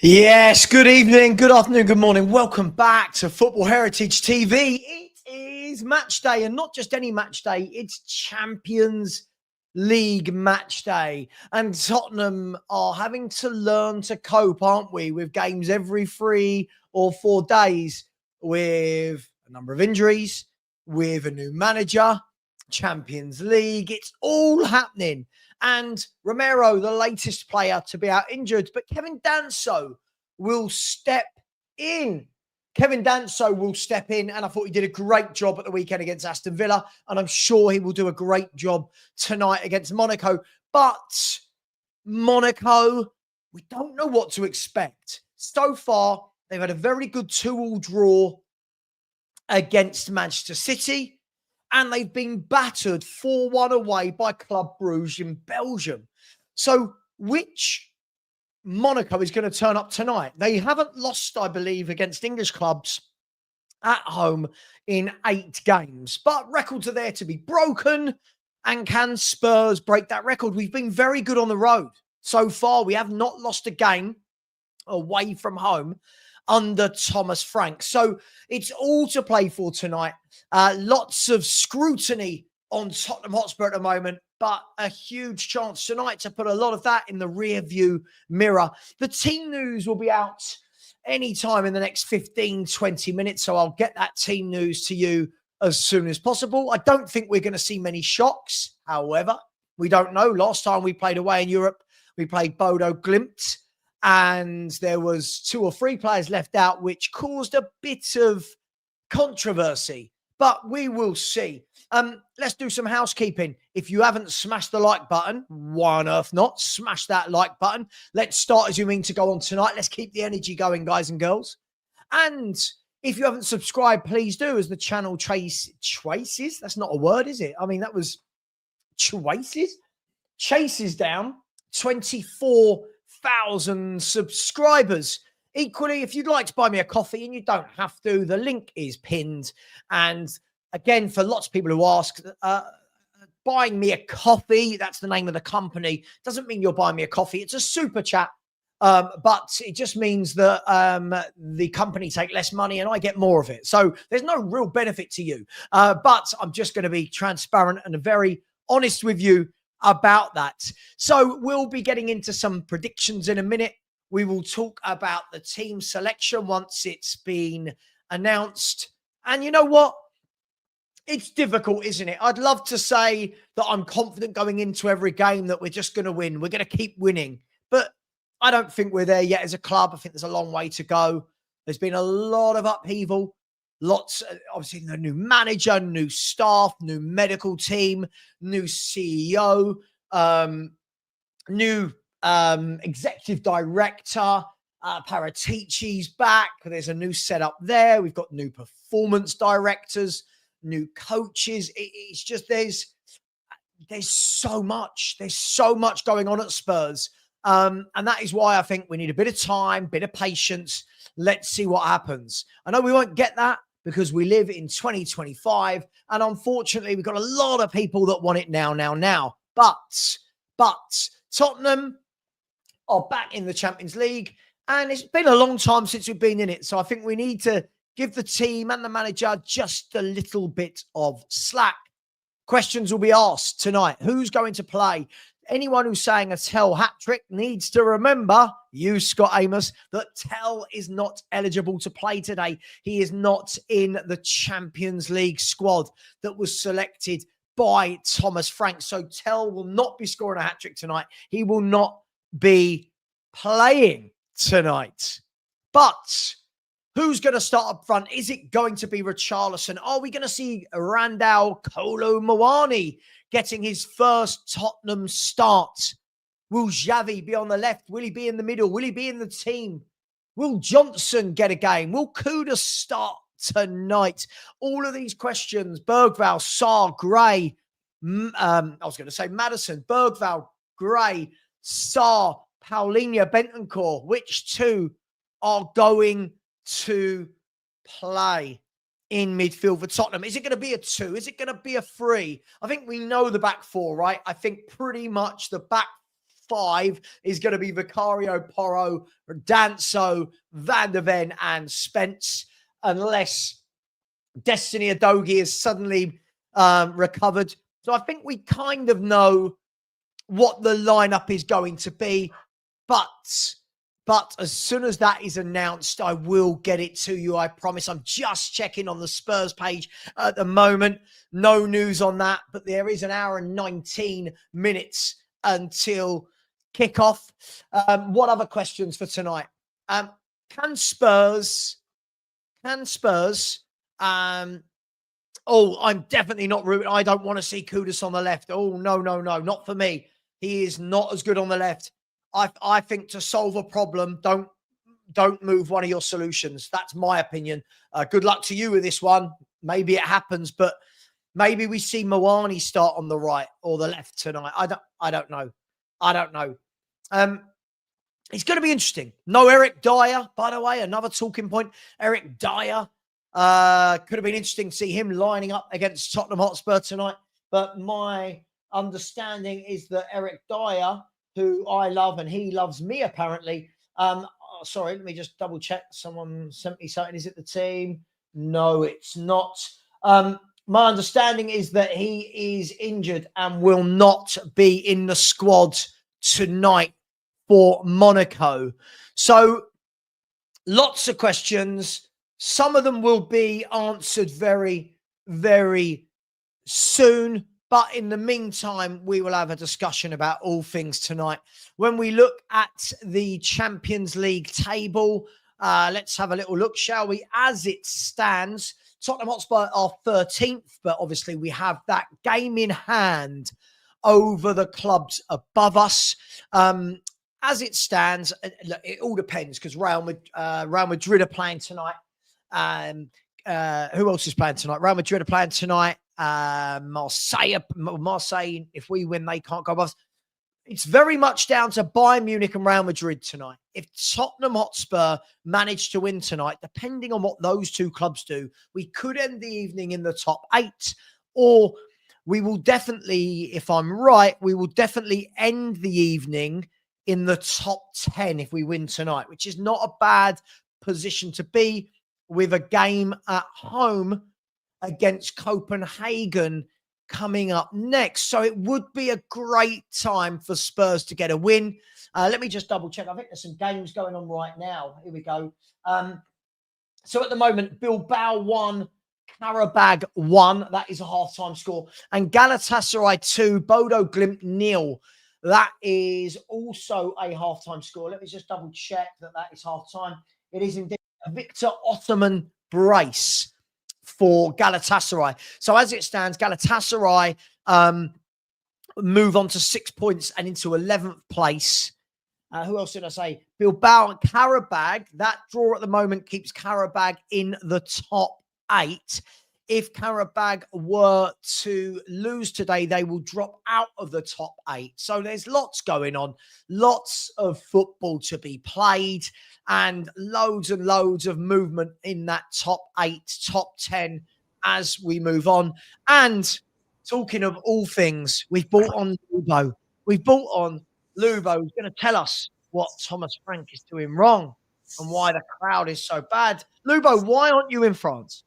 Yes, good evening, good afternoon, good morning. Welcome back to Football Heritage TV. It is match day, and not just any match day, it's Champions League match day. And Tottenham are having to learn to cope, aren't we, with games every 3 or 4 days, with a number of injuries, with a new manager, Champions League. It's all happening. And Romero, the latest player to be out injured, but Kevin Danso will step in. Kevin Danso will step in, and I thought he did a great job at the weekend against Aston Villa, and I'm sure he will do a great job tonight against Monaco. But Monaco, we don't know what to expect. So far, they've had a very good 2-2 draw against Manchester City, and they've been battered 4-1 away by Club Brugge in Belgium. So which Monaco is going to turn up tonight? They haven't lost, I believe, against English clubs at home in 8 games, but records are there to be broken. And can Spurs break that record? We've been very good on the road so far. We have not lost a game away from home under Thomas Frank. So it's all to play for tonight. Lots of scrutiny on Tottenham Hotspur at the moment, but a huge chance tonight to put a lot of that in the rear view mirror. The team news will be out anytime in the next 15, 20 minutes. So I'll get that team news to you as soon as possible. I don't think we're going to see many shocks. However, we don't know. Last time we played away in Europe, we played Bodo Glimt, and there was 2 or 3 players left out, which caused a bit of controversy, but we will see. Let's do some housekeeping. If you haven't smashed the like button, why on earth not? Smash that like button. Let's start as you mean to go on tonight. Let's keep the energy going, guys and girls. And if you haven't subscribed, please do, as the channel chases. That's not a word, is it? I mean, that was chases down 24,000 subscribers. Equally, if you'd like to buy me a coffee, and you don't have to, the link is pinned. And again, for lots of people who ask, buying me a coffee, that's the name of the company, doesn't mean you're buying me a coffee. It's a super chat, but it just means that the company take less money and I get more of it. So there's no real benefit to you. But I'm just going to be transparent and very honest with you about that. So we'll be getting into some predictions in a minute. We will talk about the team selection once it's been announced. And you know what? It's difficult, isn't it? I'd love to say that I'm confident going into every game that we're just going to win. We're going to keep winning. But I don't think we're there yet as a club. I think there's a long way to go. There's been a lot of upheaval. Lots, obviously, the new manager, new staff, new medical team, new CEO, new executive director, Paratici's back. There's a new setup there. We've got new performance directors, new coaches. It's just there's so much. There's so much going on at Spurs. And that is why I think we need a bit of time, bit of patience. Let's see what happens. I know we won't get that because we live in 2025. And unfortunately, we've got a lot of people that want it now. But Tottenham are back in the Champions League. And it's been a long time since we've been in it. So I think we need to give the team and the manager just a little bit of slack. Questions will be asked tonight. Who's going to play? Anyone who's saying a Tell hat-trick needs to remember, you, Scott Amos, that Tell is not eligible to play today. He is not in the Champions League squad that was selected by Thomas Frank. So Tell will not be scoring a hat-trick tonight. He will not be playing tonight. But who's going to start up front? Is it going to be Richarlison? Are we going to see Randall Kolo Muani getting his first Tottenham start? Will Xavi be on the left? Will he be in the middle? Will he be in the team? Will Johnson get a game? Will Kuda start tonight? All of these questions, Bergvall, Sarr, Gray, I was going to say Maddison, Bergvall, Gray, Sarr, Paulinho, Bentancur, which 2 are going to play in midfield for Tottenham? Is it going to be a 2? Is it going to be a 3? I think we know the back 4, right? I think pretty much the back 5 is going to be Vicario, Porro, Danso, Van der Ven, and Spence, unless Destiny Udogie is suddenly recovered. So I think we kind of know what the lineup is going to be. But as soon as that is announced, I will get it to you. I promise. I'm just checking on the Spurs page at the moment. No news on that, but there is an hour and 19 minutes until kickoff. What other questions for tonight? Can Spurs, I'm definitely not rooting. I don't want to see Kudus on the left. Oh, no, not for me. He is not as good on the left. I think to solve a problem, don't move one of your solutions. That's my opinion. Good luck to you with this one. Maybe it happens, but maybe we see Moani start on the right or the left tonight. I don't know. It's going to be interesting. No Eric Dyer, by the way, another talking point. Eric Dyer. Could have been interesting to see him lining up against Tottenham Hotspur tonight. But my understanding is that Eric Dyer, who I love and he loves me apparently. Sorry, let me just double check. Someone sent me something. Is it the team? No, it's not. My understanding is that he is injured and will not be in the squad tonight for Monaco. So lots of questions. Some of them will be answered very, very soon. But in the meantime, we will have a discussion about all things tonight. When we look at the Champions League table, let's have a little look, shall we? As it stands, Tottenham Hotspur are 13th, but obviously we have that game in hand over the clubs above us. As it stands, it all depends because Real Madrid are playing tonight. Who else is playing tonight? Real Madrid are playing tonight. Marseille, if we win, they can't go above us. It's very much down to Bayern Munich and Real Madrid tonight. If Tottenham Hotspur manage to win tonight, depending on what those two clubs do, we could end the evening in the top 8, or we will definitely, if I'm right, we will definitely end the evening in the top 10 if we win tonight, which is not a bad position to be with a game at home against Copenhagen coming up next. So it would be a great time for Spurs to get a win. Let me just double check. I think there's some games going on right now. Here we go. So at the moment, Bilbao 1, Karabag 1. That is a halftime score. And Galatasaray 2, Bodo Glimt 0. That is also a halftime score. Let me just double check that is halftime. It is indeed a Victor Ottoman brace for Galatasaray. So as it stands, Galatasaray move on to 6 points and into 11th place. Who else did I say? Bilbao and Karabag. That draw at the moment keeps Karabag in the top 8. If Karabag were to lose today, they will drop out of the top 8. So there's lots going on, lots of football to be played, and loads of movement in that top 8, top 10 as we move on. And talking of all things, we've brought on Lubo. We've brought on Lubo, who's going to tell us what Thomas Frank is doing wrong and why the crowd is so bad. Lubo, why aren't you in France?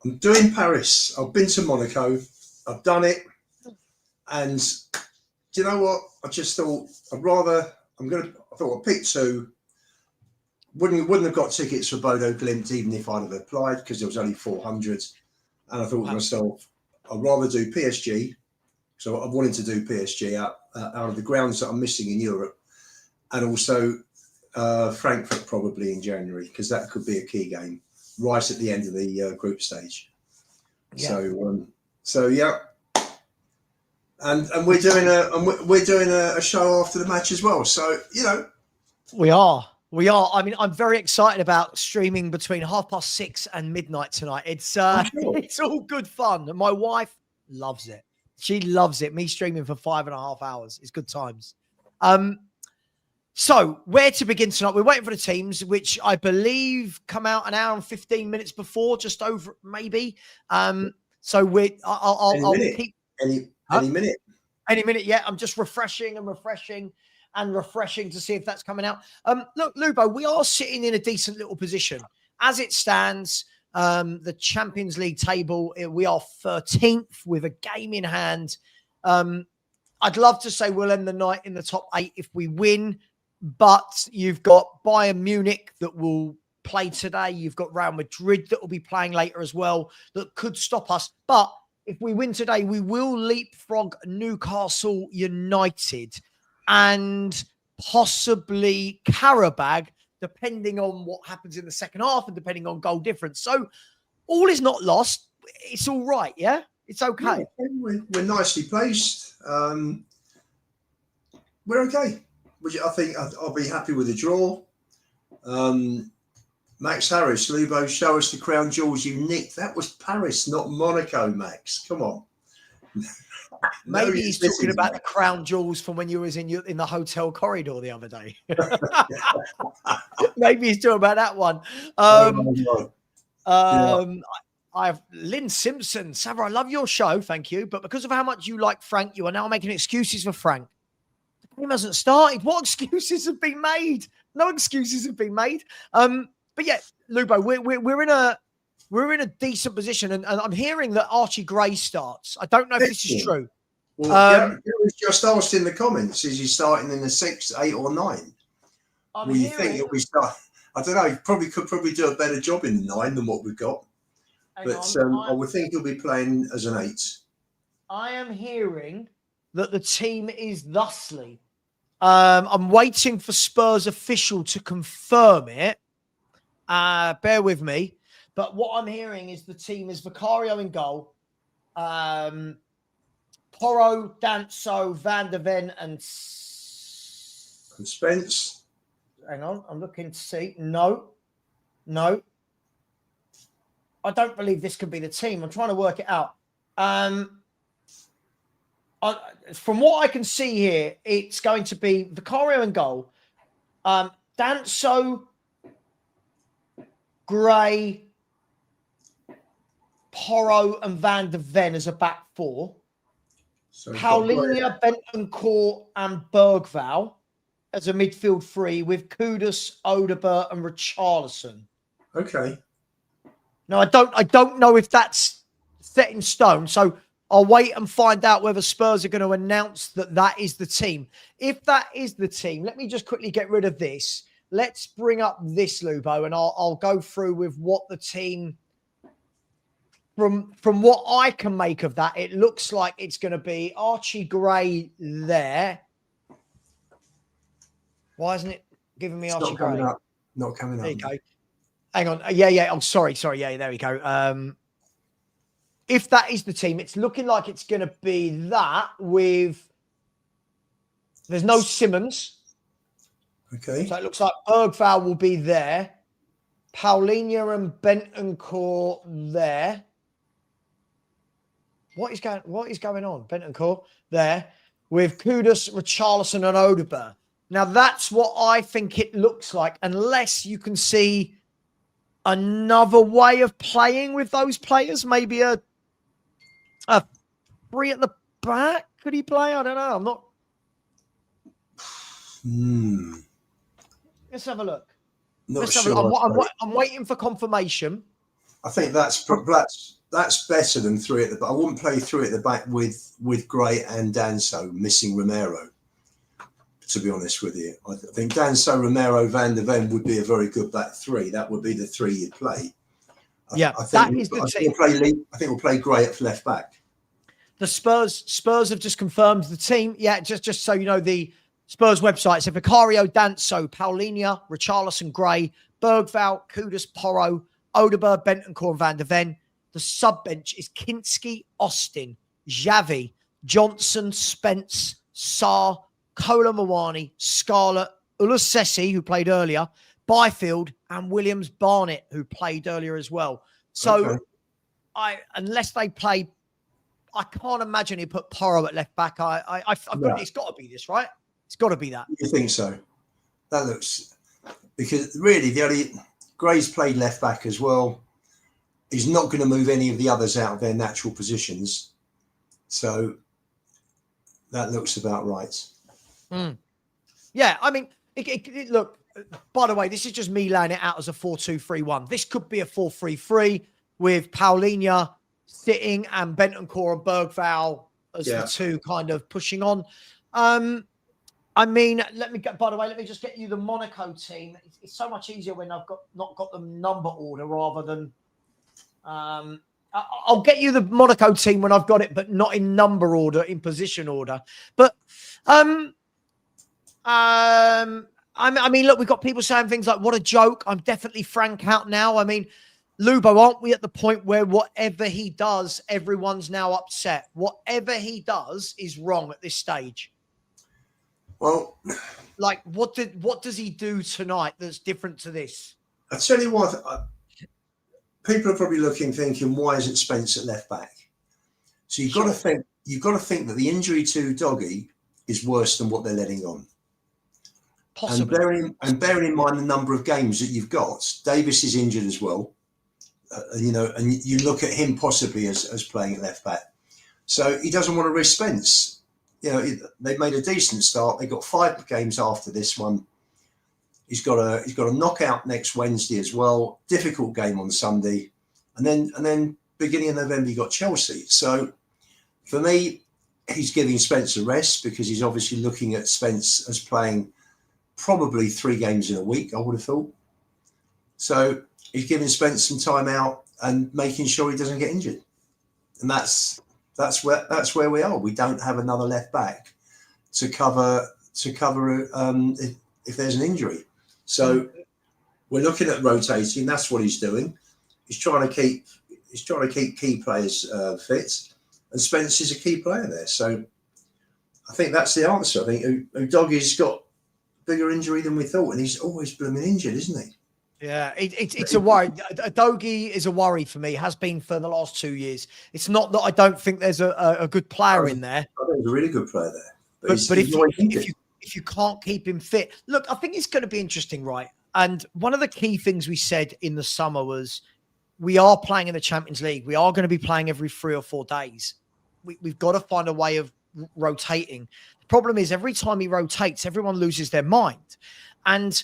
I'm doing Paris. I've been to Monaco. I've done it. And do you know what? I just thought I thought I'd pick 2. Wouldn't have got tickets for Bodo Glimt even if I'd have applied because there was only 400. And I thought to myself, I'd rather do PSG. So I wanted to do PSG out of the grounds that I'm missing in Europe. And also Frankfurt probably in January because that could be a key game right at the end of the group stage. Yeah. So yeah. And we're doing a show after the match as well. So, you know. We are. I mean, I'm very excited about streaming between 6:30 and midnight tonight. It's all good fun. And my wife loves it. She loves it. Me streaming for 5.5 hours. It's good times. So where to begin tonight? We're waiting for the teams, which I believe come out an hour and 15 minutes before, just over maybe. So I'll keep any minute. Any minute, yeah. I'm just refreshing to see if that's coming out. Look, Lubo, we are sitting in a decent little position. As it stands, the Champions League table, we are 13th with a game in hand. I'd love to say we'll end the night in the top 8 if we win, but you've got Bayern Munich that will play today. You've got Real Madrid that will be playing later as well that could stop us. But if we win today, we will leapfrog Newcastle United and possibly Karabag, depending on what happens in the second half and depending on goal difference. So all is not lost. It's all right, yeah? It's okay. Yeah, we're nicely placed. We're okay. I think I'll be happy with the draw. Max Harris, Lubo, show us the crown jewels you nicked. That was Paris, not Monaco, Max. Come on. Maybe he's talking about the crown jewels from when you was in the hotel corridor the other day. Maybe he's talking about that one. I have Lynn Simpson. Savra, I love your show. Thank you. But because of how much you like Frank, you are now making excuses for Frank. The game hasn't started. What excuses have been made? No excuses have been made. But yeah, Lubo, we're in a decent position, and I'm hearing that Archie Gray starts. I don't know if this is true. Well, Gary was just asked in the comments: is he starting in the 6, 8, or 9? Well, you think he'll be start? I don't know. He could probably do a better job in the 9 than what we've got. But I would think he'll be playing as an 8. I am hearing that the team is thusly. I'm waiting for Spurs official to confirm it. Bear with me. But what I'm hearing is the team is Vicario in goal. Porro, Danso, Van der Ven, and Spence. Hang on. I'm looking to see. No. I don't believe this could be the team. I'm trying to work it out. From what I can see here, it's going to be Vicario in goal. Danso, Gray, Porro, and Van der Ven as a back 4. So Paulinho, Bentancur, and Bergvall as a midfield 3 with Kudus, Odegaard, and Richarlison. Okay. Now, I don't know if that's set in stone. So I'll wait and find out whether Spurs are going to announce that is the team. If that is the team, let me just quickly get rid of this. Let's bring up this, Lubo, and I'll go through with what the team, from what I can make of that, it looks like it's going to be Archie Gray there. Why isn't it giving me Archie Gray? Not coming up. There you go. Hang on. Yeah. Oh, sorry. Yeah, there we go. If that is the team, it's looking like it's going to be that with... There's no Simmons. Okay. So it looks like Bergvall will be there. Paulinho and Bentancur there. What is going on? Bentancur there with Kudus, Richarlison, and Odegaard. Now, that's what I think it looks like, unless you can see another way of playing with those players. Maybe a 3 at the back. Could he play? I don't know. I'm not... Let's have a look. I'm waiting for confirmation. I think that's better than 3 at the back. I wouldn't play 3 at the back with Gray and Danso missing Romero, to be honest with you. I think Danso, Romero, Van der Ven would be a very good back 3. That would be the 3 you'd play. I think we'll play Gray at left back. The Spurs have just confirmed the team. Yeah, just so you know, the Spurs website. So Vicario, Danso, Paulinho, Richarlison, Gray, Bergvall, Kudus, Porro, Odegaard, Bentancur, and Van der Ven. The sub-bench is Kinski, Austin, Xavi, Johnson, Spence, Sarr, Kola Mawani, Scarlett, Ulusesi, who played earlier, Byfield, and Williams Barnett, who played earlier as well. So, unless they play, I can't imagine he put Porro at left back. It's got to be this, right? It's got to be that. You think so? That looks, because really Gray's played left back as well. He's not going to move any of the others out of their natural positions. So That looks about right. Yeah, I mean, look, by the way, this is just me laying it out as a 4-2-3-1. This could be a 4-3-3 with Paulinho sitting and Bentancur and Bergvall as the two kind of pushing on. I mean, by the way, let me just get you the Monaco team. It's so much easier when I've not got the number order rather than, I'll get you the Monaco team when I've got it, but not in number order, in position order. But, I mean, look, we've got people saying things like, what a joke. I'm definitely Frank out now. I mean, Lubo, aren't we at the point where whatever he does, everyone's now upset? Whatever he does is wrong at this stage. Well, like, what does he do tonight that's different to this? I tell you what, people are probably thinking, why isn't Spence at left back? So you've got to think that the injury to Doggy is worse than what they're letting on. Possibly. And bearing in mind the number of games that you've got, Davis is injured as well. And you look at him possibly as playing at left back. So he doesn't want to risk Spence. They made a decent start. They got 5 games after this one. He's got a knockout next Wednesday as well. Difficult game on Sunday, and then beginning of November you got Chelsea. So for me, he's giving Spence a rest because he's obviously looking at Spence as playing probably 3 games in a week, I would have thought. So he's giving Spence some time out and making sure he doesn't get injured, and that's where we are. We don't have another left back to cover if there's an injury. So we're looking at rotating. That's what he's doing. He's trying to keep key players fit, and Spence is a key player there. So I think that's the answer. I think Udogi's got a bigger injury than we thought, and he's always blooming injured, isn't he? Yeah, it's a worry. Dogie is a worry for me, has been for the last 2 years. It's not that I don't think there's a good player in there. I think he's a really good player there. But if you can't keep him fit, look, I think it's going to be interesting, right? And one of the key things we said in the summer was we are playing in the Champions League. We are going to be playing every 3 or 4 days. We've got to find a way of rotating. The problem is every time he rotates, everyone loses their mind. And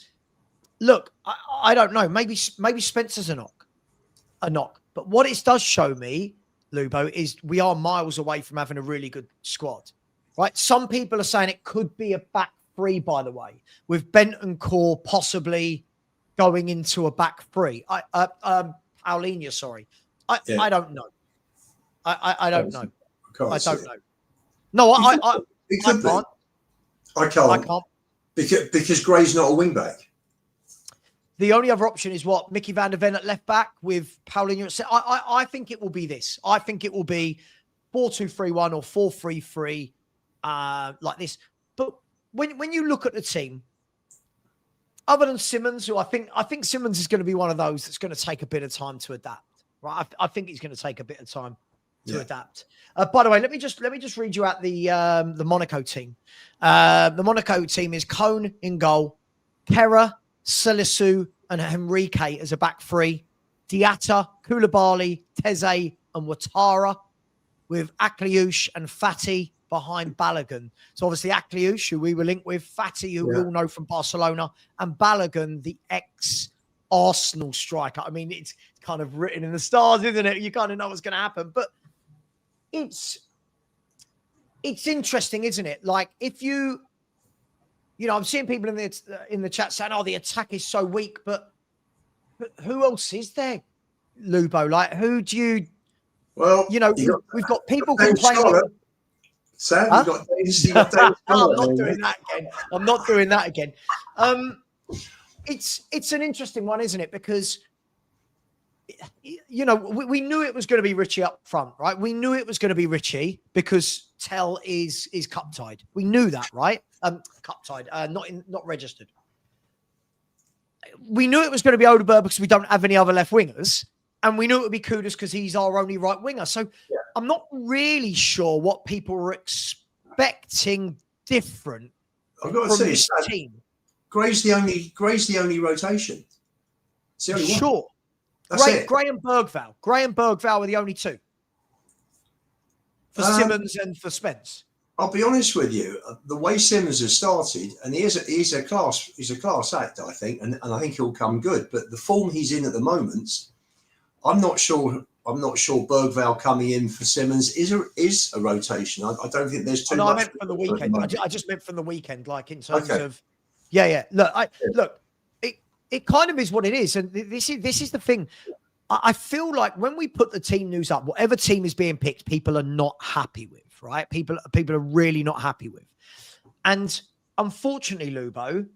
look, I don't know. Maybe Spencer's a knock. But what it does show me, Lubo, is we are miles away from having a really good squad, right? Some people are saying it could be a back 3, by the way, with Bentancur possibly going into a back 3. Paulinho, sorry. I don't know. I don't know. I don't know. No, I can't. I can't. Because Gray's not a wing back. The only other option is what? Mickey van der Ven at left back with Paulinho at centre. I think it will be this. I think it will be 4-2-3-1 or 4-3-3 like this. But when you look at the team, other than Simmons, who I think Simmons is going to be one of those that's going to take a bit of time to adapt. Right? I think he's going to take a bit of time to adapt. By the way, let me just read you out the Monaco team. The Monaco team is Cone in goal, Kera, Salisu and Henrique as a back 3, Diatta, Koulibaly, Teze and Ouattara, with Akliouche and Fati behind Balogun. So obviously Akliouche, who we were linked with, Fati, who we all know from Barcelona, and Balogun, the ex-Arsenal striker. I mean, it's kind of written in the stars, isn't it? You kind of know what's going to happen. But it's interesting, isn't it? Like, if I'm seeing people in the chat saying, "Oh, the attack is so weak," but who else is there, Lubo? Like, who do you? Well, we've got people complaining. Sam, you got Davis. I'm not doing that again. I'm not doing that again. It's an interesting one, isn't it? Because we knew it was going to be Richie up front, right? We knew it was going to be Richie because Tell is cup tied. We knew that, right? Cup tied, not registered. We knew it was going to be Odeberg because we don't have any other left wingers, and we knew it would be Kudus because he's our only right winger. So I'm not really sure what people were expecting different. I've got to say, this team. Gray's the only rotation. It's the only one. Sure. Gray and Bergvall. Gray and Bergvall were the only 2 for Simmons and for Spence. I'll be honest with you. The way Simmons has started, and he's a class act, I think, and I think he'll come good. But the form he's in at the moment, I'm not sure. I'm not sure Bergvall coming in for Simmons is a rotation. I don't think there's too much. I meant from the weekend. I just meant from the weekend, like in terms of, yeah. Look, it kind of is what it is, and this is the thing. I feel like when we put the team news up, whatever team is being picked, people are not happy with, right? People are really not happy with, and unfortunately, Lubo,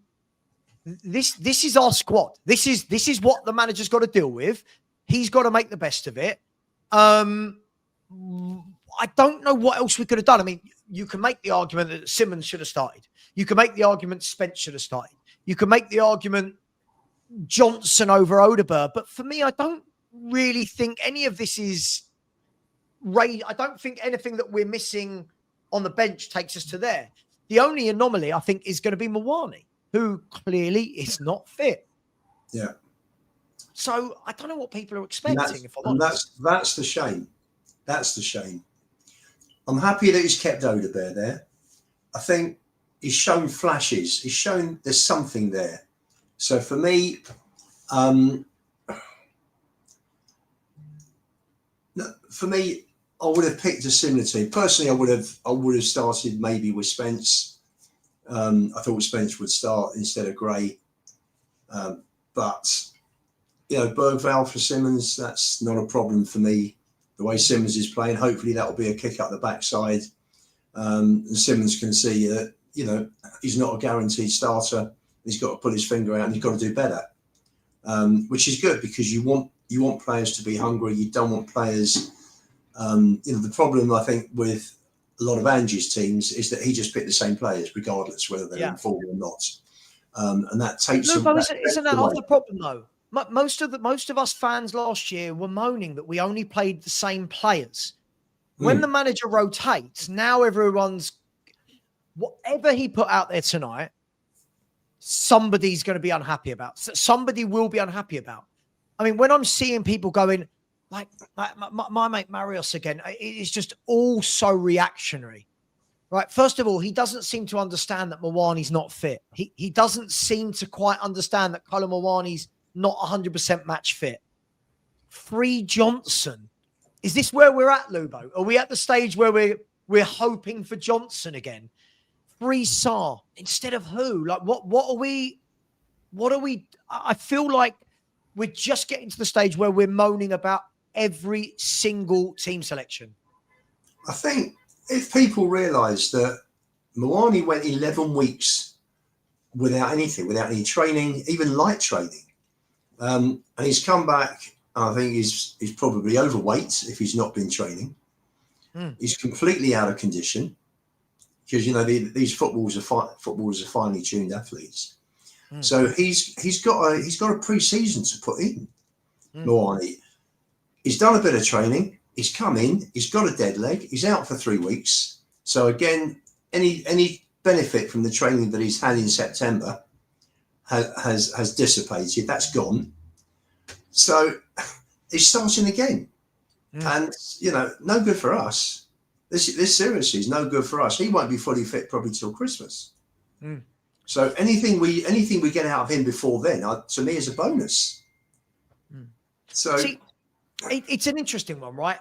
this is our squad. This is what the manager's got to deal with. He's got to make the best of it. I don't know what else we could have done. I mean, you can make the argument that Simmons should have started. You can make the argument Spence should have started. You can make the argument Johnson over Odegaard. But for me, I don't really think any of this is I don't think anything that we're missing on the bench takes us to there. The only anomaly, I think, is going to be Mawani, who clearly is not fit. Yeah. So I don't know what people are expecting. That's the shame. That's the shame. I'm happy that he's kept Odegaard there. I think he's shown flashes. He's shown there's something there. So for me, I would have picked a similar team. Personally, I would have started maybe with Spence. I thought Spence would start instead of Gray, but. Bergvall for Simmons, that's not a problem for me. The way Simmons is playing, hopefully that will be a kick up the backside. And Simmons can see that, he's not a guaranteed starter. He's got to pull his finger out and he's got to do better, which is good because you want players to be hungry. You don't want players. The problem, I think, with a lot of Angie's teams is that he just picked the same players, regardless whether they're in form or not. And that takes isn't that half the problem, though? Most of us fans last year were moaning that we only played the same players. When the manager rotates, now everyone's whatever he put out there tonight, somebody's going to be unhappy about. Somebody will be unhappy about. I mean, when I'm seeing people going like my mate Marius again, it is just all so reactionary. Right. First of all, he doesn't seem to understand that Mawani's not fit. He doesn't seem to quite understand that Colin Mawani's not 100% match fit. Free Johnson. Is this where we're at, Lubo? Are we at the stage where we're hoping for Johnson again? Free Sarr instead of who? Like what are we? I feel like we're just getting to the stage where we're moaning about every single team selection. I think if people realise that Mawani went 11 weeks without anything, without any training, even light training. And he's come back. I think he's probably overweight if he's not been training. He's completely out of condition because these footballers are finely tuned athletes. So he's got a pre-season to put in. Mawani, he's done a bit of training. He's come in. He's got a dead leg. He's out for 3 weeks. So again, any benefit from the training that he's had in September has dissipated. That's gone. So he's starting again, and no good for us. This seriously is no good for us. He won't be fully fit probably till Christmas. So anything we get out of him before then, to me, is a bonus. So it's an interesting one, right?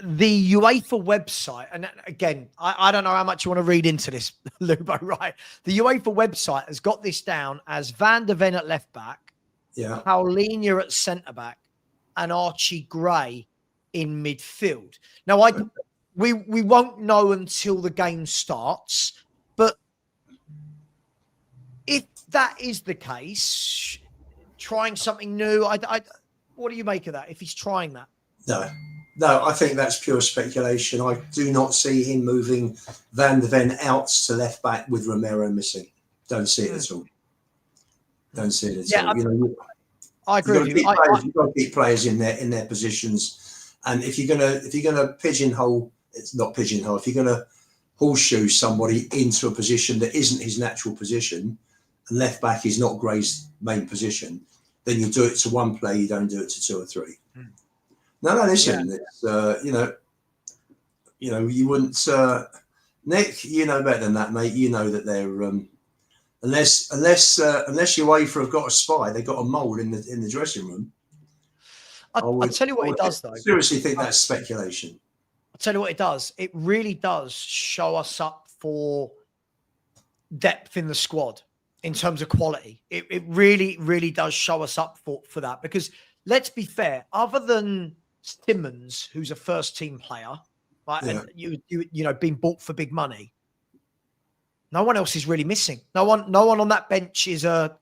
The UEFA website, and again, I don't know how much you want to read into this, Lubo, right? The UEFA website has got this down as Van der Ven at left back, Paulinho at centre back, and Archie Gray in midfield. Now, we won't know until the game starts, but if that is the case, trying something new, what do you make of that? If he's trying that, No, I think that's pure speculation. I do not see him moving Van der Ven out to left back with Romero missing. Don't see it at all. Don't see it at all. I agree with you. You've got to keep players in their positions, and if you're gonna pigeonhole, it's not pigeonhole. If you're gonna horseshoe somebody into a position that isn't his natural position, and left back is not Gray's main position, then you do it to one player. You don't do it to two or three. No, listen. It's you wouldn't. Nick, you know better than that, mate. You know that they're unless your wafer have got a spy, they've got a mole in the dressing room. I'll tell you what it does, though. Seriously think that's speculation. I'll tell you what it does. It really does show us up for depth in the squad in terms of quality. It really, really does show us up for that. Because let's be fair, other than Simmons, who's a first team player, right, Yeah. and you know, being bought for big money, no one else is really missing. No one on that bench is a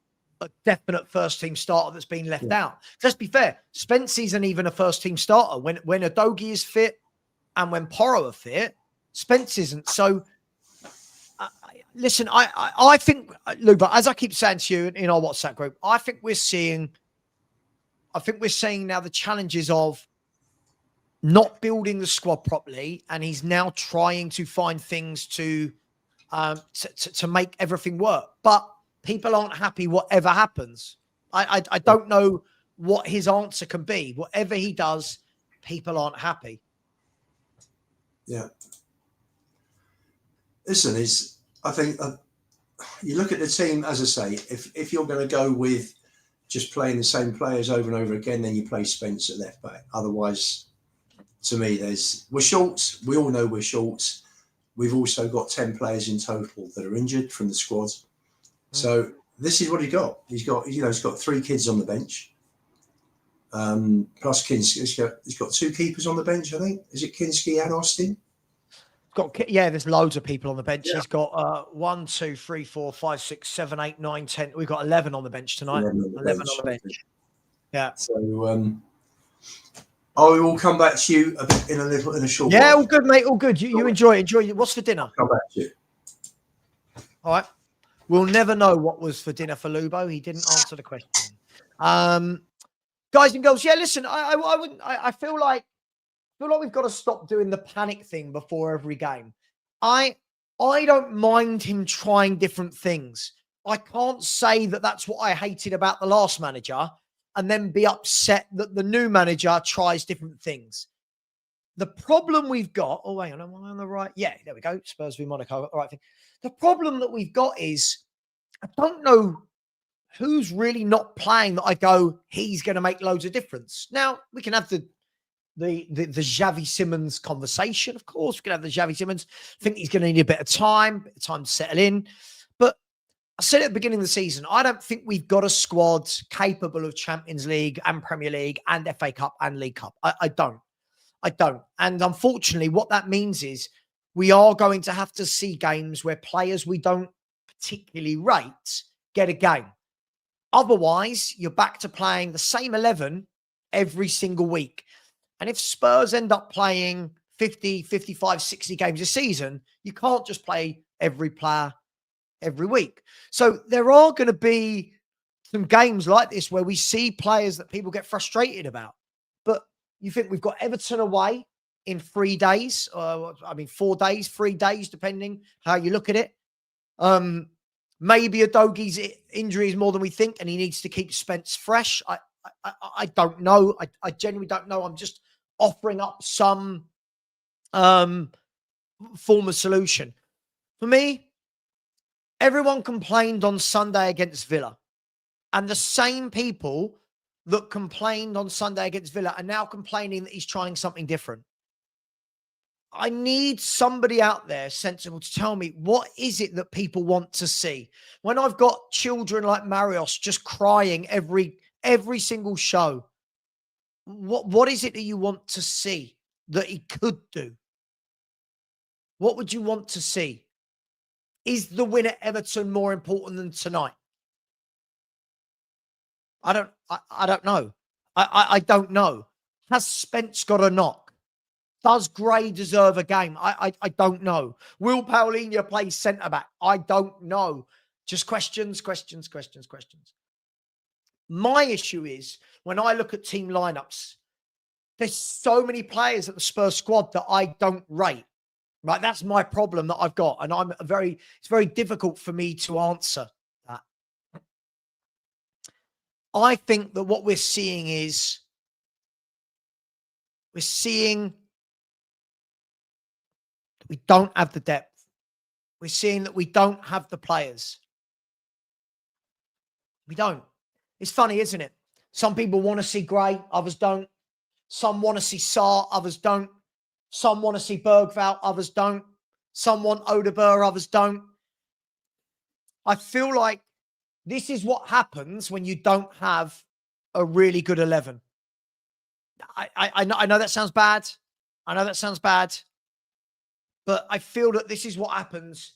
definite first team starter that's been left out. Let's be fair, Spence isn't even a first team starter. When Udogie is fit and when Porro are fit, Spence isn't. So listen, I think, Luba, as I keep saying to you in our WhatsApp group, I think we're seeing now the challenges of not building the squad properly, and he's now trying to find things to make everything work. But people aren't happy whatever happens. I don't know what his answer can be. Whatever he does, people aren't happy. Yeah. Listen, I think you look at the team, as I say, if you're going to go with just playing the same players over and over again, then you play Spence at left back. Otherwise, to me, we're short. We all know we're short. We've also got 10 players in total that are injured from the squad. So this is what he got. He's got 3 kids on the bench. Plus Kinski. He's got 2 keepers on the bench, I think. Is it Kinski and Austin? There's loads of people on the bench. Yeah. He's got 1, 2, 3, 4, 5, 6, 7, 8, 9, 10. We've got 11 on the bench tonight. 11 on the bench. Yeah. So I will come back to you in a short while. Yeah, all good, mate. All good. You enjoy. What's for dinner? I'll come back to you. All right. We'll never know what was for dinner for Lubo. He didn't answer the question. Guys and girls, yeah, listen, I feel like we've got to stop doing the panic thing before every game. I don't mind him trying different things. I can't say that that's what I hated about the last manager and then be upset that the new manager tries different things. The problem we've got, oh, hang on, am I on the right? Yeah, there we go. Spurs v Monaco, got the right thing. The problem that we've got is I don't know who's really not playing that I go, he's going to make loads of difference. Now, we can have the Xavi Simmons conversation, of course. We can have the Xavi Simmons. I think he's going to need a bit of time to settle in. But I said at the beginning of the season, I don't think we've got a squad capable of Champions League and Premier League and FA Cup and League Cup. I don't. And unfortunately, what that means is we are going to have to see games where players we don't particularly rate get a game. Otherwise, you're back to playing the same 11 every single week. And if Spurs end up playing 50, 55, 60 games a season, you can't just play every player every week. So there are going to be some games like this where we see players that people get frustrated about. But you think we've got Everton away in 3 days, 4 days, 3 days, depending how you look at it. Maybe Udogie's injury is more than we think, and he needs to keep Spence fresh. I don't know. I genuinely don't know. I'm just offering up some form of solution. For me, everyone complained on Sunday against Villa, and the same people that complained on Sunday against Villa are now complaining that he's trying something different. I need somebody out there sensible to tell me, what is it that people want to see? When I've got children like Marios just crying every single show, what is it that you want to see that he could do? What would you want to see? Is the win at Everton more important than tonight? I don't know. I don't know. Has Spence got a knock? Does Gray deserve a game? I don't know. Will Paulinho play centre-back? I don't know. Just questions. My issue is, when I look at team lineups, there's so many players at the Spurs squad that I don't rate. Right? That's my problem that I've got. And it's very difficult for me to answer that. I think that what we're seeing is We don't have the depth. We're seeing that we don't have the players. We don't. It's funny, isn't it? Some people want to see Gray, others don't. Some want to see Sarr, others don't. Some want to see Bergvall, others don't. Some want Odegaard, others don't. I feel like this is what happens when you don't have a really good 11. I know that sounds bad. I know that sounds bad. But I feel that this is what happens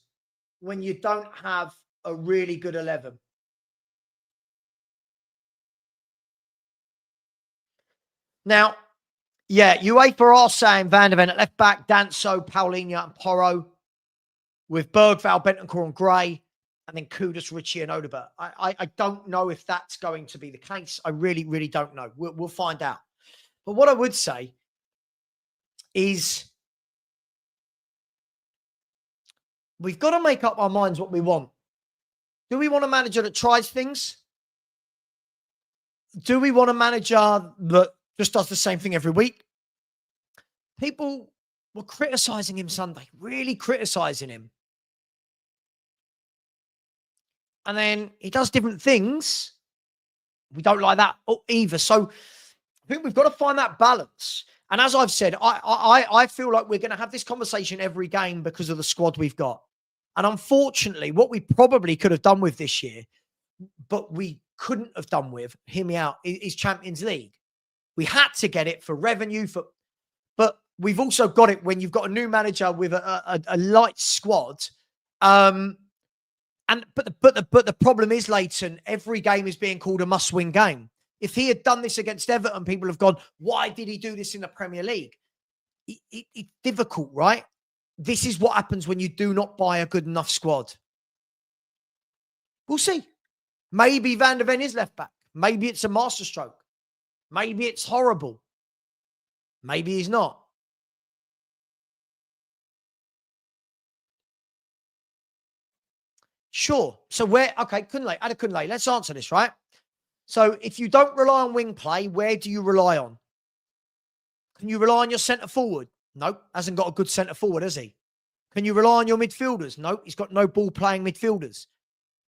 when you don't have a really good 11. Now, yeah, UEFA are saying Van de Ven at left back, Danso, Paulinho and Porro, with Bergvall, Bentancur and Gray, and then Kudus, Ritchie and Odegaard. I don't know if that's going to be the case. I really, really don't know. We'll find out. But what I would say is we've got to make up our minds what we want. Do we want a manager that tries things? Do we want a manager that just does the same thing every week? People were criticizing him Sunday, really criticizing him. And then he does different things. We don't like that either. So I think we've got to find that balance. And as I've said, I feel like we're going to have this conversation every game because of the squad we've got. And unfortunately, what we probably could have done with this year, but we couldn't have done with, hear me out, is Champions League. We had to get it for revenue, but we've also got it when you've got a new manager with a light squad. But the problem is, Leighton, every game is being called a must-win game. If he had done this against Everton, people have gone, why did he do this in the Premier League? It's difficult, right? This is what happens when you do not buy a good enough squad. We'll see. Maybe Van de Ven is left back. Maybe it's a masterstroke. Maybe it's horrible. Maybe he's not. Sure. So okay, Kunle, let's answer this, right? So if you don't rely on wing play, where do you rely on? Can you rely on your centre forward? Nope, hasn't got a good centre forward, has he? Can you rely on your midfielders? Nope, he's got no ball playing midfielders.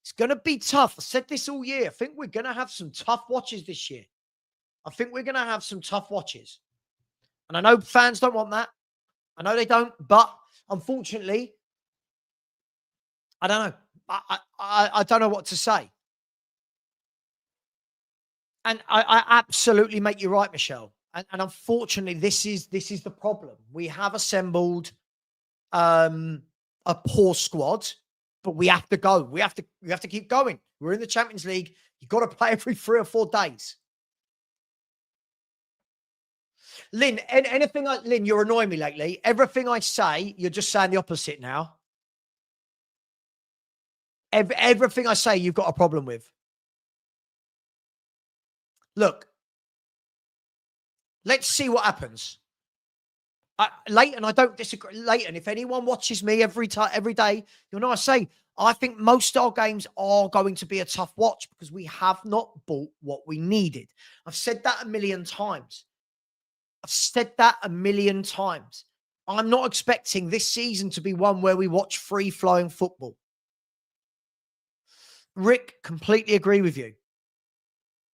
It's going to be tough. I said this all year. I think we're going to have some tough watches this year. I think we're going to have some tough watches. And I know fans don't want that. I know they don't, but unfortunately, I don't know. I don't know what to say. And I absolutely make you right, Michelle. And unfortunately, this is the problem. We have assembled a poor squad, but we have to go. We have to keep going. We're in the Champions League. You've got to play every 3 or 4 days. Lynn, Lynn, you're annoying me lately. Everything I say, you're just saying the opposite now. Everything I say, you've got a problem with. Look, let's see what happens. Leighton, I don't disagree. Leighton, if anyone watches me every day, you'll know I say, I think most of our games are going to be a tough watch because we have not bought what we needed. I've said that a million times. I'm not expecting this season to be one where we watch free-flowing football. Rick, completely agree with you.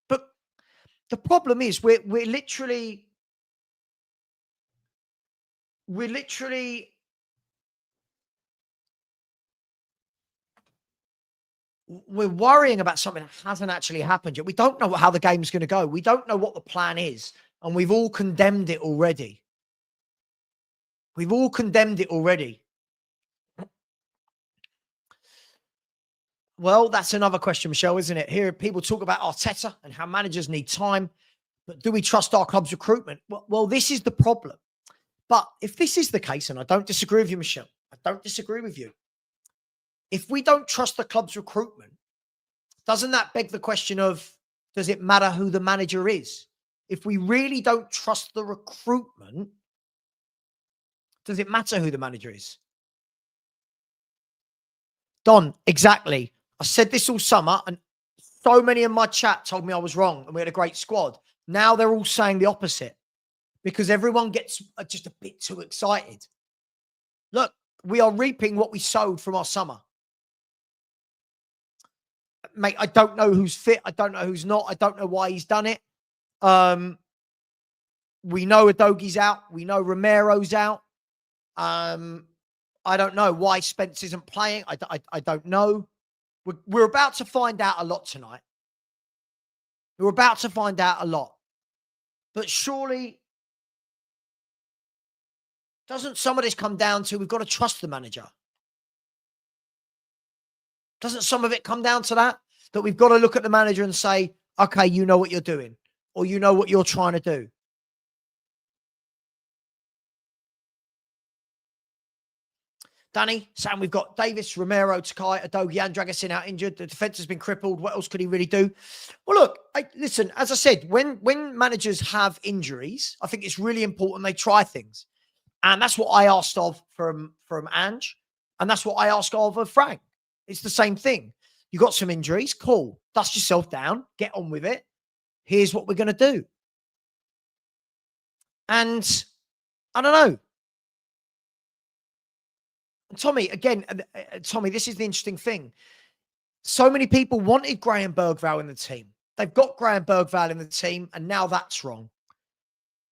But the problem is we're literally worrying about something that hasn't actually happened yet. We don't know how the game's going to go. We don't know what the plan is. And we've all condemned it already. Well, that's another question, Michelle, isn't it? Here, people talk about Arteta and how managers need time. But do we trust our club's recruitment? Well, this is the problem. But if this is the case, and I don't disagree with you, Michelle, I don't disagree with you. If we don't trust the club's recruitment, doesn't that beg the question of, does it matter who the manager is? If we really don't trust the recruitment, does it matter who the manager is? Don, exactly. I said this all summer, and so many in my chat told me I was wrong and we had a great squad. Now they're all saying the opposite because everyone gets just a bit too excited. Look, we are reaping what we sowed from our summer. Mate, I don't know who's fit. I don't know who's not. I don't know why he's done it. We know Udogi's out. We know Romero's out. I don't know why Spence isn't playing. I don't know. We're about to find out a lot tonight. We're about to find out a lot. But surely, doesn't some of this come down to we've got to trust the manager? Doesn't some of it come down to that? That we've got to look at the manager and say, okay, you know what you're doing, or you know what you're trying to do. Danny, Sam, we've got Davis, Romero, Takai, Udogi, and Dragusin out injured. The defence has been crippled. What else could he really do? Well, look, listen, as I said, when managers have injuries, I think it's really important they try things. And that's what I asked of from Ange. And that's what I asked of Frank. It's the same thing. You got some injuries. Cool. Dust yourself down. Get on with it. Here's what we're going to do. And I don't know. Tommy, again, Tommy, this is the interesting thing. So many people wanted Graham Bergvall in the team. They've got Graham Bergvall in the team, and now that's wrong.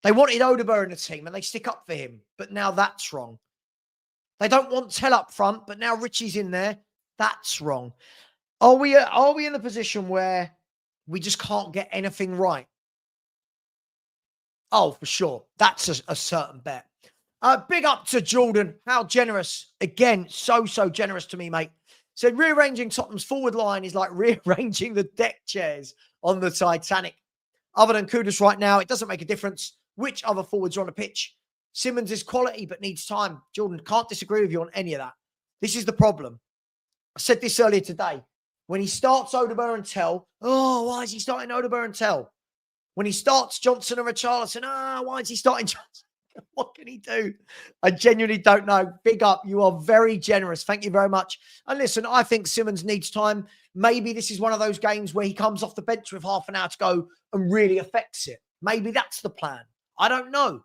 They wanted Odegaard in the team, and they stick up for him, but now that's wrong. They don't want Tell up front, but now Richie's in there. That's wrong. Are we in the position where we just can't get anything right? Oh, for sure. That's a certain bet. Big up to Jordan. How generous. Again, so generous to me, mate. So rearranging Tottenham's forward line is like rearranging the deck chairs on the Titanic. Other than Kudus right now, it doesn't make a difference which other forwards are on the pitch. Simmons is quality, but needs time. Jordan, can't disagree with you on any of that. This is the problem. I said this earlier today. When he starts Odegaard and Tell, why is he starting Odegaard and Tell? When he starts Johnson and Richarlison, why is he starting Johnson? What can he do? I genuinely don't know. Big up. You are very generous. Thank you very much. And listen, I think Simmons needs time. Maybe this is one of those games where he comes off the bench with half an hour to go and really affects it. Maybe that's the plan. I don't know.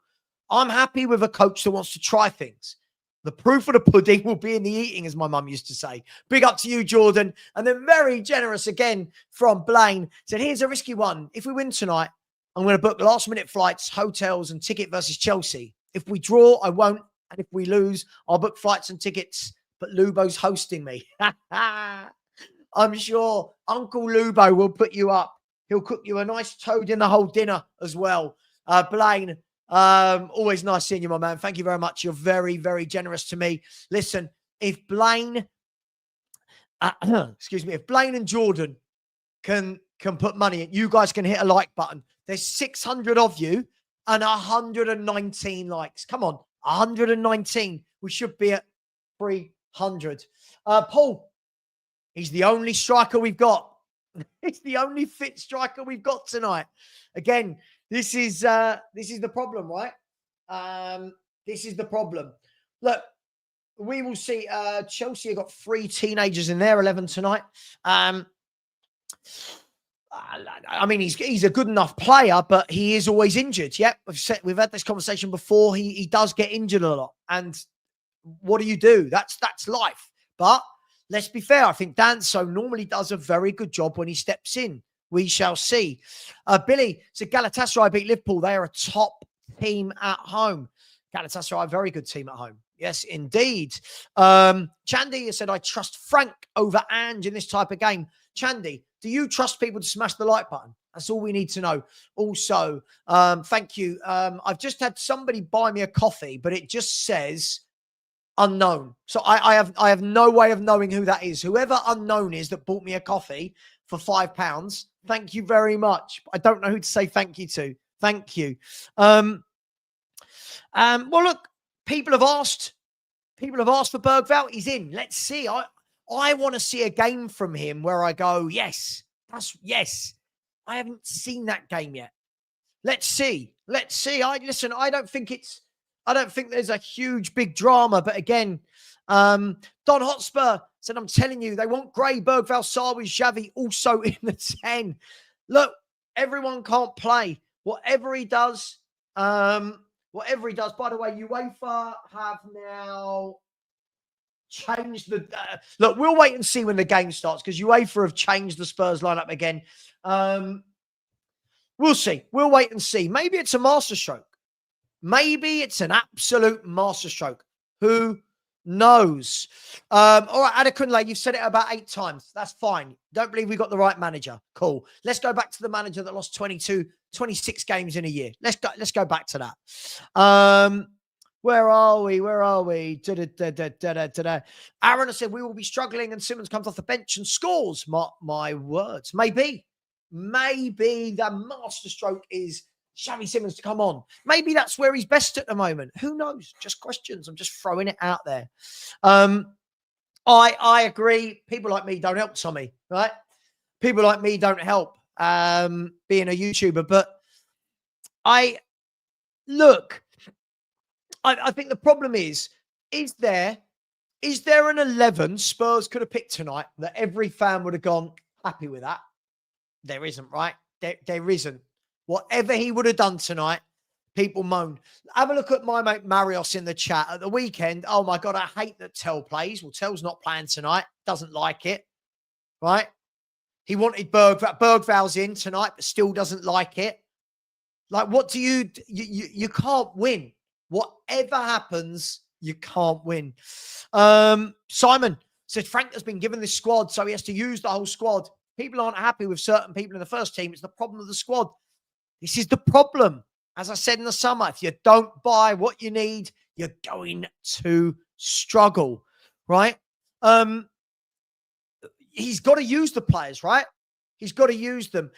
I'm happy with a coach that wants to try things. The proof of the pudding will be in the eating, as my mum used to say. Big up to you, Jordan. And then very generous again from Blaine. Said, here's a risky one. If we win tonight, I'm going to book last-minute flights, hotels, and ticket versus Chelsea. If we draw, I won't. And if we lose, I'll book flights and tickets. But Lubo's hosting me. I'm sure Uncle Lubo will put you up. He'll cook you a nice toad in the whole dinner as well. Blaine, always nice seeing you, my man. Thank you very much. You're very, very generous to me. Listen, if Blaine, if Blaine and Jordan can put money in, you guys can hit a like button. There's 600 of you and 119 likes. Come on, 119. We should be at 300. Paul, he's the only striker we've got. He's the only fit striker we've got tonight. Again, this is the problem, right? This is the problem. Look, we will see. Chelsea have got 3 teenagers in their 11 tonight. I mean, he's a good enough player, but he is always injured. Yep, we've had this conversation before. He does get injured a lot, and what do you do? That's life. But let's be fair. I think Danso normally does a very good job when he steps in. We shall see. Billy, so Galatasaray beat Liverpool. They are a top team at home. Galatasaray, a very good team at home. Yes, indeed. Chandy said, I trust Frank over Ange in this type of game. Chandy, do you trust people to smash the like button? That's all we need to know. Also, thank you. I've just had somebody buy me a coffee, but it just says unknown. So I have no way of knowing who that is. Whoever unknown is that bought me a coffee for £5, thank you very much. I don't know who to say thank you to. Thank you. Well, look, people have asked for Bergvall. He's in. Let's see. I want to see a game from him where I go, yes. I haven't seen that game yet. Let's see. I don't think there's a huge big drama, but again, Don Hotspur said, I'm telling you, they want Gray, Bergvall, Sarwi, Xavi also in the 10. Look, everyone can't play. Whatever he does. By the way, UEFA have now change the... look, we'll wait and see when the game starts because UEFA have changed the Spurs lineup again. We'll see. We'll wait and see. Maybe it's a masterstroke. Maybe it's an absolute masterstroke. Who knows? All right, Adekunle, you've said it about 8 times. That's fine. Don't believe we got the right manager. Cool. Let's go back to the manager that lost 26 games in a year. Let's go back to that. Where are we? Aaron has said we will be struggling and Simmons comes off the bench and scores. My words. Maybe the masterstroke is Xavi Simmons to come on. Maybe that's where he's best at the moment. Who knows? Just questions. I'm just throwing it out there. I agree. People like me don't help Tommy, right? People like me don't help being a YouTuber. But I think the problem is there an 11 Spurs could have picked tonight that every fan would have gone happy with that? There isn't, right? There isn't. Whatever he would have done tonight, people moan. Have a look at my mate Marios in the chat at the weekend. Oh my God, I hate that Tell plays. Well, Tell's not playing tonight. Doesn't like it, right? He wanted Bergval's in tonight, but still doesn't like it. Like, what do you can't win. Whatever happens, you can't win. Simon said Frank has been given this squad, so he has to use the whole squad. People aren't happy with certain people in the first team. It's the problem of the squad. This is the problem. As I said in the summer, if you don't buy what you need, you're going to struggle, right? He's got to use the players, right? He's got to use them.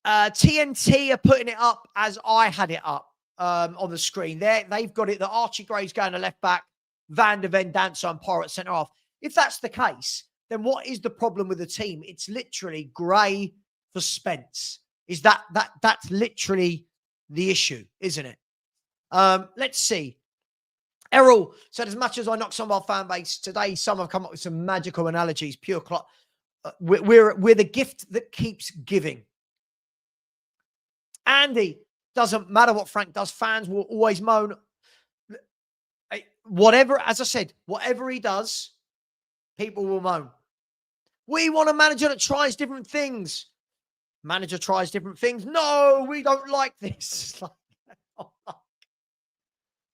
TNT are putting it up as I had it up on the screen. They've got it that Archie Gray's going to left back, Van der Ven, Dancer, and Porro at centre half. If that's the case, then what is the problem with the team? It's literally Gray for Spence. That's literally the issue, isn't it? Let's see. Errol said, as much as I knock some of our fan base today, some have come up with some magical analogies. Pure clock. We're the gift that keeps giving. Andy, doesn't matter what Frank does. Fans will always moan. Whatever, as I said, whatever he does, people will moan. We want a manager that tries different things. Manager tries different things. No, we don't like this.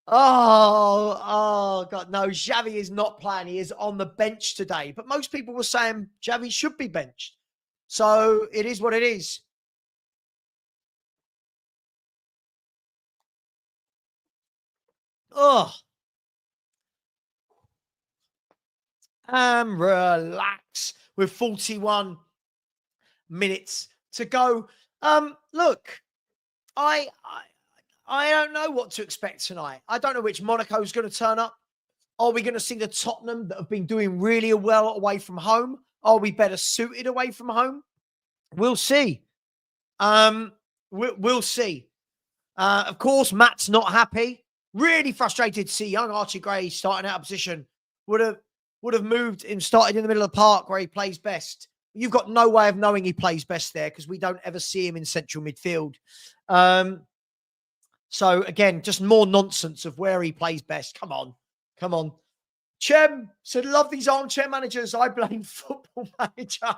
Oh, God. No, Xavi is not playing. He is on the bench today. But most people were saying Xavi should be benched. So it is what it is. Oh. Relax with 41 minutes to go. Look, I don't know what to expect tonight. I don't know which Monaco's going to turn up. Are we going to see the Tottenham that have been doing really well away from home? Are we better suited away from home? We'll see. We'll see. Of course, Matt's not happy. Really frustrated to see young Archie Gray starting out of position. Would have moved and started in the middle of the park where he plays best. You've got no way of knowing he plays best there because we don't ever see him in central midfield. So, again, just more nonsense of where he plays best. Come on. Chem said, love these armchair managers. I blame Football Manager.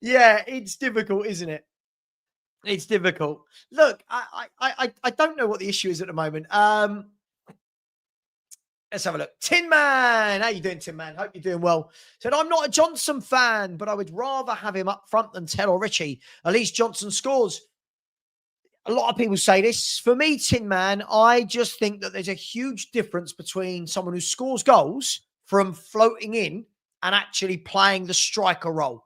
Yeah, it's difficult, isn't it? It's difficult. Look, I don't know what the issue is at the moment. Let's have a look. Tin Man. How you doing, Tin Man? Hope you're doing well. Said, I'm not a Johnson fan, but I would rather have him up front than Tell or Richie. At least Johnson scores. A lot of people say this. For me, Tin Man, I just think that there's a huge difference between someone who scores goals from floating in and actually playing the striker role.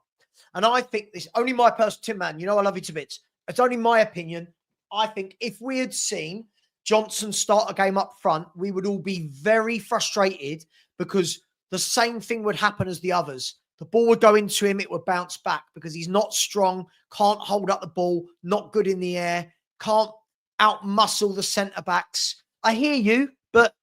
And I think this, only my personal Tin Man, you know I love you to bits. It's only my opinion. I think if we had seen Johnson start a game up front, we would all be very frustrated because the same thing would happen as the others. The ball would go into him, it would bounce back because he's not strong, can't hold up the ball, not good in the air, can't out-muscle the centre-backs. I hear you, but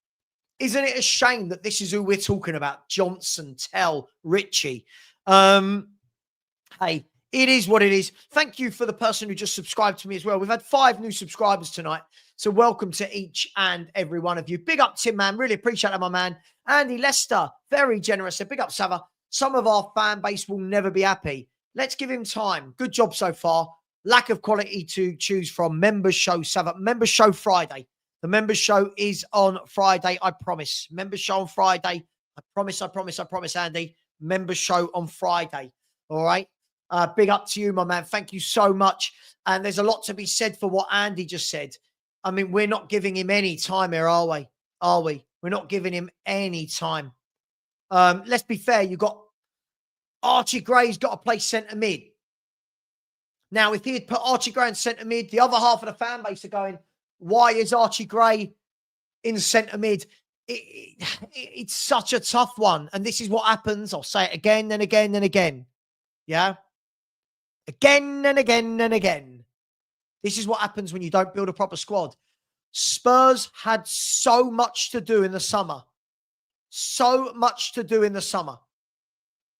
isn't it a shame that this is who we're talking about? Johnson, Tell, Richie. Hey, it is what it is. Thank you for the person who just subscribed to me as well. We've had 5 new subscribers tonight. So welcome to each and every one of you. Big up Tim, man. Really appreciate that, my man. Andy Lester, very generous. So big up Sava. Some of our fan base will never be happy. Let's give him time. Good job so far. Lack of quality to choose from. Members show, Sava. Members show Friday. The members show is on Friday, I promise. Members show on Friday. I promise, Andy. Members show on Friday. All right. Big up to you, my man. Thank you so much. And there's a lot to be said for what Andy just said. I mean, we're not giving him any time here, are we? Are we? We're not giving him any time. Let's be fair. You got Archie Gray's got to play centre mid. Now, if he had put Archie Gray in centre mid, the other half of the fan base are going, why is Archie Gray in centre mid? It's such a tough one. And this is what happens. I'll say it again and again and again. Yeah? Again and again and again. This is what happens when you don't build a proper squad. Spurs had so much to do in the summer. So much to do in the summer.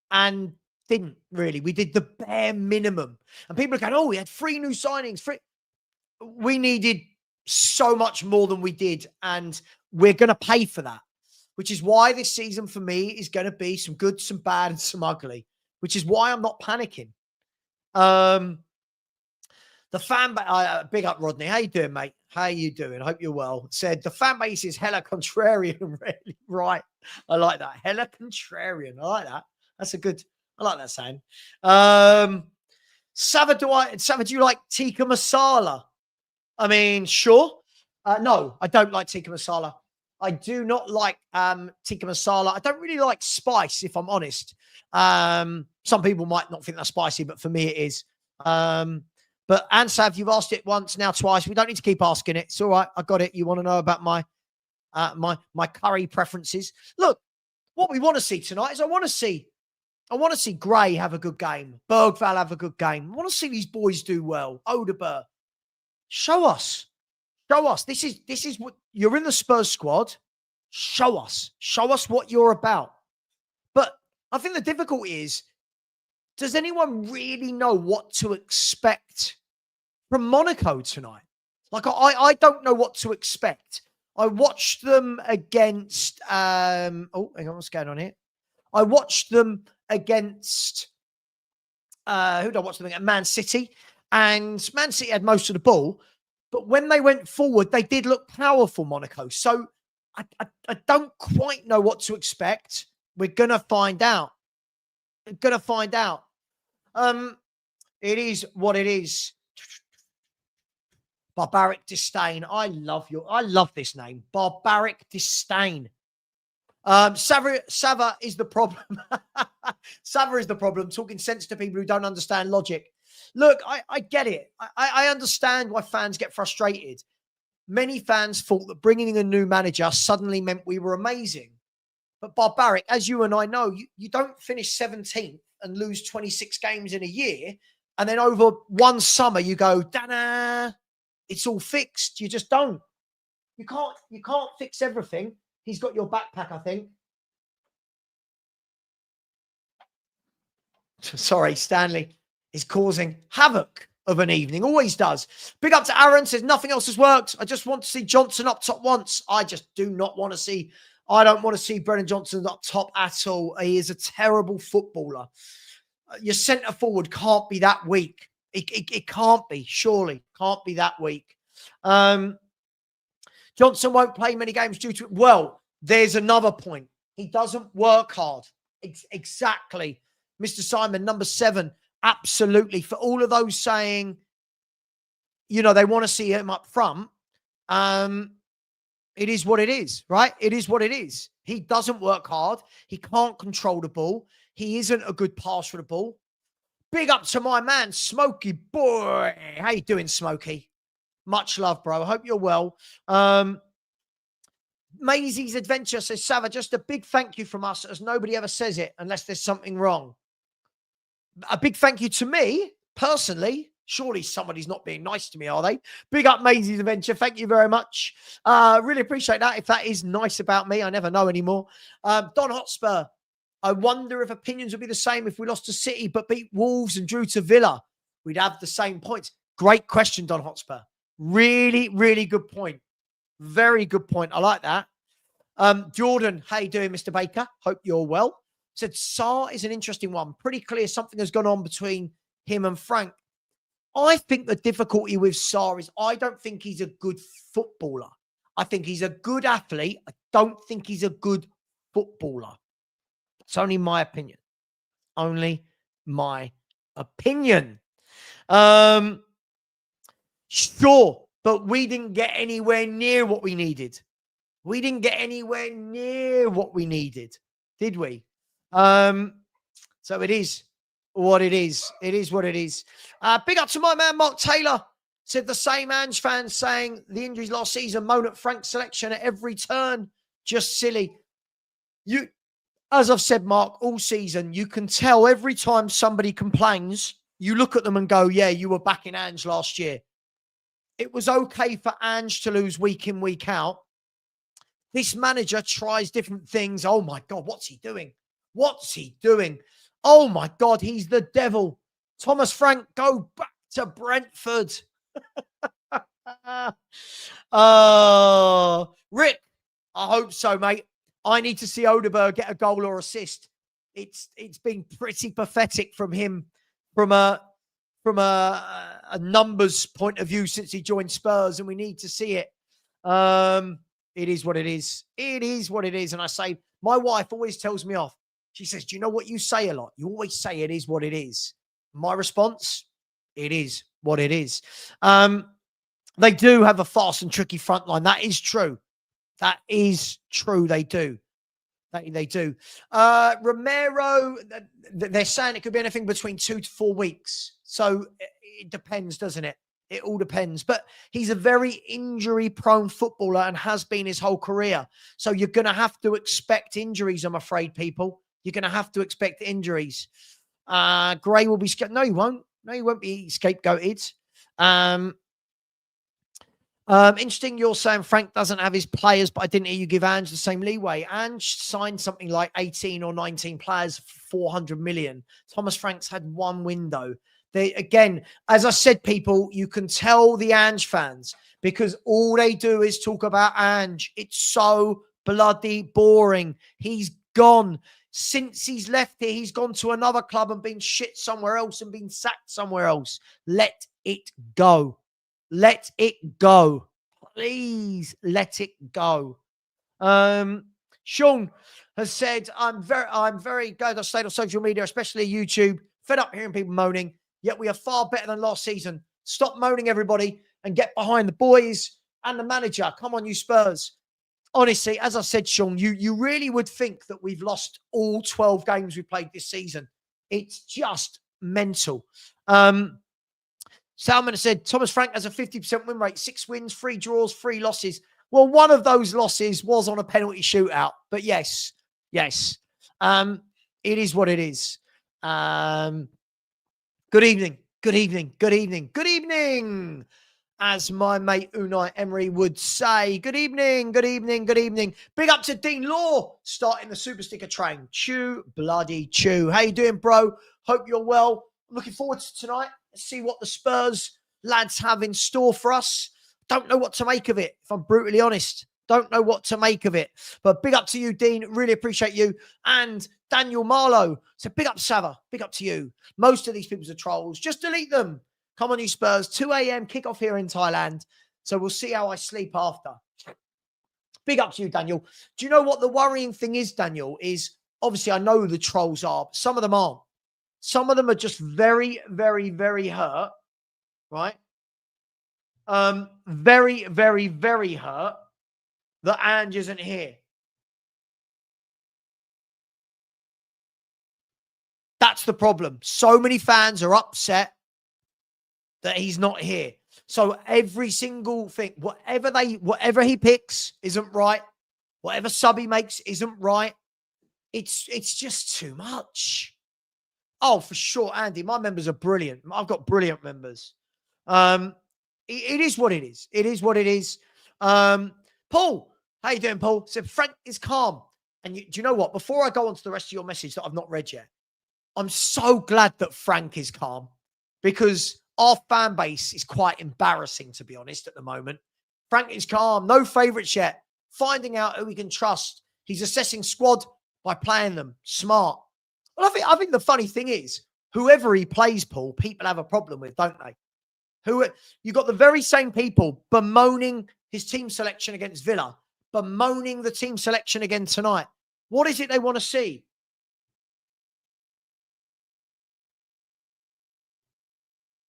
And didn't really. We did the bare minimum. And people are going, oh, we had 3 new signings. We needed so much more than we did. And we're going to pay for that. Which is why this season for me is going to be some good, some bad, and some ugly. Which is why I'm not panicking. The fan base, big up Rodney. How you doing, mate? How you doing? I hope you're well. Said the fan base is hella contrarian. Really right. I like that. Hella contrarian. I like that. That's a good. I like that saying. Sava, do you like tikka masala? I mean, sure. No, I don't like tikka masala. I do not like tikka masala. I don't really like spice, if I'm honest. Some people might not think that's spicy, but for me it is. But Ansav, you've asked it once, now twice. We don't need to keep asking it. It's all right. I got it. You want to know about my curry preferences? Look, what we want to see tonight is I want to see Gray have a good game. Bergvall have a good game. I want to see these boys do well. Odeberg. Show us. Show us. This is what you're in the Spurs squad. Show us. Show us what you're about. But I think the difficulty is, does anyone really know what to expect from Monaco tonight? Like, I don't know what to expect. I watched them against, hang on, what's going on here? I watched them against, who did I watch them against? Man City. And Man City had most of the ball. But when they went forward, they did look powerful, Monaco. So I don't quite know what to expect. We're going to find out. We're going to find out. It is what it is. Barbaric Disdain. I love this name. Barbaric Disdain. Sava is the problem. Sava is the problem. Talking sense to people who don't understand logic. Look, I get it. I understand why fans get frustrated. Many fans thought that bringing in a new manager suddenly meant we were amazing. But Barbaric, as you and I know, you don't finish 17th and lose 26 games in a year. And then over one summer, you go, da-da, it's all fixed. You just don't. You can't fix everything. He's got your backpack, I think. Sorry, Stanley is causing havoc of an evening. Always does. Big up to Aaron. Says nothing else has worked. I just want to see Johnson up top once. I just do not want to see. I don't want to see Brennan Johnson up top at all. He is a terrible footballer. Your centre forward can't be that weak. It can't be. Surely can't be that weak. Johnson won't play many games due to, well, there's another point. He doesn't work hard. Exactly. Mr. Simon, number 7. Absolutely. For all of those saying, you know, they want to see him up front. It is what it is, right? It is what it is. He doesn't work hard. He can't control the ball. He isn't a good pass for the ball. Big up to my man, Smokey boy. How you doing, Smokey? Much love, bro. I hope you're well. Maisie's Adventure says, Sava, just a big thank you from us, as nobody ever says it unless there's something wrong. A big thank you to me, personally. Surely somebody's not being nice to me, are they? Big up Maisie's Adventure. Thank you very much. Really appreciate that. If that is nice about me, I never know anymore. Don Hotspur. I wonder if opinions would be the same if we lost to City but beat Wolves and drew to Villa. We'd have the same points. Great question, Don Hotspur. Really, really good point. Very good point. I like that. Jordan, how you doing, Mr. Baker? Hope you're well. Said Sarr is an interesting one. Pretty clear something has gone on between him and Frank. I think the difficulty with Sarr is I don't think he's a good footballer. I think he's a good athlete. I don't think he's a good footballer. It's only my opinion. Only my opinion. Sure, but we didn't get anywhere near what we needed. We didn't get anywhere near what we needed, did we? So it is what it is. It is what it is. Big up to my man, Mark Taylor. Said the same Ange fans saying the injuries last season, moan at Frank's selection at every turn. Just silly. As I've said, Mark, all season, you can tell every time somebody complains, you look at them and go, yeah, you were back in Ange last year. It was okay for Ange to lose week in, week out. This manager tries different things. Oh, my God, what's he doing? What's he doing? Oh, my God, he's the devil. Thomas Frank, go back to Brentford. Rick, I hope so, mate. I need to see Odeberg get a goal or assist. It's been pretty pathetic from him from a numbers point of view since he joined Spurs, and we need to see it. It is what it is. It is what it is. And I say, my wife always tells me off. She says, do you know what you say a lot? You always say it is what it is. My response, it is what it is. They do have a fast and tricky front line. That is true. That is true. They do. They do. Romero, they're saying it could be anything between 2 to 4 weeks. So it depends, doesn't it? It all depends. But he's a very injury-prone footballer and has been his whole career. So you're going to have to expect injuries, I'm afraid, people. You're going to have to expect injuries. Gray will be... No, he won't. No, he won't be scapegoated. Interesting, you're saying Frank doesn't have his players, but I didn't hear you give Ange the same leeway. Ange signed something like 18 or 19 players for 400 million. Thomas Frank's had one window. Again, as I said, people, you can tell the Ange fans because all they do is talk about Ange. It's so bloody boring. He's gone. Since he's left here, he's gone to another club and been shit somewhere else and been sacked somewhere else. Let it go. Let it go. Please let it go. Sean has said, I'm very glad I stayed on social media, especially YouTube. Fed up hearing people moaning, yet we are far better than last season. Stop moaning, everybody, and get behind the boys and the manager. Come on, you Spurs. Honestly, as I said, Sean, you really would think that we've lost all 12 games we played this season. It's just mental. Salman has said, Thomas Frank has a 50% win rate, 6 wins, 3 draws, 3 losses. Well, one of those losses was on a penalty shootout. But yes. It is what it is. Good evening. As my mate Unai Emery would say. Good evening. Big up to Dean Law starting the super sticker train. Chew, bloody chew. How you doing, bro? Hope you're well. Looking forward to tonight. Let's see what the Spurs lads have in store for us. Don't know what to make of it, if I'm brutally honest. Don't know what to make of it. But big up to you, Dean. Really appreciate you. And Daniel Marlowe. So big up, Sava. Big up to you. Most of these people are trolls. Just delete them. Come on, you Spurs. 2 a.m. kickoff here in Thailand. So we'll see how I sleep after. Big up to you, Daniel. Do you know what the worrying thing is, Daniel? Is obviously I know who the trolls are, but some of them aren't. Some of them are just very, very, very hurt, right? Very, very, very hurt that Ange isn't here. That's the problem. So many fans are upset that he's not here. So every single thing, whatever he picks isn't right. Whatever sub he makes isn't right. It's just too much. Oh, for sure, Andy. My members are brilliant. I've got brilliant members. It is what it is. It is what it is. Paul, how you doing, Paul? Said Frank is calm. And do you know what? Before I go on to the rest of your message that I've not read yet, I'm so glad that Frank is calm because our fan base is quite embarrassing, to be honest, at the moment. Frank is calm, no favourites yet, finding out who he can trust. He's assessing squad by playing them smart. Well, I think the funny thing is, whoever he plays, Paul, people have a problem with, don't they? You got the very same people bemoaning his team selection against Villa, bemoaning the team selection again tonight. What is it they want to see?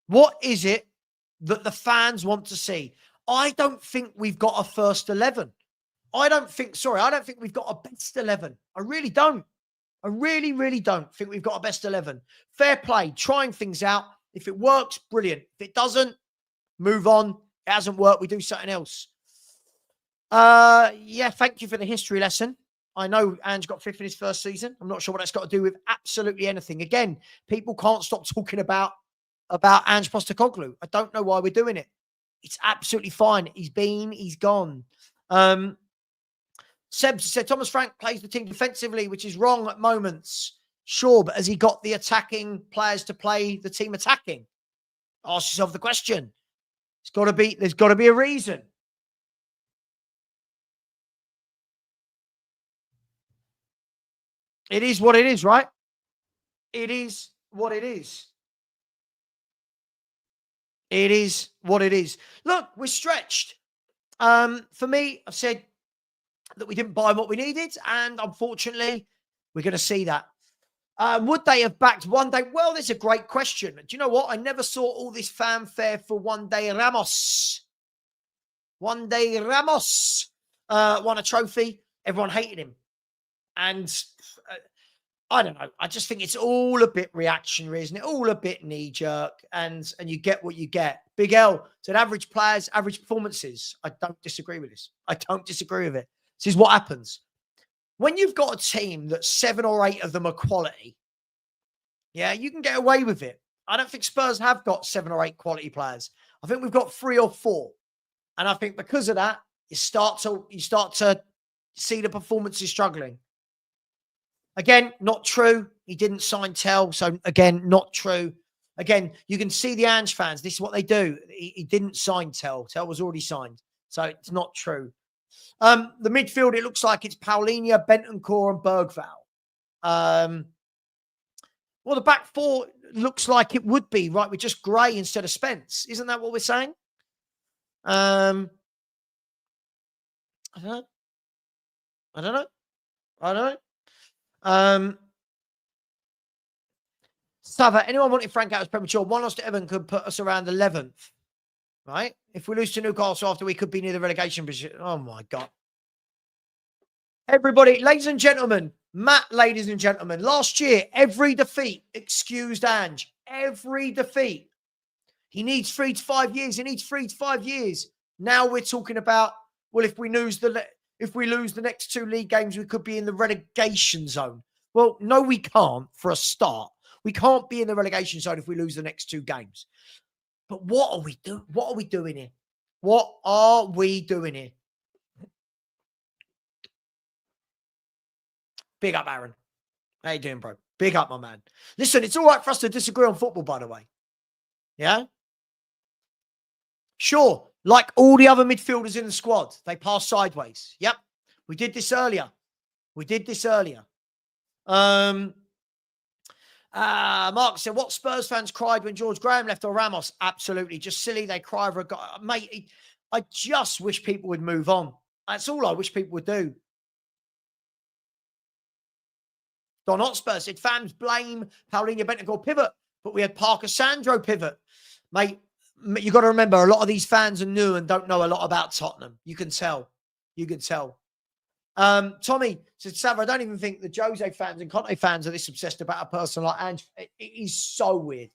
What is it that the fans want to see? I don't think we've got a first 11. I don't think we've got a best 11. I really don't. I really, really don't think we've got a best 11. Fair play, trying things out. If it works, brilliant. If it doesn't, move on. It hasn't worked, we do something else. Yeah, thank you for the history lesson. I know Ange got fifth in his first season. I'm not sure what that's got to do with absolutely anything. Again, people can't stop talking about Ange Postecoglou. I don't know why we're doing it. It's absolutely fine. He's been, he's gone. Seb said Thomas Frank plays the team defensively, which is wrong at moments. Sure, but has he got the attacking players to play the team attacking? Ask yourself the question. There's got to be a reason. It is what it is, right? It is what it is. It is what it is. Look, we're stretched. For me, I've said that we didn't buy what we needed, and unfortunately, we're going to see that. Would they have backed one day? Well, there's a great question. Do you know what? I never saw all this fanfare for one day Ramos. One day Ramos won a trophy. Everyone hated him. And I don't know. I just think it's all a bit reactionary, isn't it? All a bit knee-jerk, and you get what you get. Big L said average players, average performances. I don't disagree with this. I don't disagree with it. This is what happens. When you've got a team that 7 or 8 of them are quality, yeah, you can get away with it. I don't think Spurs have got 7 or 8 quality players. I think we've got 3 or 4. And I think because of that, you start to see the performances struggling. Again, not true. He didn't sign Tell. So again, not true. Again, you can see the Ange fans. This is what they do. He didn't sign Tell. Tell was already signed. So it's not true. The midfield, it looks like it's Paulinho, Bentancur, and Bergvall. Well, the back four looks like it would be, right, with just Gray instead of Spence. Isn't that what we're saying? I don't know. Sava, anyone wanting Frank out as premature? One loss to Everton could put us around 11th, right? If we lose to Newcastle after, we could be near the relegation position. Oh, my God. Everybody, ladies and gentlemen, Matt, ladies and gentlemen, last year, every defeat excused Ange. Every defeat. He needs 3 to 5 years. He needs 3 to 5 years. Now we're talking about, well, if we lose the next 2 league games, we could be in the relegation zone. Well, no, we can't for a start. We can't be in the relegation zone if we lose the next 2 games. But what are we doing? What are we doing here? What are we doing here? Big up, Aaron. How you doing, bro? Big up, my man. Listen, it's all right for us to disagree on football, by the way. Yeah? Sure. Like all the other midfielders in the squad, they pass sideways. Yep. We did this earlier. Mark said, what Spurs fans cried when George Graham left or Ramos? Absolutely. Just silly. They cry for a guy. Mate, I just wish people would move on. That's all I wish people would do. Don Hotspur said, fans blame Paulinho Bentancur pivot, but we had Parker Sandro pivot. Mate, you got to remember, a lot of these fans are new and don't know a lot about Tottenham. You can tell. Tommy said, Savra, I don't even think the Jose fans and Conte fans are this obsessed about a person like Ange. It is so weird.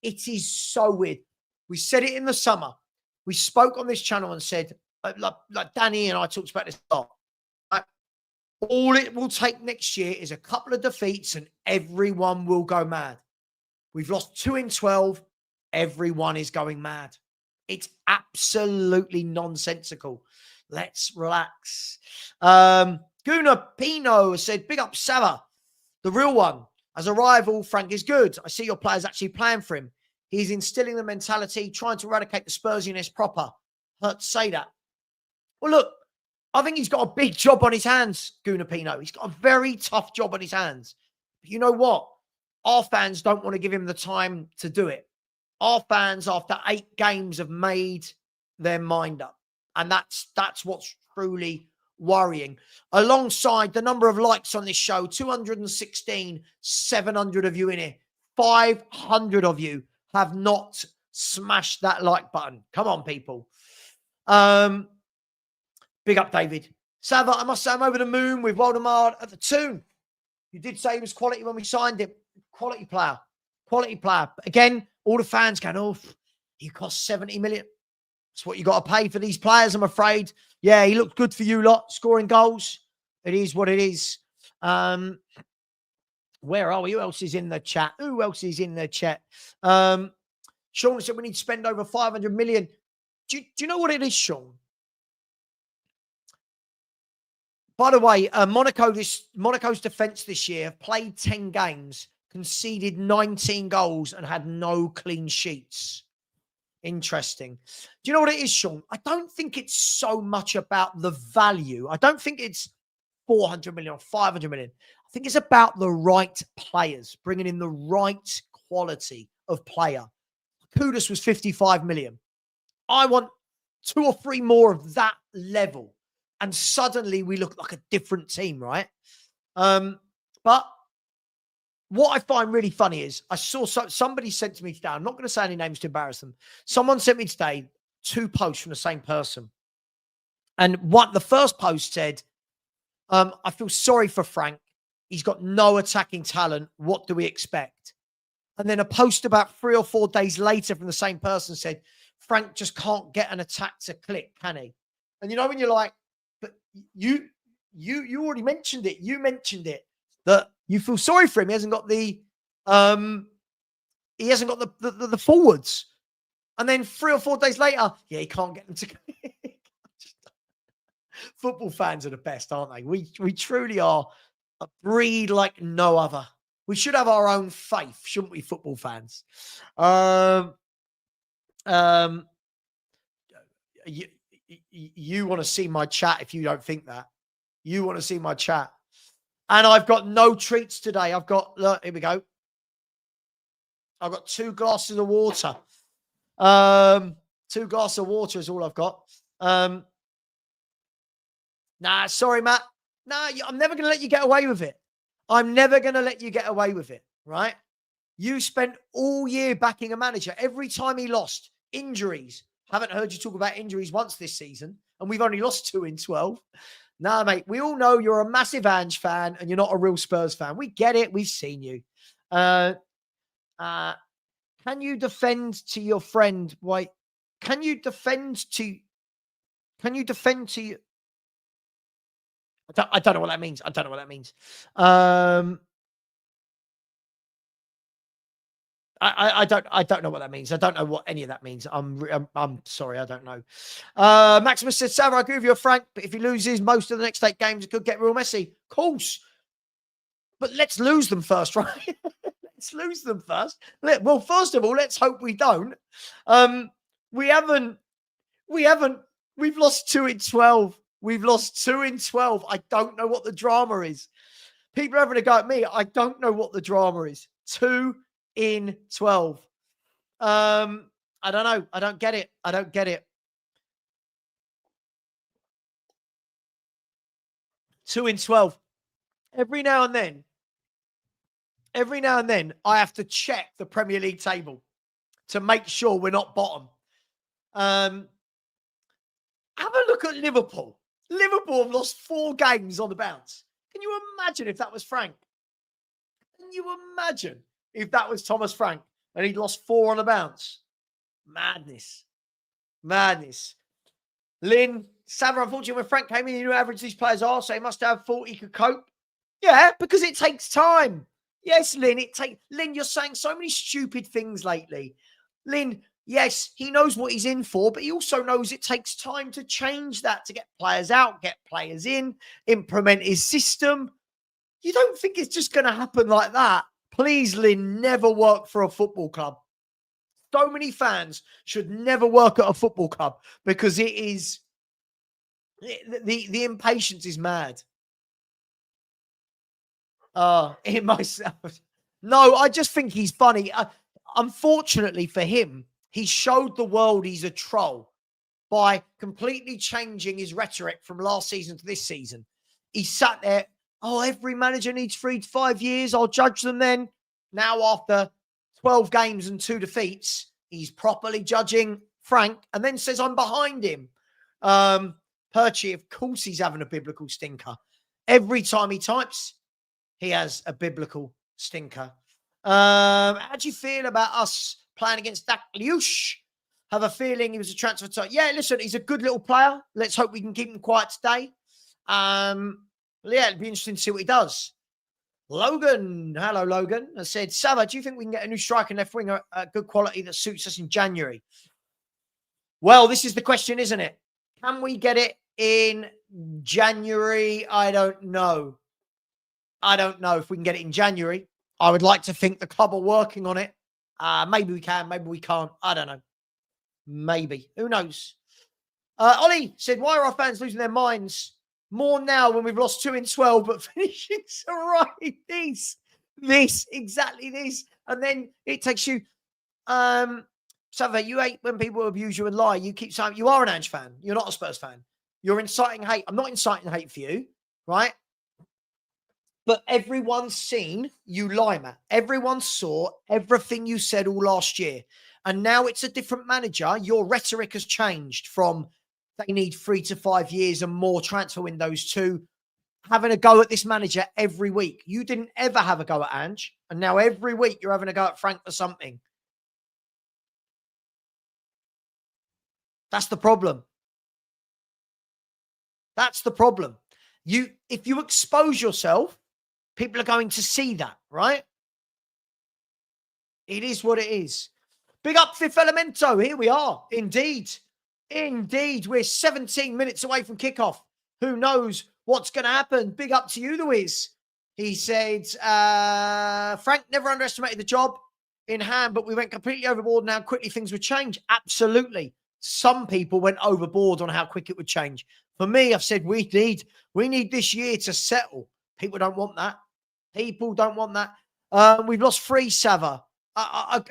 It is so weird. We said it in the summer. We spoke on this channel and said, like Danny and I talked about this a lot. All it will take next year is a couple of defeats and everyone will go mad. We've lost 2 in 12. Everyone is going mad. It's absolutely nonsensical. Let's relax. Guna Pino said, big up Sava, the real one. As a rival, Frank is good. I see your players actually playing for him. He's instilling the mentality, trying to eradicate the Spursiness proper. Hurt to say that. Well, look, I think he's got a big job on his hands, Gunapino. He's got a very tough job on his hands. But you know what? Our fans don't want to give him the time to do it. Our fans, after 8 games, have made their mind up. And that's what's truly worrying. Alongside the number of likes on this show, 216, 700 of you in here. 500 of you have not smashed that like button. Come on, people. Big up, David. Sava, I must say I'm over the moon with Waldemar at the tune. You did say he was quality when we signed him. Quality player. Quality player. But again, all the fans going, oh, he cost 70 million. That's what you got to pay for these players, I'm afraid. Yeah, he looked good for you lot, scoring goals. It is what it is. Where are we? Who else is in the chat? Who else is in the chat? Sean said we need to spend over 500 million. Do you know what it is, Sean? By the way, Monaco's defence this year have played 10 games, conceded 19 goals and had no clean sheets. Interesting. Do you know what it is, Sean? I don't think it's so much about the value. I don't think it's 400 million or 500 million. I think it's about the right players, bringing in the right quality of player. Kudus was 55 million. I want 2 or 3 more of that level. And suddenly we look like a different team, right? But what I find really funny is I saw somebody sent to me today. I'm not going to say any names to embarrass them. Someone sent me today 2 posts from the same person. And the first post said, I feel sorry for Frank. He's got no attacking talent. What do we expect? And then a post about 3 or 4 days later from the same person said, Frank just can't get an attack to click, can he? And you know, when you're like, but you already mentioned it. You mentioned it, that you feel sorry for him. He hasn't got the forwards. And then 3 or 4 days later, yeah, he can't get them to click. Football fans are the best, aren't they? We truly are a breed like no other. We should have our own faith, shouldn't we, football fans? You want to see my chat if you don't think that. You want to see my chat. And I've got no treats today. Look, here we go. I've got 2 glasses of water. 2 glasses of water is all I've got. Nah, sorry, Matt. Nah, I'm never going to let you get away with it. I'm never going to let you get away with it, right? You spent all year backing a manager. Every time he lost, injuries. Haven't heard you talk about injuries once this season, and we've only lost 2 in 12. Nah, mate, we all know you're a massive Ange fan and you're not a real Spurs fan. We get it. We've seen you. Can you defend to your friend? Wait, can you defend to you? I don't know what that means. I don't know what that means. I don't know what that means. I don't know what any of that means. I'm sorry, I don't know. Maximus said, Sarah, I agree with you, Frank, but if he loses most of the next 8 games, it could get real messy. Of course. But let's lose them first, right? Let's lose them first. Well, first of all, let's hope we don't. We've lost 2 in 12. We've lost 2 in 12. I don't know what the drama is. People are having a go at me. I don't know what the drama is. 2 in 12. I don't know. I don't get it. I don't get it. 2 in 12. Every now and then, I have to check the Premier League table to make sure we're not bottom. Have a look at Liverpool. Liverpool have lost 4 games on the bounce. Can you imagine if that was Frank? Can you imagine if that was Thomas Frank and he'd lost 4 on the bounce? Madness. Madness. Lynn, Saver, unfortunately, when Frank came in, he knew how average these players are, so he must have thought he could cope. Yeah, because it takes time. Yes, Lynn, Lynn, you're saying so many stupid things lately. Lynn, yes, he knows what he's in for, but he also knows it takes time to change that, to get players out, get players in, implement his system. You don't think it's just going to happen like that? Please, Lynn, never work for a football club. So many fans should never work at a football club because it is the impatience is mad. In myself. No, I just think he's funny. Unfortunately for him, he showed the world he's a troll by completely changing his rhetoric from last season to this season. He sat there, oh, every manager needs 3 to 5 years. I'll judge them then. Now, after 12 games and 2 defeats, he's properly judging Frank and then says, I'm behind him. Perchie, of course, he's having a biblical stinker. Every time he types, he has a biblical stinker. How do you feel about us playing against Dakliush? Have a feeling he was a transfer type. Yeah, listen, he's a good little player. Let's hope we can keep him quiet today. Yeah, it'd be interesting to see what he does. Logan, hello, Logan. I said, Sava, do you think we can get a new striker and left winger at good quality that suits us in January? Well, this is the question, isn't it? Can we get it in January? I don't know. I don't know if we can get it in January. I would like to think the club are working on it. Maybe we can, maybe we can't. I don't know. Maybe. Who knows? Ollie said, why are our fans losing their minds more now when we've lost 2 in 12, but finishing so right? Exactly this. And then it takes you, Sava, you hate when people abuse you and lie. You keep saying you are an Ange fan. You're not a Spurs fan. You're inciting hate. I'm not inciting hate for you, right? But everyone's seen you lie, Matt. Everyone saw everything you said all last year. And now it's a different manager. Your rhetoric has changed from they need 3 to 5 years and more transfer windows to having a go at this manager every week. You didn't ever have a go at Ange. And now every week you're having a go at Frank for something. That's the problem. That's the problem. If you expose yourself, people are going to see that, right? It is what it is. Big up Fifth Elemento. Here we are. Indeed. We're 17 minutes away from kickoff. Who knows what's going to happen? Big up to you, Louise. He said, Frank never underestimated the job in hand, but we went completely overboard and how quickly things would change. Absolutely. Some people went overboard on how quick it would change. For me, I've said we need this year to settle. People don't want that. People don't want that. We've lost 3, Sava.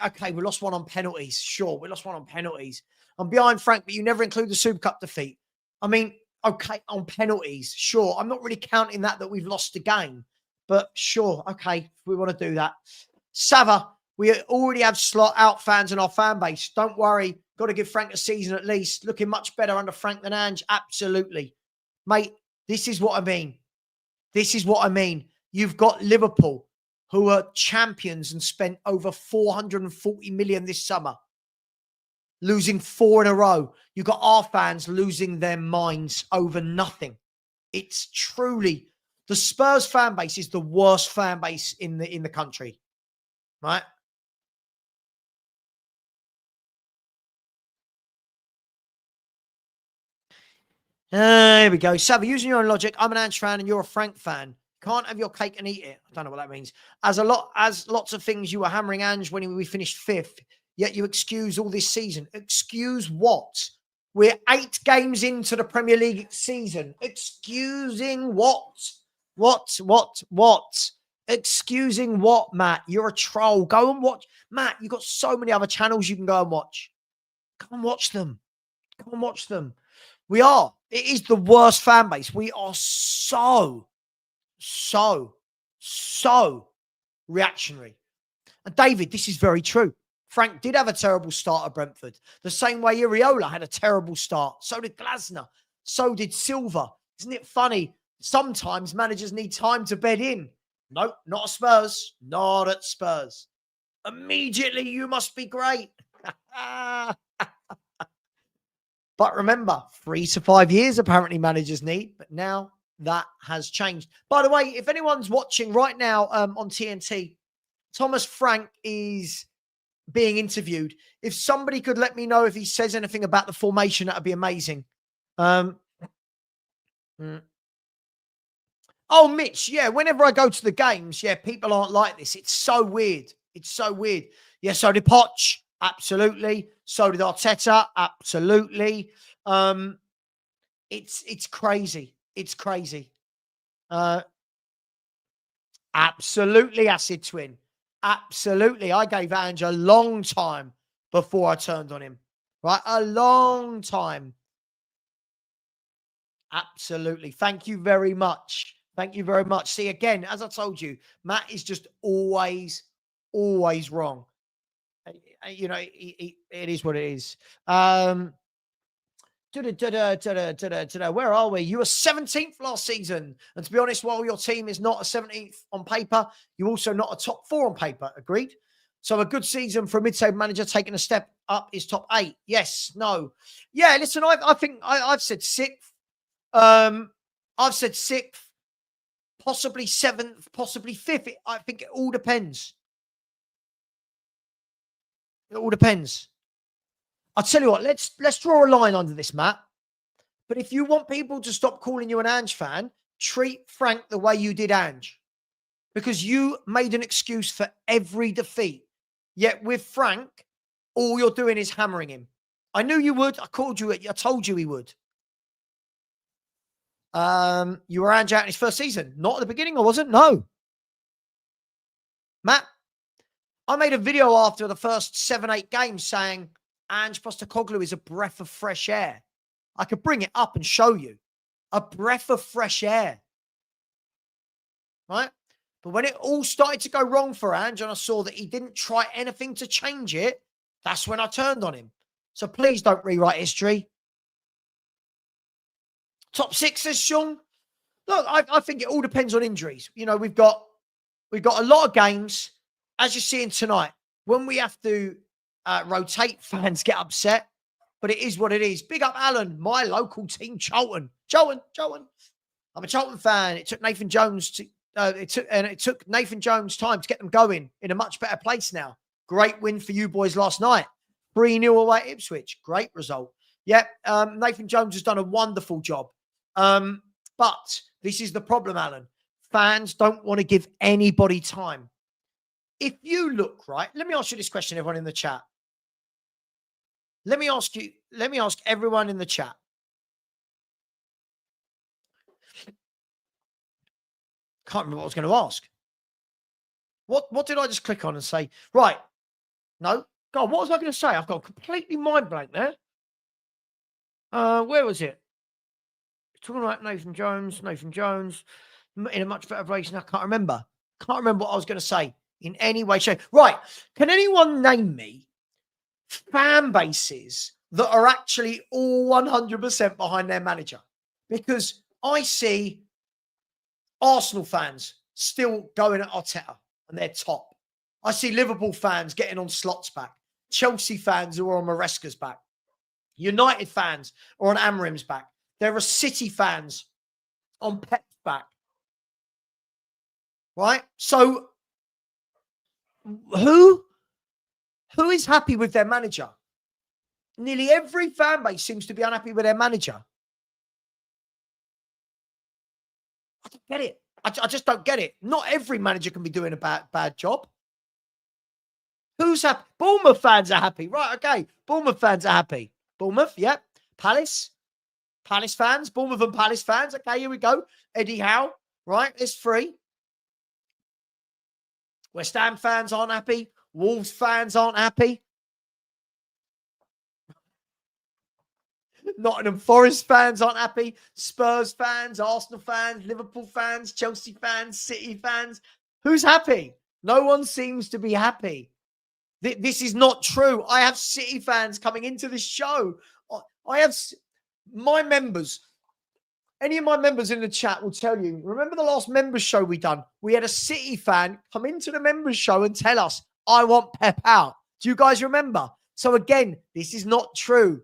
Okay, we lost 1 on penalties. Sure, we lost 1 on penalties. I'm behind Frank, but you never include the Super Cup defeat. I mean, okay, on penalties, sure. I'm not really counting that we've lost the game. But sure, okay, if we want to do that. Sava, we already have slot out fans in our fan base. Don't worry. Got to give Frank a season at least. Looking much better under Frank than Ange. Absolutely. Mate, this is what I mean. This is what I mean. You've got Liverpool, who are champions and spent over 440 million this summer, losing 4 in a row. You've got our fans losing their minds over nothing. It's truly, the Spurs fan base is the worst fan base in the country, right? There we go. Sava, using your own logic, I'm an Ange fan and you're a Frank fan. Can't have your cake and eat it. I don't know what that means. As lots of things you were hammering Ange when we finished 5th, yet you excuse all this season. Excuse what? We're 8 games into the Premier League season. Excusing what? What? Excusing what, Matt? You're a troll. Go and watch. Matt, you've got so many other channels you can go and watch. Go and watch them. Go and watch them. We are. It is the worst fan base. We are so reactionary. And David, this is very true. Frank did have a terrible start at Brentford. The same way Iriola had a terrible start. So did Glasner. So did Silva. Isn't it funny? Sometimes managers need time to bed in. Nope, not at Spurs. Not at Spurs. Immediately, you must be great. But remember, 3 to 5 years apparently managers need. But now that has changed. By the way, if anyone's watching right now on TNT, Thomas Frank is being interviewed. If somebody could let me know if he says anything about the formation, that would be amazing. Oh, Mitch, yeah, whenever I go to the games, yeah, people aren't like this. It's so weird. It's so weird. Yeah, so did Poch. Absolutely. So did Arteta. Absolutely. It's crazy. It's crazy. Absolutely, acid twin. Absolutely. I gave Ange a long time before I turned on him. Right? A long time. Absolutely. Thank you very much. Thank you very much. See, again, as I told you, Matt is just always wrong. You know, it is what it is. Where are we? You were 17th last season. And to be honest, while your team is not a 17th on paper, you're also not a top 4 on paper. Agreed? So a good season for a mid-table manager taking a step up is top 8. Yes, no. Yeah, listen, I think I've said 6th. I've said 6th, possibly 7th, possibly 5th. I think it all depends. It all depends. I'll tell you what, let's draw a line under this, Matt. But if you want people to stop calling you an Ange fan, treat Frank the way you did Ange. Because you made an excuse for every defeat. Yet with Frank, all you're doing is hammering him. I knew you would. I called you. I told you he would. You were Ange out in his first season. Not at the beginning, I wasn't. No. Matt, I made a video after the first 7-8 games saying Angepostecoglou is a breath of fresh air. I could bring it up and show you. A breath of fresh air. Right? But when it all started to go wrong for Ange and I saw that he didn't try anything to change it, that's when I turned on him. So please don't rewrite history. Top 6, says Sean. Look, I think it all depends on injuries. You know, we've got a lot of games, as you're seeing tonight. When we have to rotate, fans get upset. But it is what it is. Big up Alan, my local team, Charlton. Charlton. I'm a Charlton fan. It took Nathan Jones time to get them going in a much better place now. Great win for you boys last night. 3-0 away at Ipswich. Great result. Yeah, Nathan Jones has done a wonderful job. But this is the problem, Alan. Fans don't want to give anybody time. If you look, right, let me ask you this question, everyone in the chat. Let me ask everyone in the chat. Can't remember what I was going to ask. What did I just click on and say? Right. No. God, what was I going to say? I've got completely mind blank there. Where was it? Talking about Nathan Jones in a much better place, and I can't remember. Can't remember what I was going to say in any way, shape. Right. Can anyone name me fan bases that are actually all 100% behind their manager? Because I see Arsenal fans still going at Arteta and they're top. I see Liverpool fans getting on Slot's back. Chelsea fans who are on Maresca's back. United fans are on Amorim's back. There are City fans on Pep's back. Right? So who is happy with their manager? Nearly every fan base seems to be unhappy with their manager. I don't get it. I just don't get it. Not every manager can be doing a bad job. Who's happy? Bournemouth fans are happy. Right, okay. Bournemouth fans are happy. Bournemouth, yep. Palace fans. Bournemouth and Palace fans. Okay, here we go. Eddie Howe. Right, there's 3. West Ham fans aren't happy. Wolves fans aren't happy. Nottingham Forest fans aren't happy. Spurs fans, Arsenal fans, Liverpool fans, Chelsea fans, City fans. Who's happy? No one seems to be happy. This is not true. I have City fans coming into this show. I have my members. Any of my members in the chat will tell you, remember the last members show we done? We had a City fan come into the members show and tell us, I want Pep out. Do you guys remember? So again, this is not true.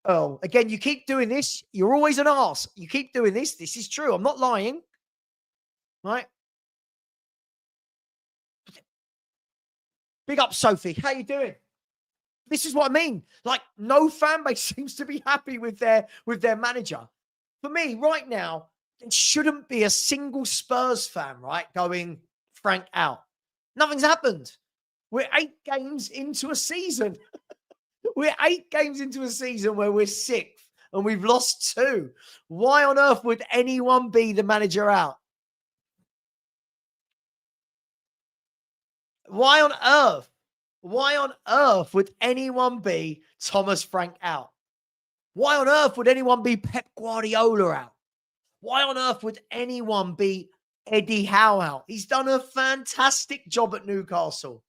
Oh, again, you keep doing this. You're always an arse. You keep doing this. This is true. I'm not lying. Right? Big up, Sophie. How you doing? This is what I mean. Like, no fan base seems to be happy with their manager. For me, right now, there shouldn't be a single Spurs fan, right, going Frank out. Nothing's happened. We're 8 games into a season. We're 8 games into a season where we're 6th and we've lost 2. Why on earth would anyone be the manager out? Why on earth? Why on earth would anyone be Thomas Frank out? Why on earth would anyone be Pep Guardiola out? Why on earth would anyone be Eddie Howe out? He's done a fantastic job at Newcastle.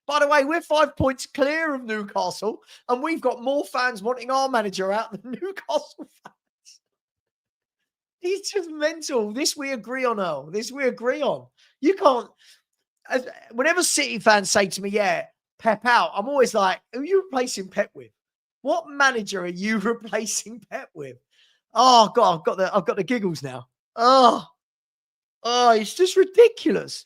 By the way, we're 5 points clear of Newcastle, and we've got more fans wanting our manager out than Newcastle fans. He's just mental. This we agree on, Earl. This we agree on. You can't. Whenever City fans say to me, yeah, Pep out, I'm always like, who are you replacing Pep with? What manager are you replacing Pep with? Oh God, I've got the giggles now. Oh, it's just ridiculous.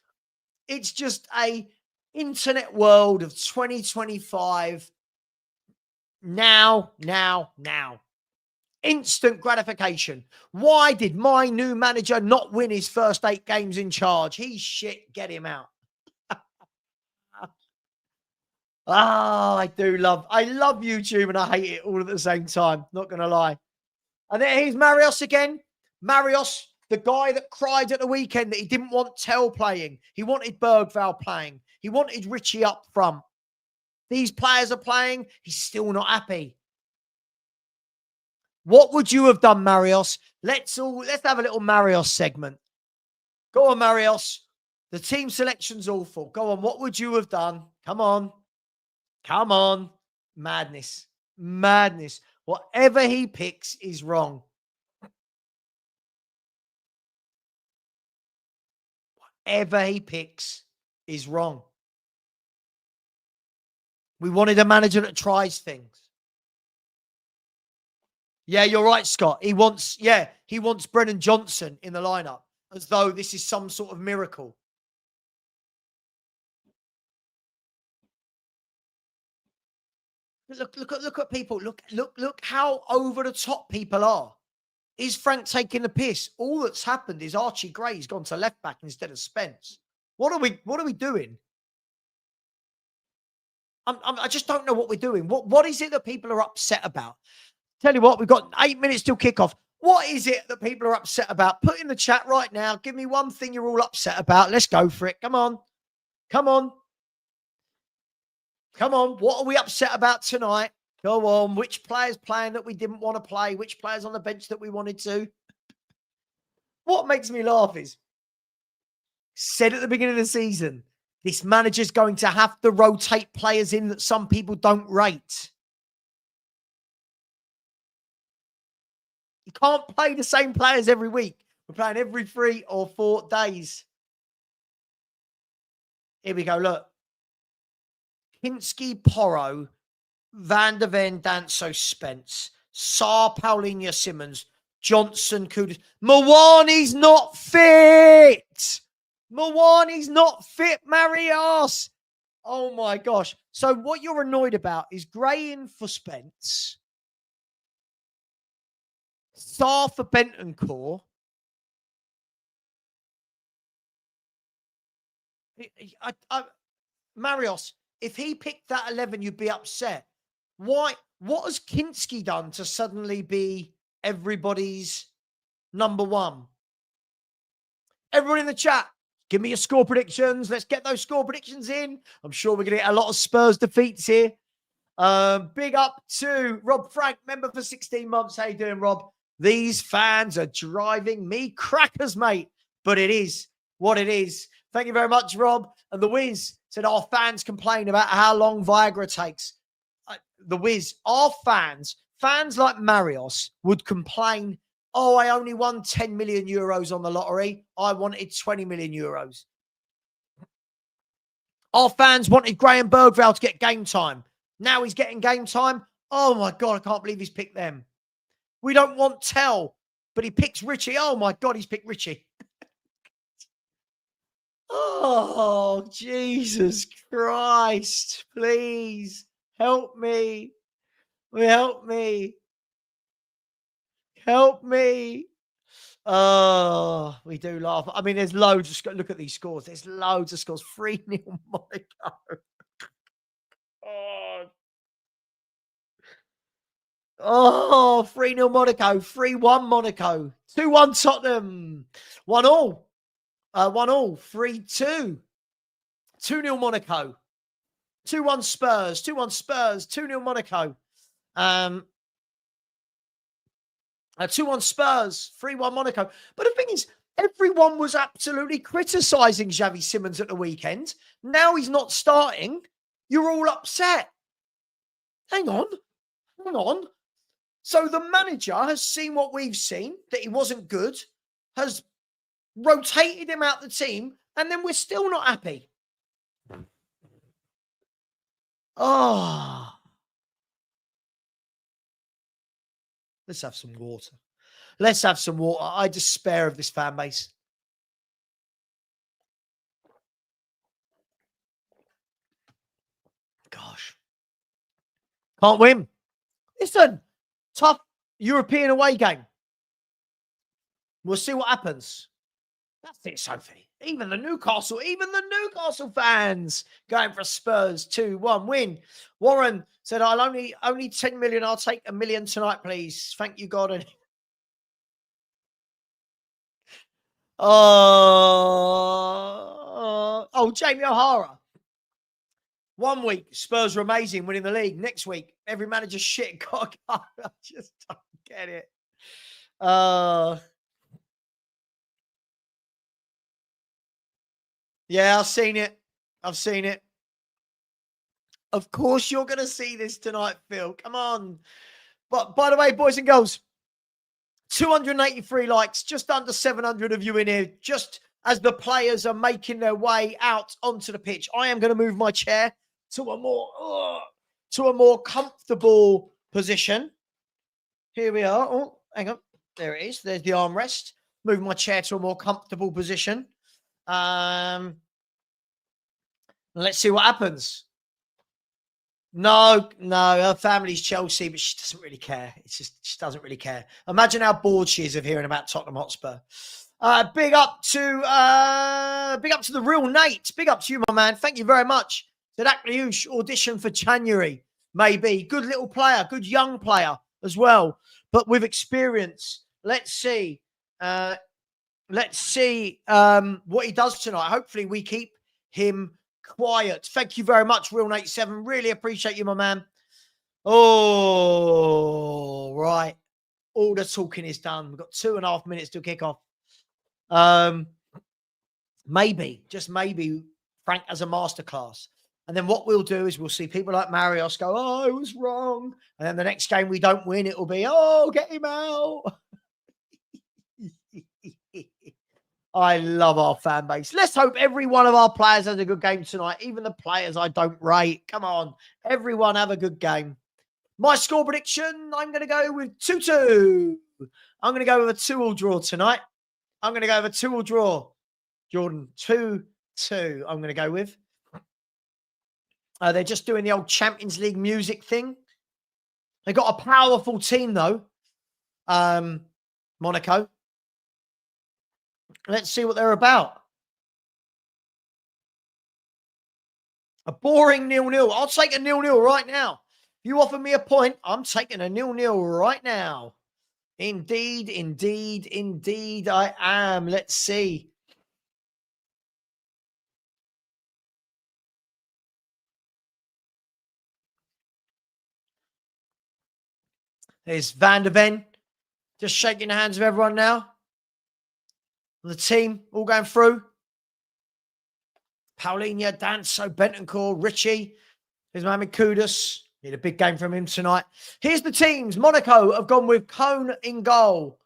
It's just a internet world of 2025. Now. Instant gratification. Why did my new manager not win his first 8 games in charge? He's shit. Get him out. I love YouTube and I hate it all at the same time. Not going to lie. And then here's Marios again. Marios, the guy that cried at the weekend that he didn't want Tell playing. He wanted Bergvall playing. He wanted Richie up front. These players are playing. He's still not happy. What would you have done, Marios? Let's have a little Marios segment. Go on, Marios. The team selection's awful. Go on. What would you have done? Come on. Madness. Whatever he picks is wrong. Whatever he picks is wrong. We wanted a manager that tries things. Yeah, you're right, Scott. He wants Brennan Johnson in the lineup as though this is some sort of miracle. Look at people. Look how over the top people are. Is Frank taking the piss? All that's happened is Archie Gray's gone to left back instead of Spence. What are we doing? I just don't know what we're doing. What is it that people are upset about? Tell you what, we've got 8 minutes till kickoff. What is it that people are upset about? Put in the chat right now. Give me one thing you're all upset about. Let's go for it. Come on. What are we upset about tonight? Go on. Which players playing that we didn't want to play? Which players on the bench that we wanted to? What makes me laugh is, said at the beginning of the season, this manager's going to have to rotate players in that some people don't rate. You can't play the same players every week. We're playing every 3 or 4 days. Here we go. Look. Kinski, Porro, Van der Ven, Danso, Spence, Saar, Paulinho, Simmons, Johnson, Kudus. Mwani's not fit. Marios. Oh my gosh. So what you're annoyed about is Gray in for Spence, Saar for Bentancur. Marios, if he picked that 11, you'd be upset. Why? What has Kinski done to suddenly be everybody's number 1? Everyone in the chat, give me your score predictions. Let's get those score predictions in. I'm sure we're going to get a lot of Spurs defeats here. Big up to Rob Frank, member for 16 months. How you doing, Rob? These fans are driving me crackers, mate. But it is what it is. Thank you very much, Rob. And the Wiz said, our fans complain about how long Viagra takes. The Wiz, our fans like Marios would complain, oh, I only won 10 million euros on the lottery. I wanted 20 million euros. Our fans wanted Graham Bergvall to get game time. Now he's getting game time. Oh, my God, I can't believe he's picked them. We don't want Tell, but he picks Richie. Oh, my God, he's picked Richie. Oh, Jesus Christ. Please help me. Help me. Oh, we do laugh. I mean, there's loads of look at these scores. There's loads of scores. 3-0 Monaco. Oh, 3-0 Monaco. 3-1 Monaco. 2-1 Tottenham. 1-1. 1-1. 3-2. 2-0 Monaco. 2-1 Spurs. 2-1 Spurs. 2-0 Monaco. 2-1 Spurs. 3-1 Monaco. But the thing is, everyone was absolutely criticising Xavi Simons at the weekend. Now he's not starting. You're all upset. Hang on. Hang on. So the manager has seen what we've seen, that he wasn't good, has rotated him out the team, and then we're still not happy. Oh. Let's have some water. Let's have some water. I despair of this fan base. Gosh. Can't win. Listen, tough European away game. We'll see what happens. That's it, Sophie. Even the Newcastle fans going for Spurs 2-1 win. Warren said, I'll only 10 million. I'll take $1 million tonight, please. Thank you, God. Oh, Jamie O'Hara. 1 week, Spurs were amazing, winning the league. Next week, every manager shit. God, I just don't get it. Yeah, I've seen it. Of course, you're going to see this tonight, Phil. Come on. But by the way, boys and girls, 283 likes, just under 700 of you in here, just as the players are making their way out onto the pitch. I am going to move my chair to a more comfortable position. Here we are. Oh, hang on. There it is. There's the armrest. Move my chair to a more comfortable position. Let's see what happens. No, her family's Chelsea, but she doesn't really care. She doesn't really care. Imagine how bored she is of hearing about Tottenham Hotspur. Big up to the real Nate. Big up to you, my man. Thank you very much. Said Akliush audition for January, maybe. Good little player, good young player as well, but with experience. Let's see. What he does tonight. Hopefully we keep him quiet. Thank you very much, Real Nate 7. Really appreciate you, my man. Oh, right. All the talking is done. We've got 2.5 minutes to kick off. Maybe, just maybe, Frank has a masterclass. And then what we'll do is we'll see people like Marios go, oh, I was wrong. And then the next game we don't win, it will be, oh, get him out. I love our fan base. Let's hope every one of our players has a good game tonight. Even the players I don't rate. Come on. Everyone have a good game. My score prediction, I'm going to go with 2-2. I'm going to go with a 2-2 draw tonight. I'm going to go with a 2-2 draw. Jordan, 2-2 I'm going to go with. They're just doing the old Champions League music thing. They got a powerful team, though. Monaco. Let's see what they're about. A boring 0-0. I'll take a 0-0 right now. If you offer me a point, I'm taking a 0-0 right now. Indeed, I am. Let's see. There's Van der Ven. Just shaking the hands of everyone now. The team all going through. Paulinho, Danso, Bentancur, Richie. There's Mohamed Kudus. Need a big game from him tonight. Here's the teams. Monaco have gone with Cone in goal.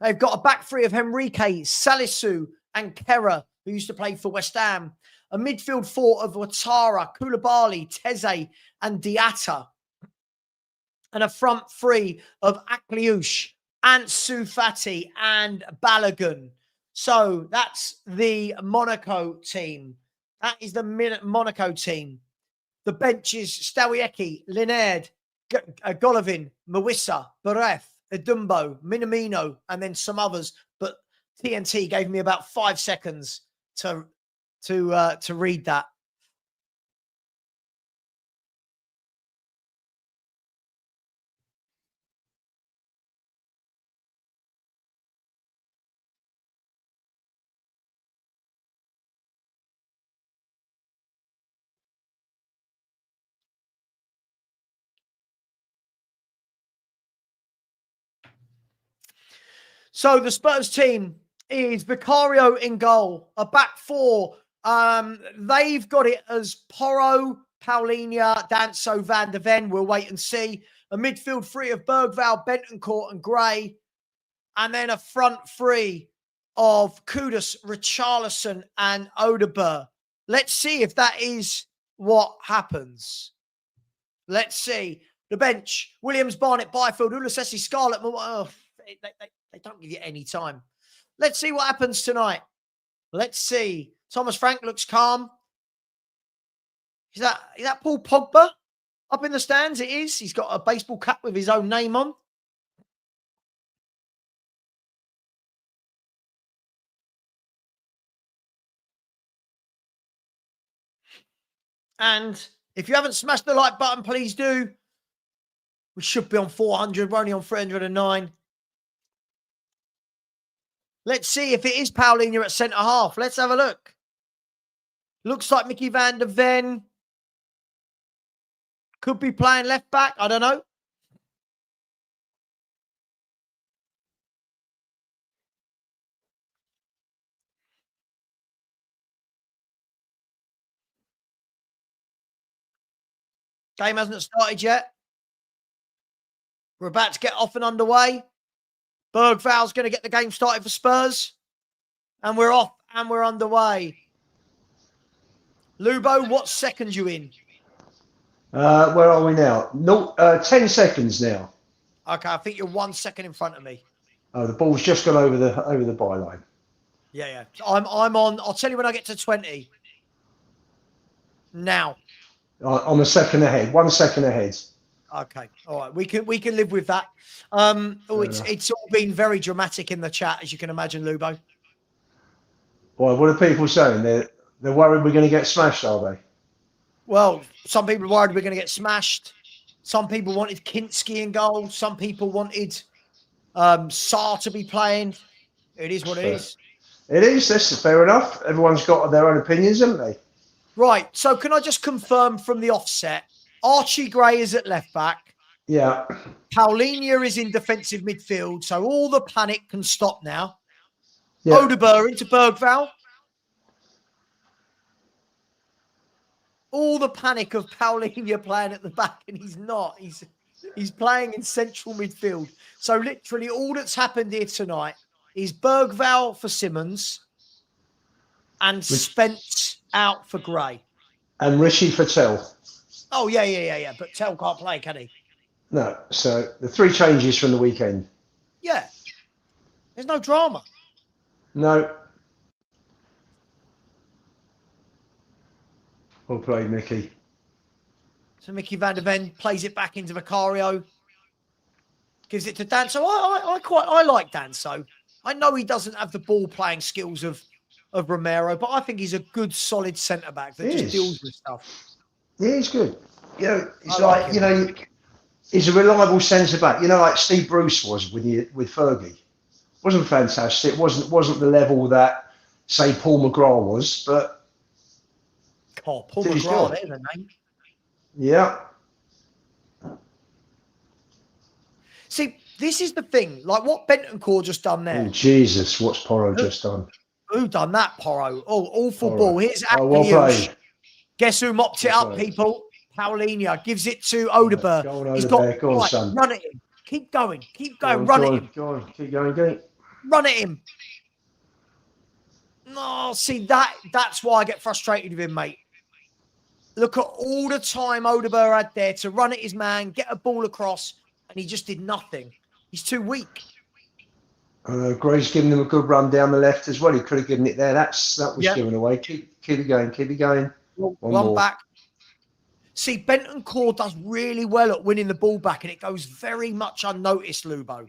They've got a back three of Henrique, Salisu, and Kera, who used to play for West Ham. A midfield four of Ouattara, Koulibaly, Teze, and Diatta. And a front three of Akliush, Ansu Fati, and Balogun. So that's the Monaco team. That is the Monaco team. The benches, Stawiecki, Linard, Golovin, Mawissa, Baref, Edumbo, Minamino, and then some others. TNT gave me about 5 seconds to read that. So the Spurs team is Vicario in goal, a back four. They've got it as Porro, Paulinho, Danso, Van de Ven. We'll wait and see. A midfield three of Bergvall, Bentancur, and Gray. And then a front three of Kudus, Richarlison, and Odegaard. Let's see if that is what happens. Let's see. The bench, Williams, Barnett, Byfield, Ulasesi, Scarlett. Oh, they don't give you any time. Let's see what happens tonight. Let's see. Thomas Frank looks calm. Is that Paul Pogba up in the stands? It is. He's got a baseball cap with his own name on. And if you haven't smashed the like button, please do. We should be on 400. We're only on 309. Let's see if it is Paulinho at centre half. Let's have a look. Looks like Mickey Van de Ven could be playing left back. I don't know. Game hasn't started yet. We're about to get off and underway. Bergvall's going to get the game started for Spurs. And we're off and we're underway. Lubo, what second you in? Where are we now? No, 10 seconds now. Okay, I think you're 1 second in front of me. Oh, the ball's just gone over the byline. Yeah. I'm on. I'll tell you when I get to 20. Now. I'm a second ahead. 1 second ahead. Okay. All right. We can live with that. It's all been very dramatic in the chat, as you can imagine, Lubo. Well, what are people saying? They're worried we're going to get smashed, are they? Well, some people are worried we're going to get smashed. Some people wanted Kinski in goal. Some people wanted Sarr to be playing. It is what it is. It is. That's fair enough. Everyone's got their own opinions, haven't they? Right. So can I just confirm from the offset? Archie Gray is at left back. Yeah. Paulinho is in defensive midfield. So all the panic can stop now. Yeah. Odegaard into Bergvall. All the panic of Paulinho playing at the back, and he's not. He's playing in central midfield. So literally all that's happened here tonight is Bergvall for Simmons and Spence out for Gray. And Rishi for Tell. Oh, yeah. But Tell can't play, can he? No. So the 3 changes from the weekend. Yeah. There's no drama. No. Well played, Mickey. So Mickey Van de Ven plays it back into Vicario. Gives it to Danso. I like Danso. I know he doesn't have the ball playing skills of Romero, but I think he's a good, solid centre back that just deals with stuff. Yeah, he's good. You know, it's like you know, he's a reliable centre back. You know, like Steve Bruce was with Fergie. Wasn't fantastic. It wasn't the level that say Paul McGrath was, but. Oh, Paul McGrath, there's a name. Yeah. See, this is the thing. Like what Bentancur just done there. Oh, Jesus, what's Porro just done? Who done that, Porro? Oh, awful ball. Here's well played. Guess who mopped it up, people? Paulinho gives it to Odegaard. He's got go on, son. Run at him. Keep going. Run at him. Go on. Keep going. Run at him. No, see, that's why I get frustrated with him, mate. Look at all the time Odegaard had there to run at his man, get a ball across, and he just did nothing. He's too weak. Gray's giving him a good run down the left as well. He could have given it there. That was given away. Keep it going. One back. See, Bentancur does really well at winning the ball back, and it goes very much unnoticed, Lubo.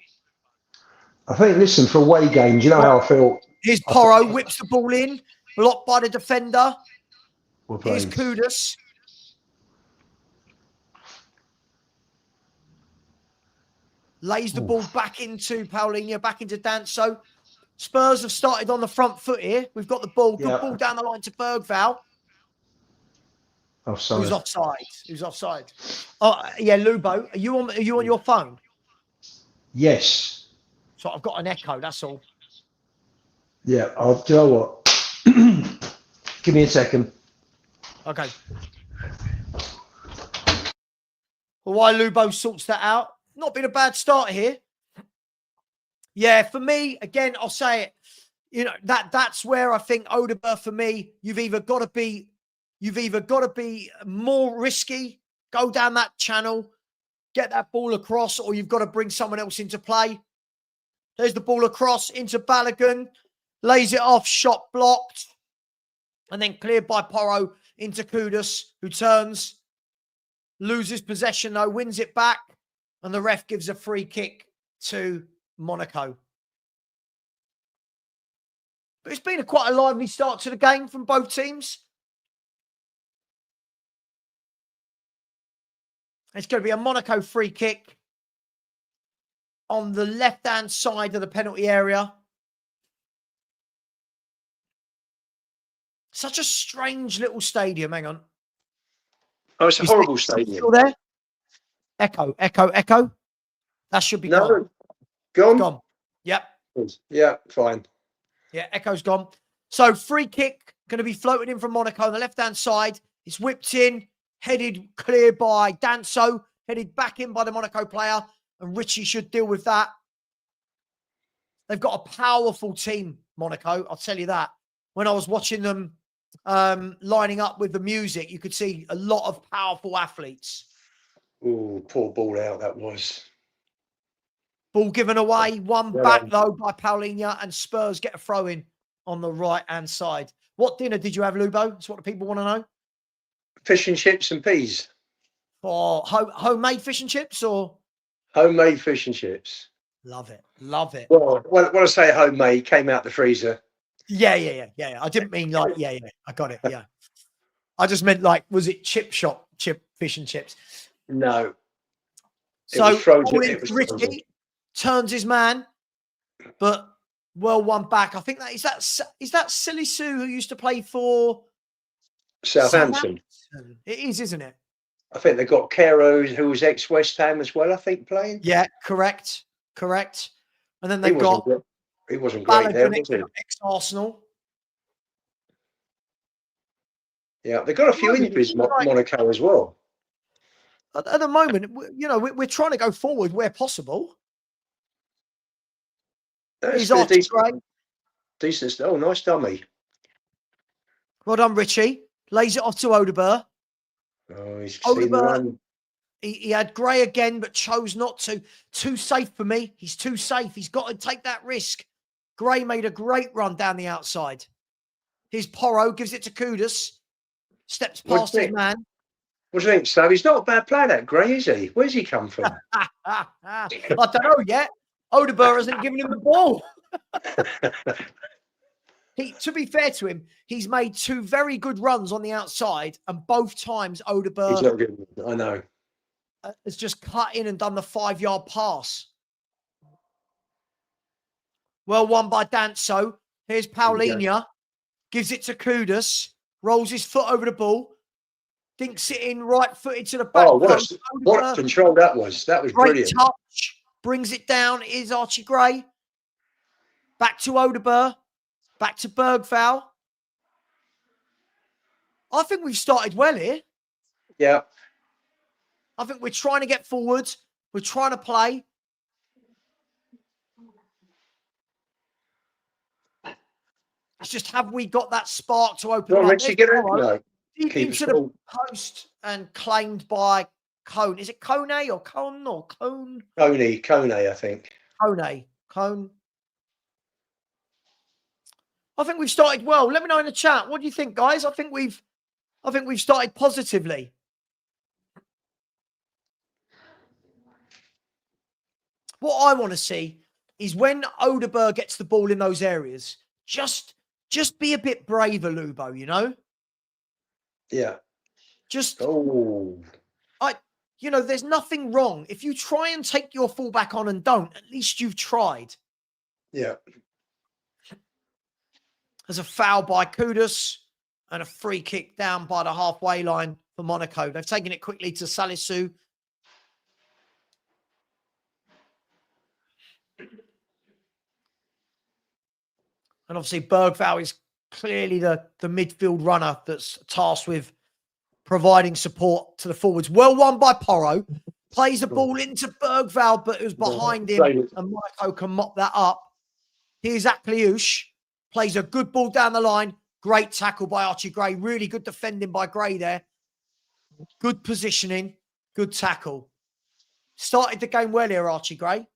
I think, listen, for away games, you know how I feel. Here's Porro, whips the ball in, blocked by the defender. Here's Kudus. Lays the ball back into Paulinho, back into Danso. Spurs have started on the front foot here. We've got the ball. Good ball down the line to Bergval. Offside. Who's offside? Who's offside? Oh, yeah, Lubo. Are you on your phone? Yes. So I've got an echo, that's all. Yeah, do you know what? Give me a second. Okay. Well, while Lubo sorts that out, not been a bad start here. Yeah, for me, again, I'll say it. You know, that's where I think Odegaard, for me, you've either got to be more risky, go down that channel, get that ball across, or you've got to bring someone else into play. There's the ball across into Balogun, lays it off, shot blocked, and then cleared by Porro into Kudus, who turns, loses possession though, wins it back, and the ref gives a free kick to Monaco. But it's been quite a lively start to the game from both teams. It's going to be a Monaco free kick on the left-hand side of the penalty area. Such a strange little stadium. Hang on. Oh, it's a horrible stadium. Still there? Echo, echo, echo. That should be gone. Gone? Gone. Yep. Yeah, fine. Yeah, echo's gone. So free kick going to be floated in from Monaco on the left-hand side. It's whipped in, headed clear by Danso, headed back in by the Monaco player, and Richie should deal with that. They've got a powerful team, Monaco, I'll tell you that. When I was watching them lining up with the music, you could see a lot of powerful athletes. Oh, poor ball out that was. Ball given away, one back though by Paulinho, and Spurs get a throw in on the right-hand side. What dinner did you have, Lubo? That's what the people want to know. Fish and chips and peas. For homemade fish and chips or? Homemade fish and chips. Love it. Love it. Well, when I say homemade, came out the freezer. Yeah. Yeah. I didn't mean like, yeah. I got it. Yeah. I just meant like, was it chip fish and chips? No. So Richie turns his man, but well one back. I think is that Silly Sue who used to play for Southampton. It is, isn't it? I think they've got Caro, who was ex-West Ham as well, I think, playing. Yeah, correct. And then they've got... He wasn't great there, was he? Ex-Arsenal. Yeah, they've got a few injuries, Monaco as well. At the moment, you know, we're trying to go forward where possible. He's decent. Oh, nice dummy. Well done, Richie. Lays it off to Odegaard. Oh, he's seen the run. He had Gray again, but chose not to. Too safe for me. He's too safe. He's got to take that risk. Gray made a great run down the outside. His Porro gives it to Kudus. Steps past his man. What do you think, Slav? He's not a bad player, that Gray, is he? Where's he come from? I don't know yet. Odegaard hasn't given him the ball. To be fair to him, he's made two very good runs on the outside, and both times Odegaard he's not good. I know. Has just cut in and done the 5-yard pass. Well won by Danso. Here's Paulinho. Gives it to Kudus. Rolls his foot over the ball. Dinks it in right-footed to the back. Oh, what control that was. That was great brilliant. Touch. Brings it down. Is Archie Gray. Back to Odegaard. Back to Bergval. I think we've started well here. Yeah. I think we're trying to get forward. We're trying to play. It's just, have we got that spark to open up? Deep into the post and claimed by Cone. Is it Cone or Cone or Cone? Cone, I think. Cone. I think we've started well. Let me know in the chat. What do you think, guys? I think we've started positively. What I want to see is when Odeberg gets the ball in those areas, just be a bit braver, Lubo, you know? Yeah. Just, Oh. there's nothing wrong. If you try and take your fullback on and don't, at least you've tried. Yeah. There's a foul by Kudus and a free kick down by the halfway line for Monaco. They've taken it quickly to Salisu. And obviously, Bergvall is clearly the midfield runner that's tasked with providing support to the forwards. Well won by Porro. Plays the ball into Bergvall, but it was behind him, and Monaco can mop that up. Here's Akliush. Plays a good ball down the line. Great tackle by Archie Gray. Really good defending by Gray there. Good positioning. Good tackle. Started the game well here, Archie Gray.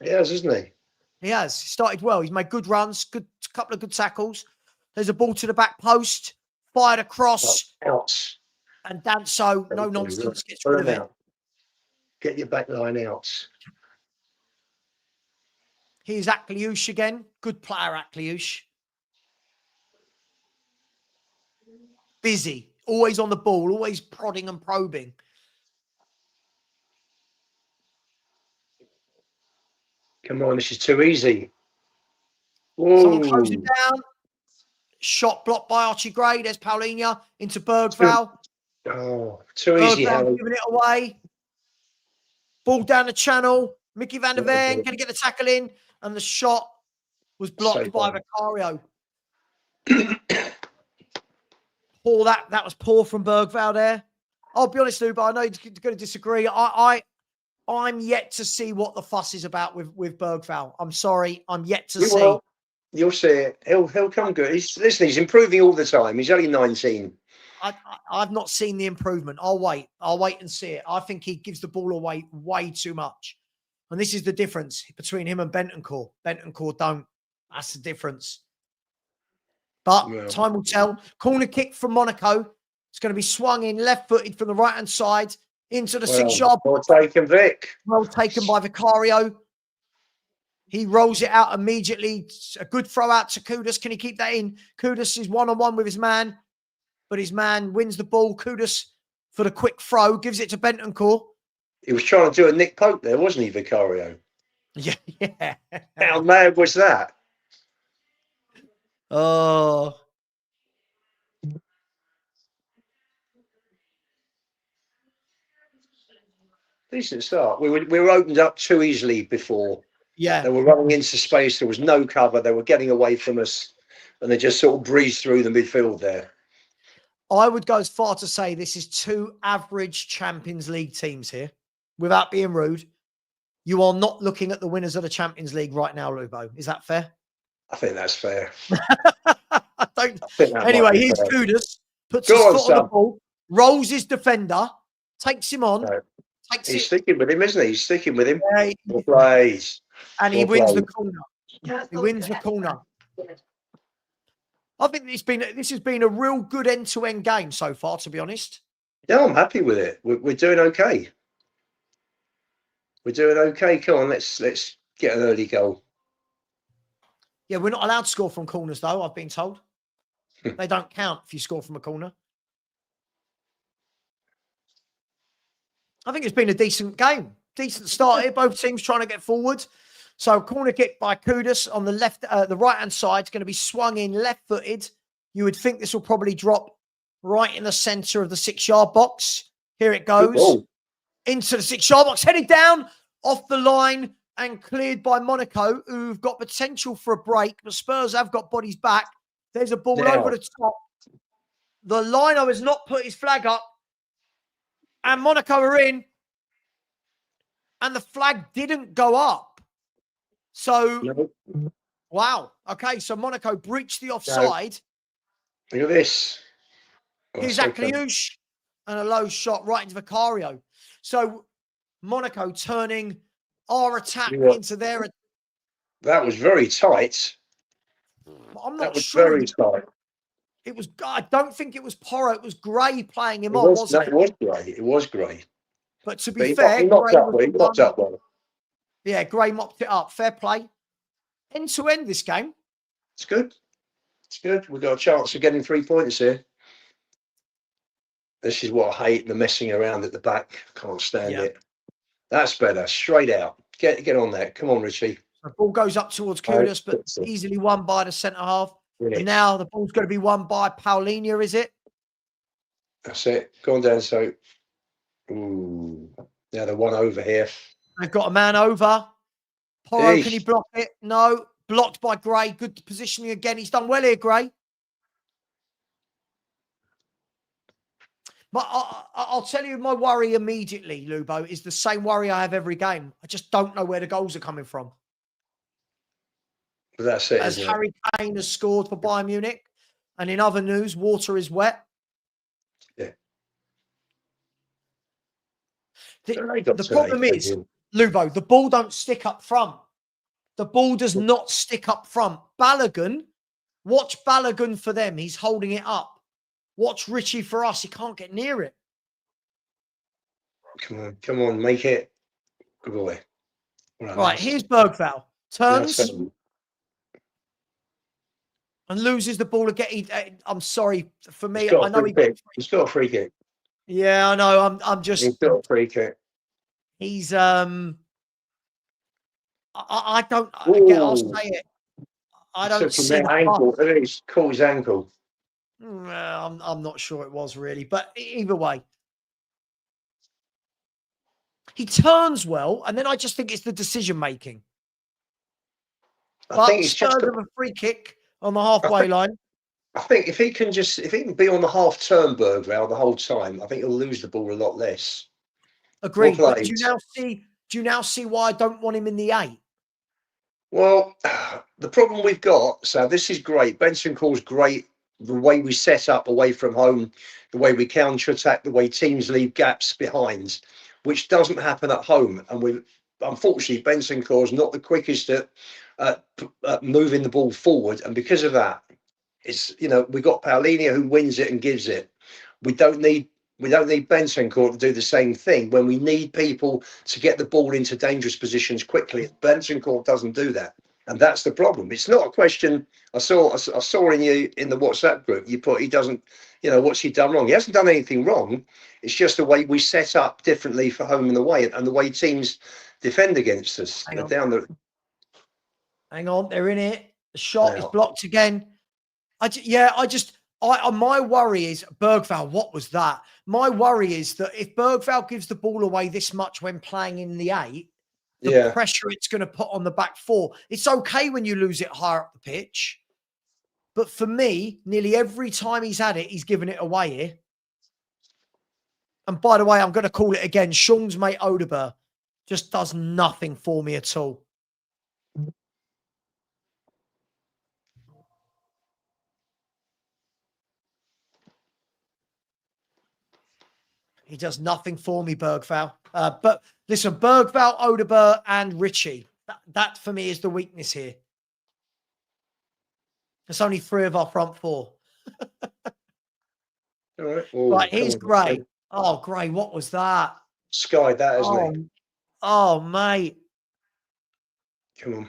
He has, isn't he? He has. Started well. He's made good runs, couple of good tackles. There's a ball to the back post. Fired across. Out. And Danso, no nonsense, gets rid of it. Get your back line out. Here's Akliush again. Good player, Akliush. Busy. Always on the ball. Always prodding and probing. Come on, this is too easy. Whoa. Someone closes it down. Shot blocked by Archie Gray. There's Paulinho into Bergvall. Oh, too easy, Harry. Giving it away. Ball down the channel. Mickey van der Ven going to get the tackle in. And the shot was blocked by Vicario. Poor, that was poor from Bergvall there. I'll be honest, Luba, I know you're going to disagree. I'm yet to see what the fuss is about with Bergvall. I'm sorry. I'm yet to see. You'll see it. He'll come good. He's improving all the time. He's only 19. I've not seen the improvement. I'll wait and see it. I think he gives the ball away way too much. And this is the difference between him and Bentancur. Bentancur don't. That's the difference. But time will tell. Corner kick from Monaco. It's going to be swung in left-footed from the right-hand side into the 6-yard. Well taken, Vic. Well taken by Vicario. He rolls it out immediately. A good throw out to Kudus. Can he keep that in? Kudus is one-on-one with his man. But his man wins the ball. Kudus for the quick throw. Gives it to Bentancur. He was trying to do a Nick Pope there, wasn't he, Vicario? Yeah. How mad was that? Oh. Decent start. We were opened up too easily before. Yeah. They were running into space. There was no cover. They were getting away from us. And they just sort of breezed through the midfield there. I would go as far to say this is two average Champions League teams here. Without being rude, you are not looking at the winners of the Champions League right now, Lubo. Is that fair? I think that's fair. Anyway, here's Kudus. Puts his foot on the ball. Rolls his defender. Takes him on. No. He's sticking with him, isn't he? He's sticking with him. Yeah, plays. And he wins the corner. He wins the corner. I think this has been a real good end-to-end game so far, to be honest. Yeah, I'm happy with it. We're doing okay. We're doing okay. Come on, let's get an early goal. Yeah, we're not allowed to score from corners, though, I've been told. They don't count if you score from a corner. I think it's been a decent game. Decent start here. Both teams trying to get forward. So corner kick by Kudus on the left, the right-hand side is going to be swung in left-footed. You would think this will probably drop right in the centre of the 6-yard box. Here it goes. Into the 6-yard box, headed down off the line and cleared by Monaco, who've got potential for a break. The Spurs have got bodies back. There's a ball over the top. The liner has not put his flag up. And Monaco are in. And the flag didn't go up. So, wow. Okay, so Monaco breached the offside. Look at this. Here's Akliush and a low shot right into Vicario. So, Monaco turning our attack into their... That was very tight. I'm not sure. Very tight. It was... I don't think it was Porro. It was Gray playing him on, wasn't it? It was Gray. It was Gray. But to be fair... He knocked up well. Yeah, Gray mopped it up. Fair play. End to end this game. It's good. It's good. We've got a chance of getting 3 points here. This is what I hate, the messing around at the back. Can't stand it. That's better. Straight out. Get on there. Come on, Richie. The ball goes up towards Kudus, but easily won by the centre half. And now the ball's going to be won by Paulinho, is it? That's it. Go on down, so. Ooh. Now the one over here. They've got a man over. Porro, can he block it? No. Blocked by Gray. Good positioning again. He's done well here, Gray. But I'll tell you my worry immediately, Lubo, is the same worry I have every game. I just don't know where the goals are coming from. But that's it. As Harry Kane has scored for Bayern Munich. And in other news, water is wet. Yeah. The problem is, Lubo, the ball don't stick up front. The ball does not stick up front. Balogun, watch Balogun for them. He's holding it up. Watch Richie for us. He can't get near it. Come on, make it. Good boy. Right, here's Bergvall. Turns and loses the ball again. I'm sorry for me. I know he's got a free kick. Yeah, I know. I'm just. He's got a free kick. He's I don't. Again, I'll say it. I don't see the ankle. He's caught his ankle. I'm not sure it was really, but either way, he turns well, and then I just think it's the decision making. I think it's just a free kick on the halfway line. I think if he can be on the half turn Bergvall the whole time, I think he'll lose the ball a lot less. Agreed. But do you now see why I don't want him in the 8? Well, the problem we've got, so this is great. Benson calls great the way we set up away from home, the way we counter attack, the way teams leave gaps behind, which doesn't happen at home. And unfortunately, Benson Claw's not the quickest at moving the ball forward. And because of that, it's, we've got Paulinho who wins it and gives it. We don't need Bentancur to do the same thing when we need people to get the ball into dangerous positions quickly. Bentancur doesn't do that, and that's the problem. It's not a question. I saw in the WhatsApp group you put he doesn't. What's he done wrong? He hasn't done anything wrong. It's just the way we set up differently for home and away, and the way teams defend against us. Hang on, they're in it. The shot is blocked again. My worry is Bergvall. What was that? My worry is that if Bergvall gives the ball away this much when playing in the 8, the pressure it's going to put on the back 4. It's okay when you lose it higher up the pitch. But for me, nearly every time he's had it, he's given it away here. And by the way, I'm going to call it again. Sean's mate Odeber just does nothing for me at all. He does nothing for me, Bergvall. But listen, Bergvall, Odeber, and Richie. That for me is the weakness here. There's only 3 of our front 4. All right. Right, here's Gray. Oh, Gray, what was that? Skied that, hasn't he? Oh, mate. Come on.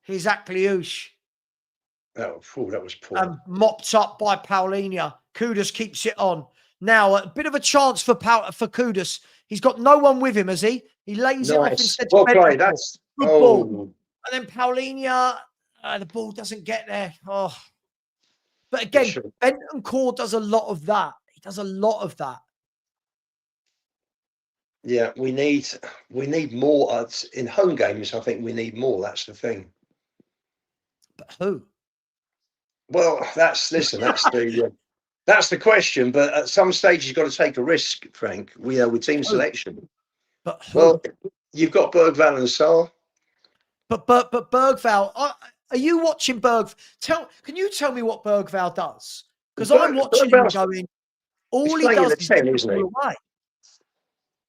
Here's Akliouche. That was poor. Mopped up by Paulinho. Kudus keeps it on. Now, a bit of a chance for Kudus. He's got no one with him, has he? He lays it off instead of played. That's good ball. And then Paulinho, the ball doesn't get there. Oh. But again, Bentancur does a lot of that. He does a lot of that. Yeah, we need more in home games. I think we need more. That's the thing. But who? Well, that's the question. But at some stage, you've got to take a risk, Frank. With team selection. But who? Well, you've got Bergvall and Sarr. But Bergvall, are you watching Bergvall? Can you tell me what Bergvall does? Because I'm watching him going. All he does is get the ball away.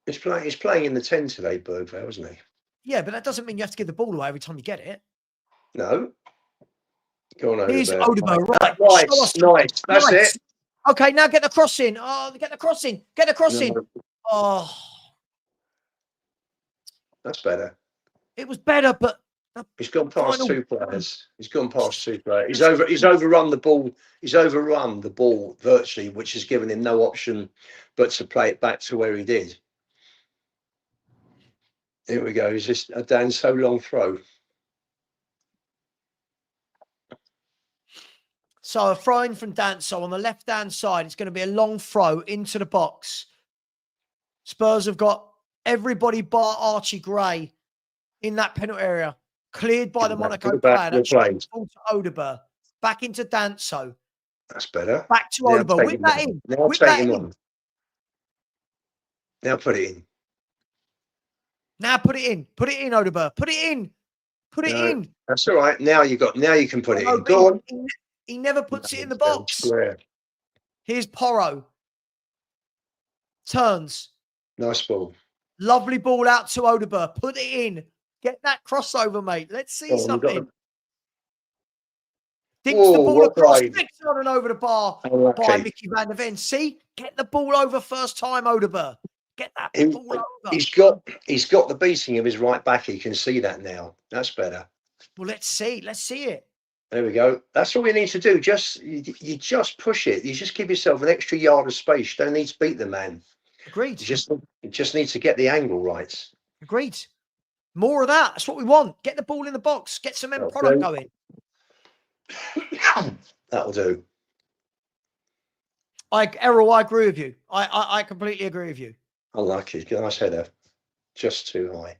He's playing in the 10 today, Bergvall, isn't he? Yeah, but that doesn't mean you have to give the ball away every time you get it. No. Go on, here's Odeber. Right. Nice. That's it. Okay, now get the cross in. Oh, get the cross in. Get the cross in. Oh. That's better. It was better, but He's gone past final- two players. He's gone past two players. He's overrun the ball. He's overrun the ball virtually, which has given him no option but to play it back to where he did. Here we go. He's just a Dan so long throw. So a throw in from Danso on the left-hand side. It's going to be a long throw into the box. Spurs have got everybody bar Archie Gray in that penalty area. Cleared by the Monaco player. That's to Odeber. Back into Danso. That's better. Back to Odeber. Whip that in. Now take him on. Now put it in. Now put it in. Put it in, Odeber. Put it in. Put it in. That's all right. Now you can put it in. Go on. He never puts it in the box. Here's Porro. Turns. Nice ball. Lovely ball out to Odeber. Put it in. Get that crossover, mate. Let's see something. Dinks the ball across, flicks on and over the bar by Mickey van der Ven. See? Get the ball over first time, Odeber. Get that ball over. He's got the beating of his right back. He can see that now. That's better. Well, let's see. Let's see it. There we go. That's all you need to do. You just push it. You just give yourself an extra yard of space. You don't need to beat the man. Agreed. You just need to get the angle right. Agreed. More of that. That's what we want. Get the ball in the box. Get some end product going. That'll do. Errol, I agree with you. I completely agree with you. Unlucky. Nice header. Just too high.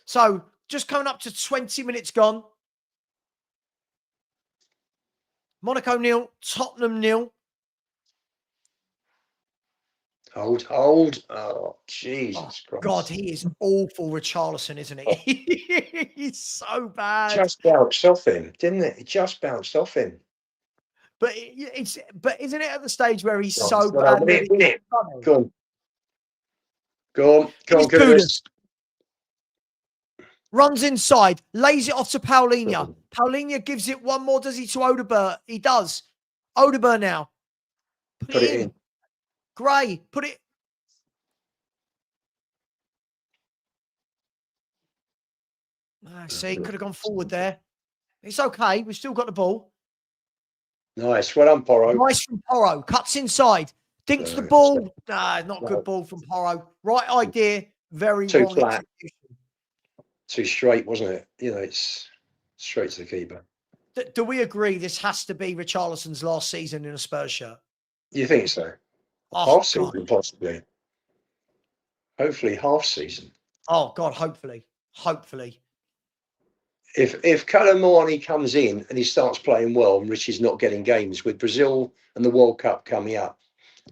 So just coming up to 20 minutes gone. Monaco 0, Tottenham 0. Hold. Oh, Jesus Christ. God, he is awful, Richarlison, isn't he? He's so bad. Just bounced off him, didn't it? It just bounced off him. But isn't it at the stage where he's so bad? Go on. Kudus. Runs inside, lays it off to Paulinho. Paulinho gives it one more, does he, to Odeber? He does. Odeber now. Put it in. Gray, put it. See, could have gone forward there. It's okay. We've still got the ball. Nice. Well done, Porro. Nice from Porro. Cuts inside. Dinks the ball. Not good ball from Porro. Right idea. Very too wrong flat. execution. Too straight, wasn't it? It's straight to the keeper. Do we agree this has to be Richarlison's last season in a Spurs shirt? You think so? Half season, possibly. Hopefully, half season. Oh, God, hopefully. Hopefully. If Calamani comes in and he starts playing well and Richie's not getting games with Brazil and the World Cup coming up,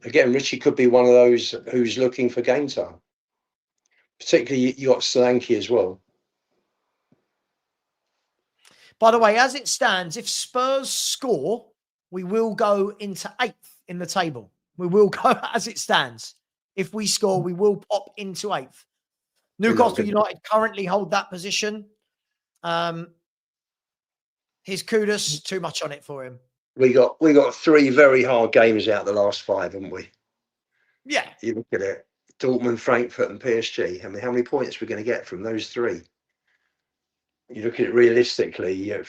again, Richie could be one of those who's looking for game time. Particularly, you got Solanke as well. By the way, as it stands, if Spurs score, we will go into 8th in the table. We will go as it stands. If we score, we will pop into 8th. Newcastle United currently hold that position. His Kudus, too much on it for him. We got 3 very hard games out the last 5, haven't we? Yeah. You look at it. Dortmund, Frankfurt and PSG. I mean, how many points we're going to get from those 3? You look at it realistically, I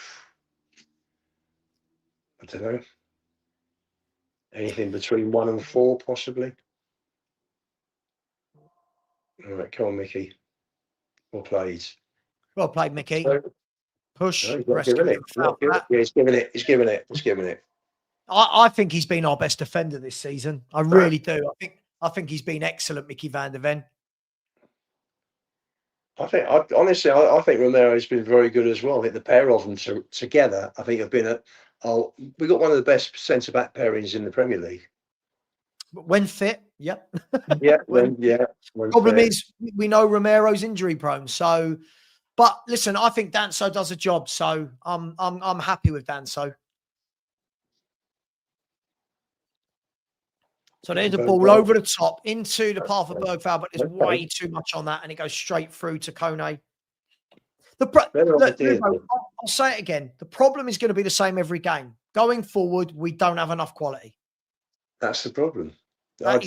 don't know. Anything between 1 and 4, possibly. All right, come on, Mickey. Well played. Well played, Mickey. Push. No, he's giving it. He's giving it. I think he's been our best defender this season. I really do. I think he's been excellent, Mickey van der Ven. Honestly, I think Romero's been very good as well. I think the pair of them together, I think have been we got one of the best centre-back pairings in the Premier League. When fit, yep. Yeah, Problem is, we know Romero's injury prone. So, but listen, I think Danso does a job. So I'm happy with Danso. So there's a ball over the top into the path of Bergvall, but there's way too much on that, and it goes straight through to Kone. Better Look, idea. Lubo, I'll say it again. The problem is going to be the same every game. Going forward, we don't have enough quality. That's the problem. That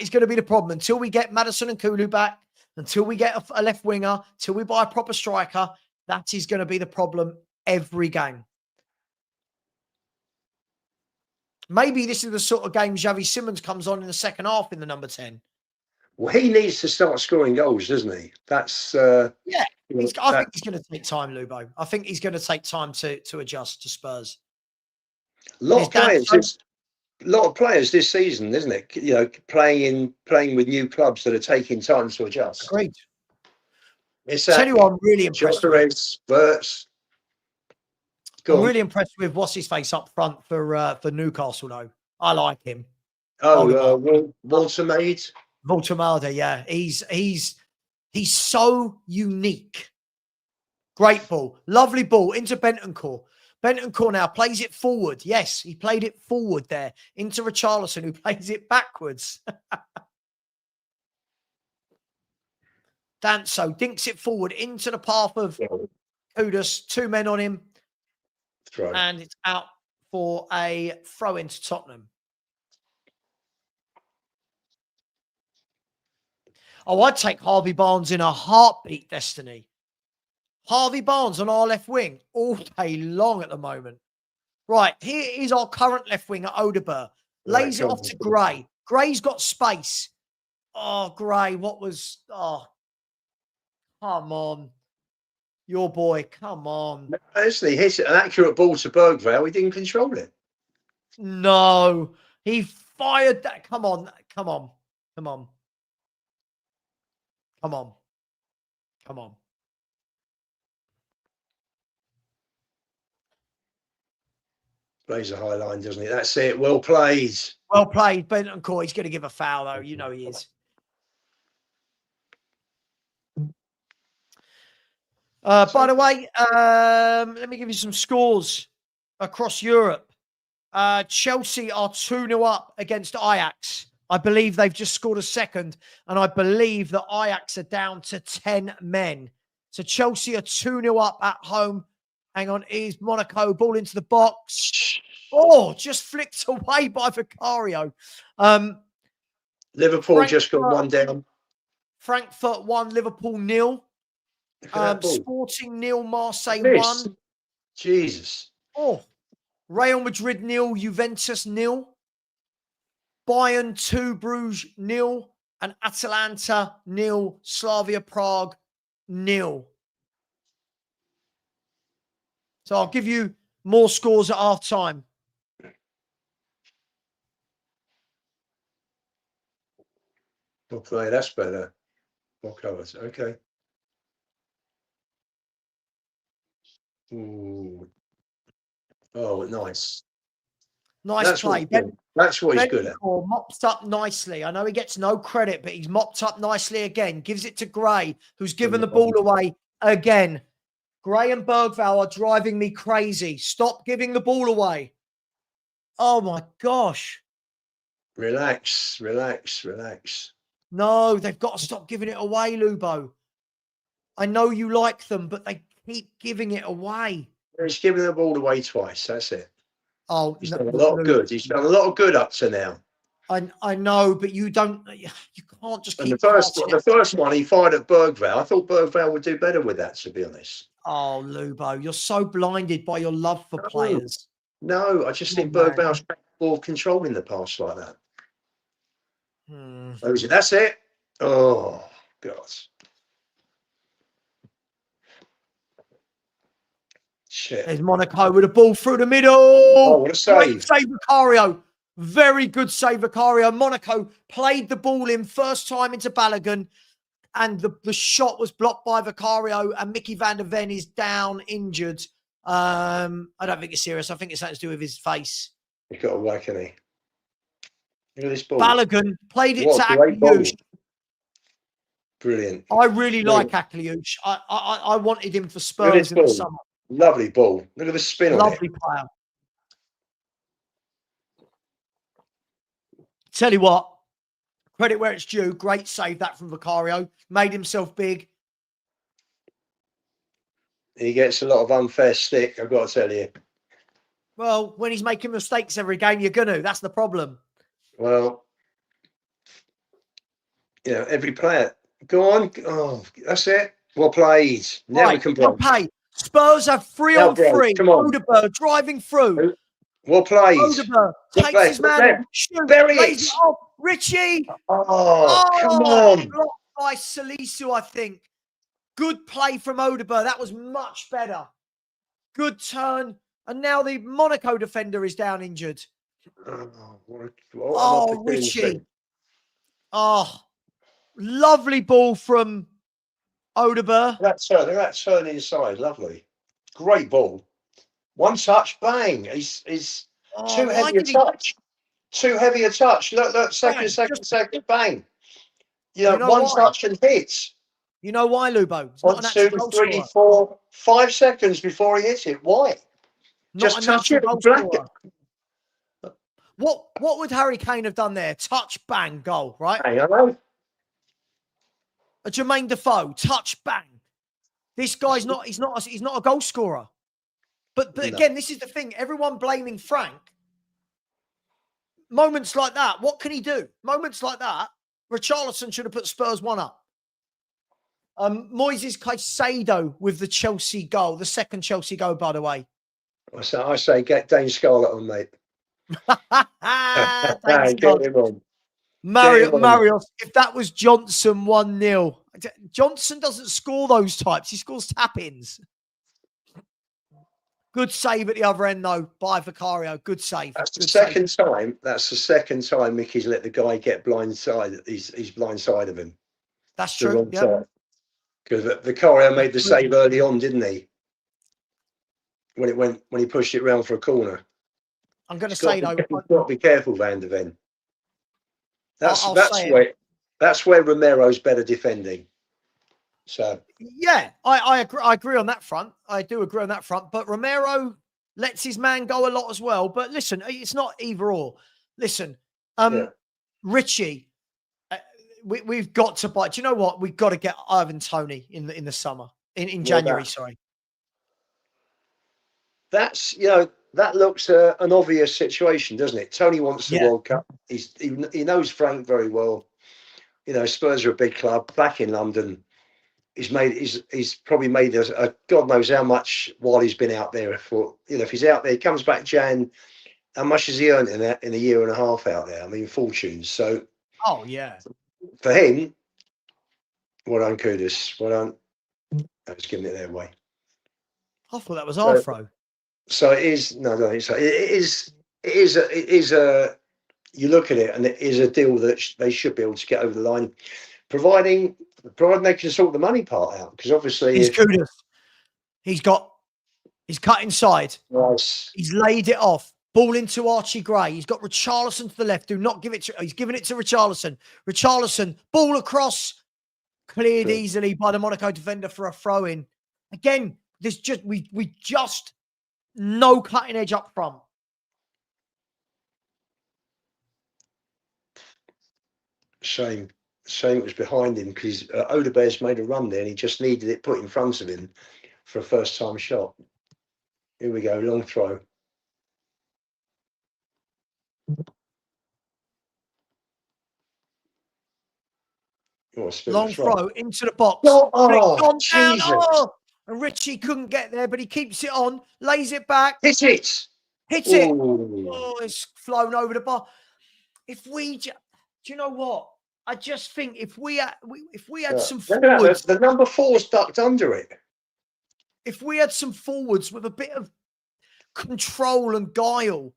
is going to be the problem until we get Maddison and Kulu back, until we get a left winger, till we buy a proper striker. That is going to be the problem every game. Maybe this is the sort of game Xavi Simons comes on in the second half in the number 10. Well, he needs to start scoring goals, doesn't he? That's yeah. I think he's going to take time, Lubo. I think he's going to take time to adjust to Spurs. A lot of players this season, isn't it? You know, playing with new clubs that are taking time to adjust. Agreed. It's Tell you what I'm really impressed with. Spurs. I'm really impressed with what's his face up front for Newcastle, though. I like him. Waltermaid. Voltamada, yeah. He's so unique. Great ball. Lovely ball into Bentancur. Bentancur now plays it forward. Yes, he played it forward there into Richarlison, who plays it backwards. Danso dinks it forward into the path of Kudus. 2 men on him. And it's out for a throw into Tottenham. Oh, I'd take Harvey Barnes in a heartbeat, Destiny. Harvey Barnes on our left wing all day long at the moment. Right, here is our current left winger, Odegaard. Lays it off to Gray. Gray's got space. Oh, Gray, come on. Your boy, come on. Honestly, hit an accurate ball to Bergvall. He didn't control it. No, he fired that. Come on. Plays a high line, doesn't he? That's it. Well played. Well played, Bentancur. He's going to give a foul, though. You know he is. By the way, let me give you some scores across Europe. Chelsea are 2-0 up against Ajax. I believe they've just scored a second, and I believe that Ajax are down to 10 men. So Chelsea are 2-0 up at home. Hang on, is Monaco ball into the box. Oh, just flicked away by Vicario. Liverpool just got 1 down. Frankfurt 1, Liverpool 0. Sporting 0, Marseille 1. Jesus. Oh, Real Madrid 0, Juventus 0. Bayern 2, Bruges 0. And Atalanta 0, Slavia Prague 0. So I'll give you more scores at half time. Okay, that's better. More colours. Okay. Ooh. Oh, nice. Nice play. That's what he's good at. Mopped up nicely. I know he gets no credit, but he's mopped up nicely again. Gives it to Gray, who's given the ball away again. Gray and Bergvall are driving me crazy. Stop giving the ball away. Oh, my gosh. Relax. No, they've got to stop giving it away, Lubo. I know you like them, but they keep giving it away. He's given the ball away twice. That's it. Oh, he's done a lot of good. He's done a lot of good up to now. I know, but you can't just keep. And the first one he fired at Bergvall. I thought Bergvall would do better with that, to be honest. Oh, Lubo, you're so blinded by your love for players. No, I just think Bergvall's capable of controlling the pass like that. That's it. Oh, God. Shit. There's Monaco with a ball through the middle. Oh, what a save. Great save, Vicario. Very good save, Vicario. Monaco played the ball in first time into Balogun, and the shot was blocked by Vicario, and Mickey van der Ven is down, injured. I don't think it's serious. I think it's something to do with his face. He's got a whack, hasn't he? Look at this ball. Balogun played it to Akliouche. Brilliant. I really like Akliouche. I wanted him for Spurs in the summer. Lovely ball. Look at the spin on it. Lovely player. Tell you what, credit where it's due. Great save that from Vicario. Made himself big. He gets a lot of unfair stick, I've got to tell you. Well, when he's making mistakes every game, you're going to. That's the problem. Well, you know, every player. Go on. Oh, that's it. Well played. Never Right, well complain. played. Spurs have 3 Now, on bro, 3. come on. Odegaard driving through. Well played. Odegaard Well takes played. his Look man there. on. Shoot. Bury Lays it. it off. Richie. Oh, come Oh, on. blocked by Salisu, I think. Good play from Odegaard. That was much better. Good turn. And now the Monaco defender is down injured. Oh, what an Oh, opportunity. Richie. Oh, lovely ball from Odegaard. That turn inside, lovely. Great ball. One touch, bang. He's Oh, too why heavy a did he? touch. Too heavy a touch. Look, Bang, second, bang. you Yeah, know one why? touch and hits. You know why, Lubo? It's not 1, a natural 2, goal 3, scorer. 4, 5 seconds before he hits it. Why? Not Just a touch natural it goal and black scorer. What would Harry Kane have done there? Touch, bang, goal, right? Hang on. A Jermaine Defoe, touch, bang. This guy's not. He's not a goal scorer. But No. again, this is the thing. Everyone blaming Frank. Moments like that, what can he do? Moments like that, Richarlison should have put Spurs 1 up. Moises Caicedo with the Chelsea goal, the second Chelsea goal, by the way. I say get Dane Scarlett on, mate. Thanks, Get God. him on. Marius, if that was Johnson 1-0. Johnson doesn't score those types. He scores tap-ins. Good save at the other end, though, by Vicario. Good save. That's the Good second save. time. That's the second time Mickey's let the guy get blindside. He's blindside of him. That's The true. wrong Yep. side. Because Vicario made the save early on, didn't he? When he pushed it round for a corner. I'm going to say, though. You've got to be careful, Van de Ven. I'll say it. That's where Romero's better defending. So Yeah, I agree on that front. I do agree on that front. But Romero lets his man go a lot as well. But listen, it's not either or. Listen, yeah. Richie, we've got to buy. Do you know what? We've got to get Ivan Toney in the summer, in January. Sorry. That's that looks an obvious situation, doesn't it? Tony wants the World Cup. He knows Frank very well. You know, Spurs are a big club back in London. He's probably made a God knows how much while he's been out there. For if he's out there, he comes back Jan. How much has he earned in a year and a half out there? I mean, fortunes. So, oh yeah, for him, well done, Kudus. Well done. I was giving it their way. I thought that was our throw. So it is. No, no. So it is a. You look at it, and it is a deal that they should be able to get over the line, providing they can sort the money part out. Because obviously, He's Kudus. He's cut inside. Nice. He's laid it off. Ball into Archie Gray. He's got Richarlison to the left. Do not give it to. He's giving it to Richarlison. Richarlison, ball across, cleared easily by the Monaco defender for a throw in. Again, there's just we just no cutting edge up front. Shame it was behind him because Odegaard's made a run there and he just needed it put in front of him for a first time shot. Here we go, long throw. Long throw into the box. Oh, Jesus. Oh, and Richie couldn't get there, but he keeps it on, lays it back. Hit it. Hits it. Oh, it's flown over the bar. If we, do you know what? I just think if we had some forwards, the number 4's ducked under it. If we had some forwards with a bit of control and guile,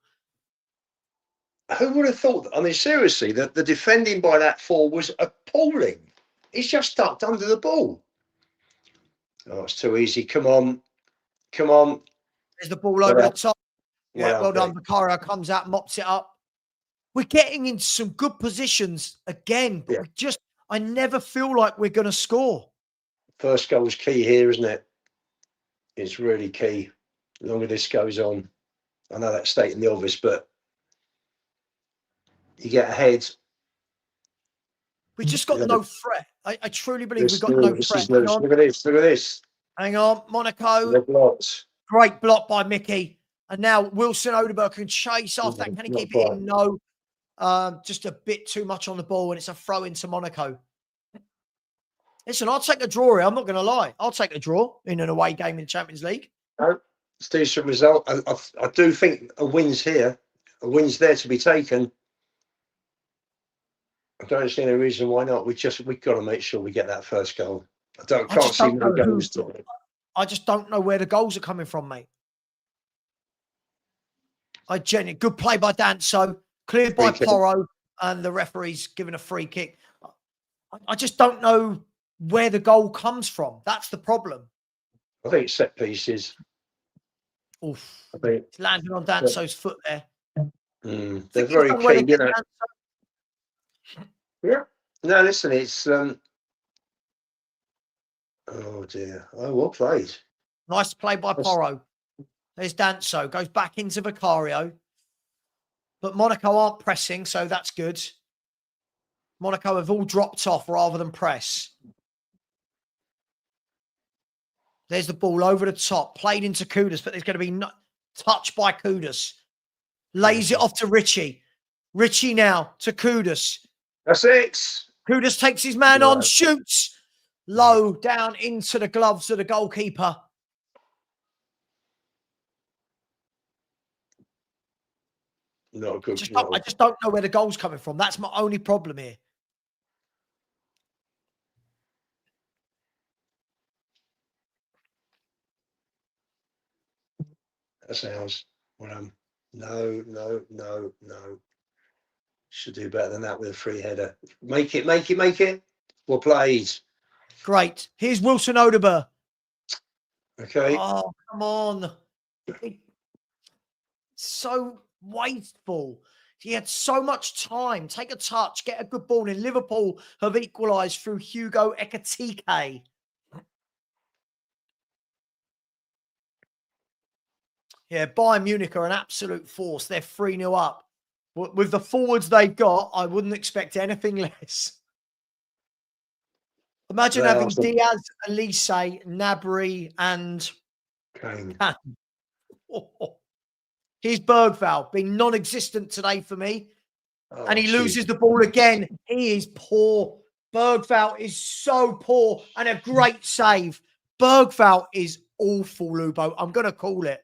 who would have thought that? I mean, seriously, the defending by that 4 was appalling. He's just ducked under the ball. Oh, it's too easy. Come on. There's the ball over the top. Yeah, well done. Vicario comes out, mops it up. We're getting into some good positions again, but I never feel like we're going to score. First goal's key here, isn't it? It's really key. The longer this goes on, I know that's stating the obvious, but you get ahead. We just got no threat. I truly believe we've got no threat. Look at this. Hang on, Monaco. They're blocked. Great block by Mickey. And now Wilson Odeberg can chase off that. Can he keep it in? No. Just a bit too much on the ball, and it's a throw into Monaco. Listen, I'll take a draw here. I'm not going to lie. I'll take a draw in an away game in the Champions League. No, it's a decent result. I do think a win's here. A win's there to be taken. I don't see any reason why not. We've got to make sure we get that first goal. Can't see many goals to it. I just don't know where the goals are coming from, mate. Good play by Danso, cleared by Porro, and the referee's given a free kick. I just don't know where the goal comes from. That's the problem. I think it's set pieces. Oof. I think it's landing on Danso's foot there. They're very keen, you know. Yeah. No, listen, it's oh dear. Oh, well played. Nice play by Porro. There's Danso. Goes back into Vicario. But Monaco aren't pressing, so that's good. Monaco have all dropped off rather than press. There's the ball over the top. Played into Kudus, but there's going to be no touch by Kudus. Lays it off to Richie. Richie now to Kudus. That's it. Kudus takes his man on, shoots low down into the gloves of the goalkeeper. Not a good. I just don't know where the goal's coming from. That's my only problem here. That's ours. No. Should do better than that with a free header. Make it. Well played. Great. Here's Wilson Odeberg. Okay. Oh, come on. So wasteful. He had so much time. Take a touch. Get a good ball in. Liverpool have equalised through Hugo Ekitike. Yeah, Bayern Munich are an absolute force. They're 3-0 up. With the forwards they've got, I wouldn't expect anything less. Imagine having Diaz, Elise, Gnabry, and Kane. Here's Bergvall, being non-existent today for me. And he loses the ball again. He is poor. Bergvall is so poor, and a great save. Bergvall is awful, Lubo. I'm going to call it.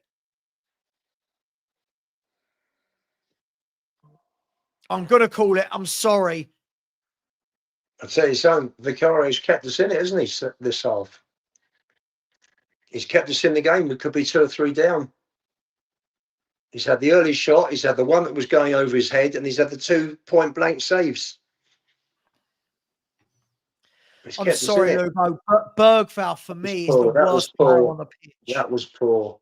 I'm sorry. I'll tell you something. Vicario's kept us in it, hasn't he, this half? He's kept us in the game. We could be 2 or 3 down. He's had the early shot. He's had the one that was going over his head, and he's had the 2 point-blank saves. I'm sorry, Lubo, but Bergvall for me is the worst player on the pitch. That was poor.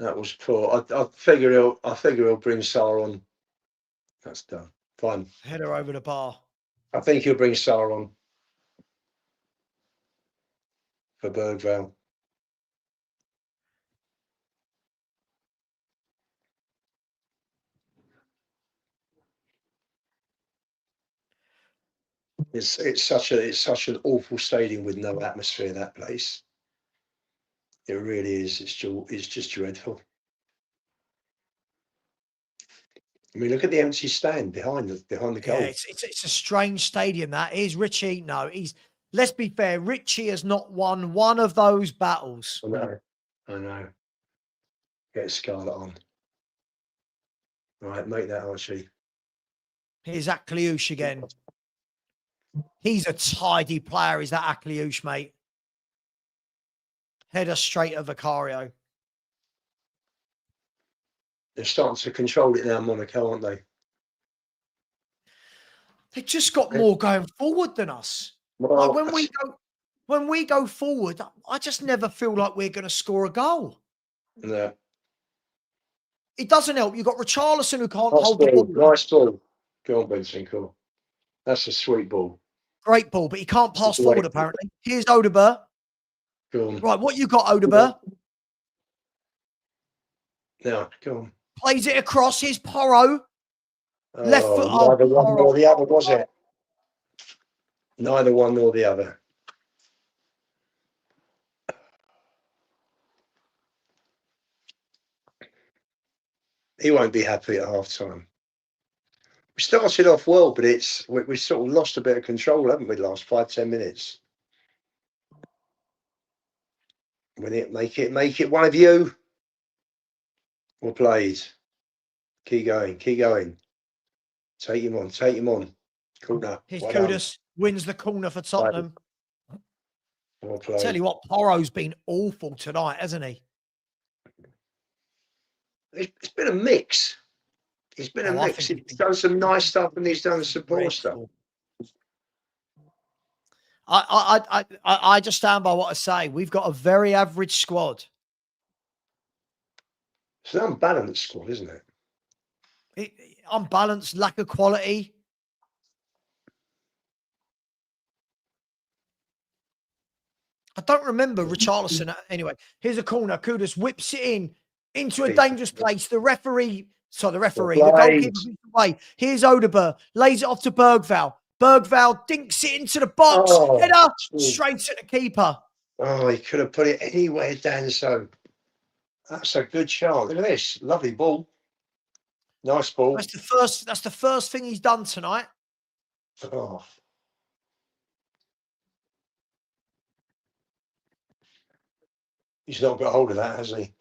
I figure he'll bring Sarr on. That's done. Fine. Header over the bar. I think he'll bring Sarr on for Bergvall. It's such an awful stadium with no atmosphere. That place. It really is. It's just dreadful. I mean, look at the empty stand behind the goal. Yeah, it's a strange stadium. That is Richie. No, let's be fair. Richie has not won one of those battles. I know. Get Scarlett on. Right, make that Archie. Here's Akliouche again. He's a tidy player. Is that Akliouche, mate? Header straight at Vicario. They're starting to control it now, Monaco, aren't they? They've just got more going forward than us. Well, like when we go forward, I just never feel like we're going to score a goal. No. It doesn't help. You've got Richarlison who can't hold the ball. Nice ball. Go on, Benson. Cool. That's a sweet ball. Great ball, but he can't pass forward, apparently. Here's Odeberg. Go on. Right, what you got, Odeberg? Now, go on. Plays it across. Here's Porro. Left foot. Neither one nor the other, was it? Neither one nor the other. He won't be happy at half time. We started off well, but we sort of lost a bit of control, haven't we, the last 5-10 minutes? Win it, make it one of you. Well played. Keep going. Take him on. Corner. Here's Well done. Kudus, wins the corner for Tottenham. Well played. Tell you what, Porro's been awful tonight, hasn't he? It's been a mix. He's been a mix. He's done some nice stuff and he's done some poor stuff. I just stand by what I say. We've got a very average squad. It's an unbalanced squad, isn't it? Unbalanced, lack of quality. I don't remember Richarlison. Anyway, here's a corner. Kudus whips it into a dangerous place. The goalkeeper away. Here's Odeberg, lays it off to Bergvall. Bergvall dinks it into the box. Header straight at the keeper. Oh, he could have put it anywhere, Dan. So that's a good shot. Look at this, lovely ball. Nice ball. That's the first thing he's done tonight. Oh. He's not got hold of that, has he?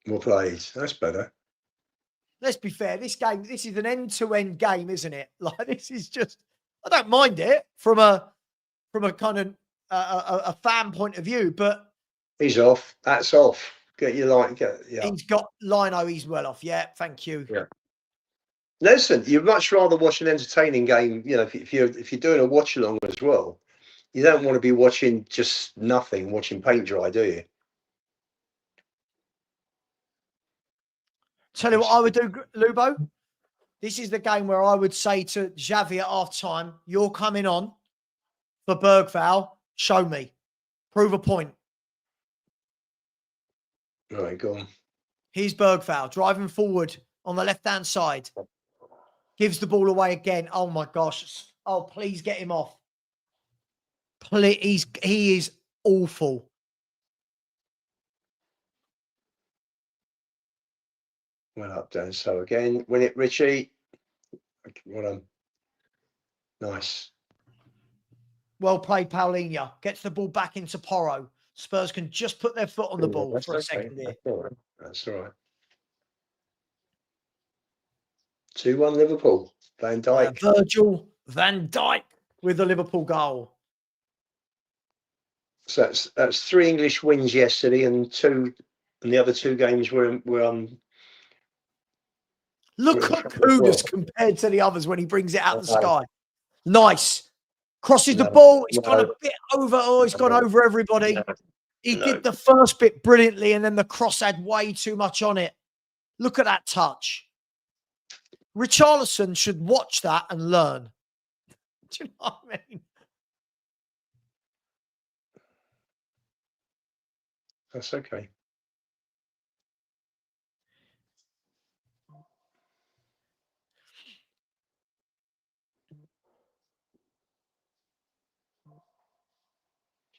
Well played. That's better. Let's be fair. This is an end-to-end game, isn't it? Like, this is just, I don't mind it from a kind of a fan point of view, but he's off. That's off. Get your line. Yeah. He's got Lino. He's well off. Yeah, thank you. Yeah. Listen, you'd much rather watch an entertaining game. You know, if you're doing a watch along as well, you don't want to be watching just nothing, watching paint dry, do you? Tell you what I would do, Lubo. This is the game where I would say to Xavi at half time, you're coming on for Bergvall. Show me. Prove a point. All right, go on. Here's Bergvall driving forward on the left-hand side. Gives the ball away again. Oh, my gosh. Oh, please get him off. Please. He is awful. Well up, Dan. So again, win it, Richie. Well done. Nice. Well played, Paulinho. Gets the ball back into Porro. Spurs can just put their foot on the ball for a second here. That's all right. 2-1 Liverpool. Van Dijk. Virgil van Dijk with the Liverpool goal. So that's 3 English wins yesterday, and the other 2 games were Look at Kudus compared to the others when he brings it out the sky. Nice. Crosses the ball. It's gone a bit over. Oh, it's gone over everybody. He did the first bit brilliantly, and then the cross had way too much on it. Look at that touch. Richarlison should watch that and learn. Do you know what I mean? That's okay.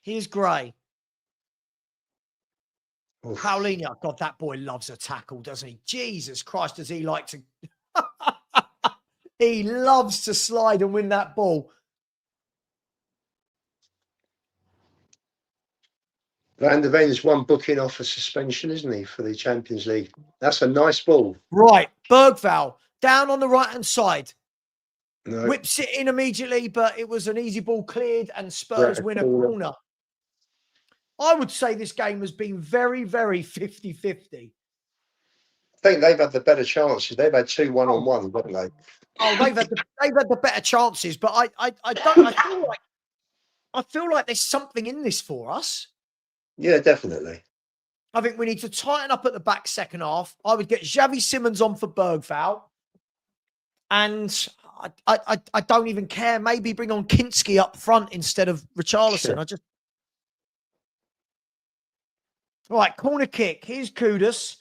Here's Gray. Oof. Paulinho. God, that boy loves a tackle, doesn't he? Jesus Christ, does he like to... He loves to slide and win that ball. Van der Ven's one booking off a suspension, isn't he, for the Champions League? That's a nice ball. Right. Bergvall down on the right-hand side. No. Whips it in immediately, but it was an easy ball cleared and Spurs win a corner. I would say this game has been very, very 50-50. I think they've had the better chances. They've had 2 1-on-1, haven't they? Oh, they've had the better chances, but I feel like there's something in this for us. Yeah, definitely. I think we need to tighten up at the back second half. I would get Xavi Simons on for Bergvall. And I don't even care. Maybe bring on Kinski up front instead of Richarlison. Sure. All right, corner kick. Here's Kudus.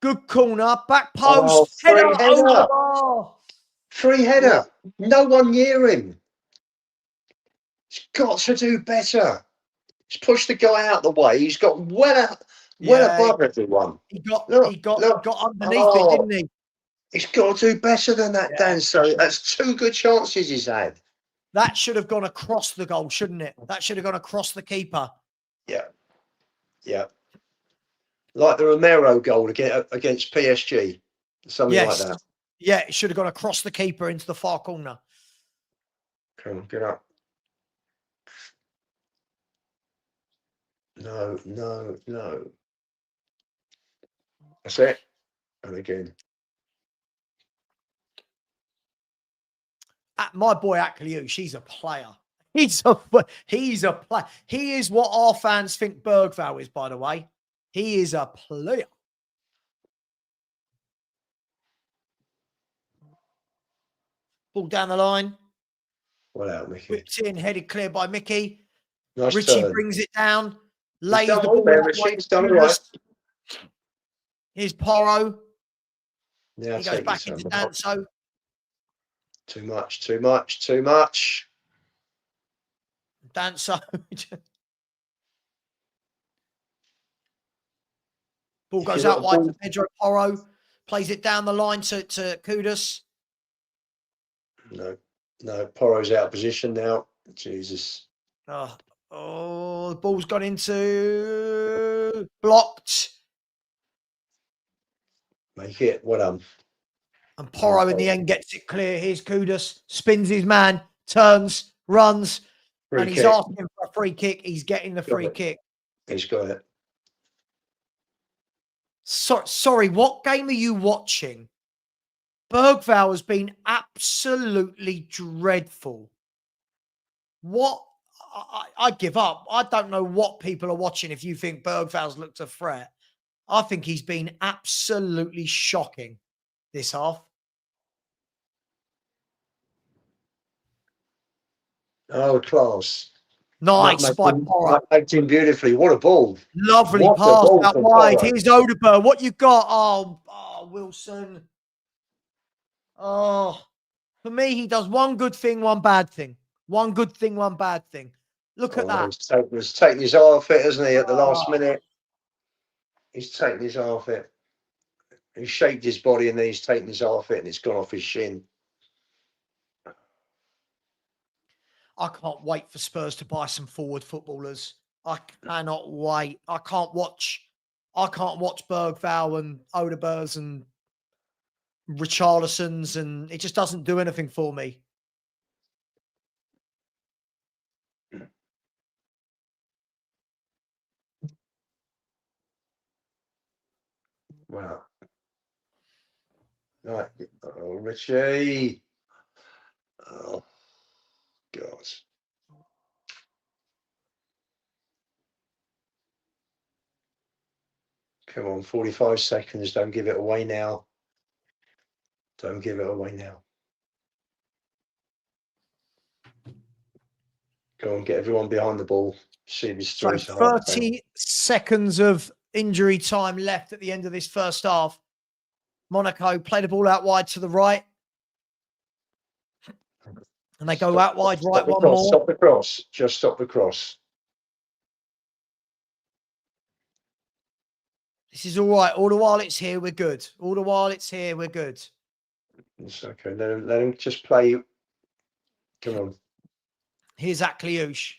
Good corner. Back post. Header. Free header. Yeah. No one near him. He's got to do better. He's pushed the guy out the way. He's got well Yeah, above everyone. he got Look. underneath it, Oh, didn't he? he's got to do better than that, Yeah. Dan. So that's 2 good chances he's had. That should have gone across the goal, shouldn't it? That should have gone across the keeper. Yeah. Yeah. Like the Romero goal against PSG. Something like that. Yeah, it should have gone across the keeper into the far corner. Come on, get up. No. That's it. And again. My boy Akliou, she's a player. He's a player. He is what our fans think Bergvall is, by the way. He is a player. Ball down the line. Well out, Mickey. Whipped in, headed clear by Mickey. Nice Richie turn. brings it down. He's Lays done the well ball there, out Richie. like He's done it right. Here's Porro. Yeah, He goes back into Danso. Too much. Danso. Ball goes out wide to Pedro Porro. Plays it down the line to Kudus. No, Porro's out of position now. Jesus. Oh, the ball's gone into blocked. Make it. Well done. And Porro in the end gets it clear. Here's Kudus. Spins his man. Turns. Runs. And he's asking for a free kick. He's getting the free kick. He's got it. Sorry, what game are you watching? Bergvall has been absolutely dreadful. What? I give up. I don't know what people are watching if you think Bergvall's looked a threat. I think he's been absolutely shocking this half. Oh, class. Nice by Porro. Acting beautifully. What a ball. Lovely pass out wide. Here's Odeberg. What you got? Oh, Wilson. Oh, for me, he does one good thing, one bad thing. One good thing, one bad thing. Look at that. He's taking his eye off it, hasn't he, at the last minute? He's taken his eye off it. He shaped his body and then he's taken his eye off it and it's gone off his shin. I can't wait for Spurs to buy some forward footballers. I cannot wait. I can't watch Bergvall and Odebergs and Richarlison's, and it just doesn't do anything for me. Wow. Right. Oh, Richie. Oh, God. Come on, 45 seconds. Don't give it away now. Don't give it away now. Go on, get everyone behind the ball. See this through. So 30 seconds of injury time left at the end of this first half. Monaco play the ball out wide to the right. And they go out wide right one more. Stop the cross. Just stop the cross. This is all right. All the while it's here, we're good. All the while it's here, we're good. It's okay. Let him just play. Come on. Here's Akliouche.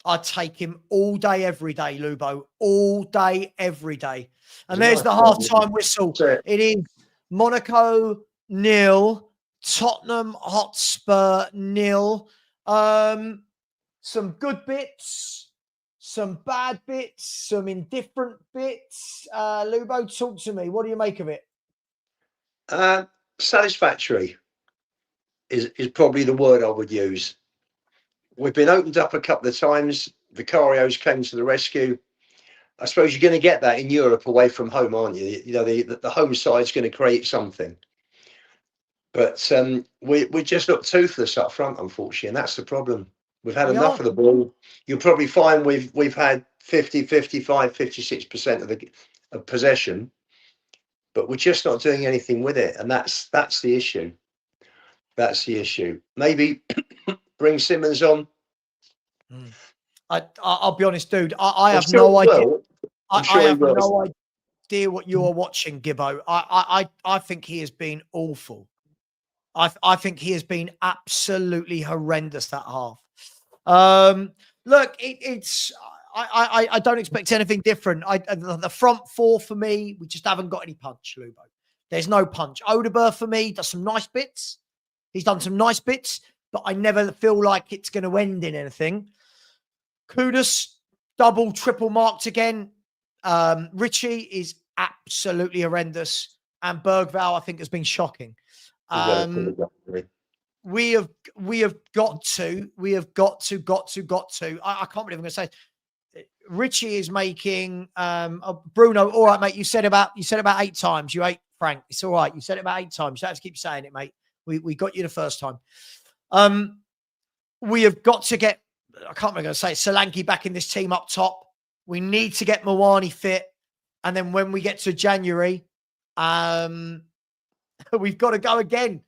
I'd take him all day, every day, Lubo. All day, every day. And there's the half-time whistle. It is Monaco 0, Tottenham Hotspur 0. Some good bits, some bad bits, some indifferent bits. Lubo, talk to me. What do you make of it? Satisfactory is probably the word I would use. We've been opened up a couple of times. Vicarios came to the rescue. I suppose you're going to get that in Europe away from home, aren't you? You know, the home side's going to create something. But we're just not toothless up front, unfortunately, and that's the problem. We've had enough of the ball. You'll probably find we've had 50, 55, 56% of possession, but we're just not doing anything with it, and that's the issue. That's the issue. Maybe bring Simmons on, I'll be honest, dude. I I'm have sure no he idea. will. I'm I sure he have will. no idea what you are watching, Gibbo. I think he has been awful. I think he has been absolutely horrendous that half. Look, it's I don't expect anything different. The front four for me, we just haven't got any punch, Lubo. There's no punch. Odegaard for me does some nice bits. He's done some nice bits, but I never feel like it's going to end in anything. Kudus, double, triple marked again. Richie is absolutely horrendous. And Bergvall, I think, has been shocking. We have got to. I can't believe I'm going to say Richie is making Bruno. All right, mate. You said about 8 times. You ate Frank. It's all right. You said it about 8 times. You don't have to keep saying it, mate. We got you the first time. We have got to get, I can't remember going to say it, Solanke back in this team up top. We need to get Mawani fit. And then when we get to January, we've got to go again.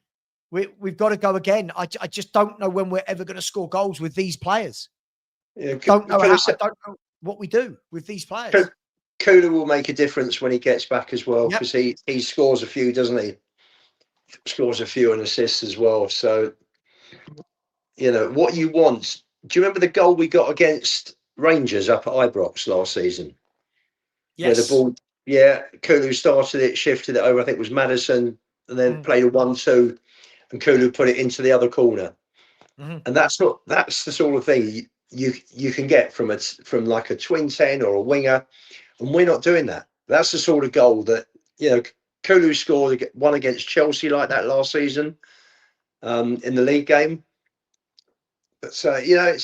We've got to go again. I just don't know when we're ever going to score goals with these players. Yeah, I don't know what we do with these players. Kulu will make a difference when he gets back as well, Yep. because he scores a few, doesn't he? Scores a few and assists as well. So, you know, what you want. Do you remember the goal we got against Rangers up at Ibrox last season? Yes. Where the ball, Kulu started it, shifted it over. I think it was Maddison, and then played a 1-2, and Kulu put it into the other corner. And that's the sort of thing you can get from like a twin 10 or a winger, and we're not doing that. That's the sort of goal that, you know, Kulu scored one against Chelsea like that last season, in the league game. But you know,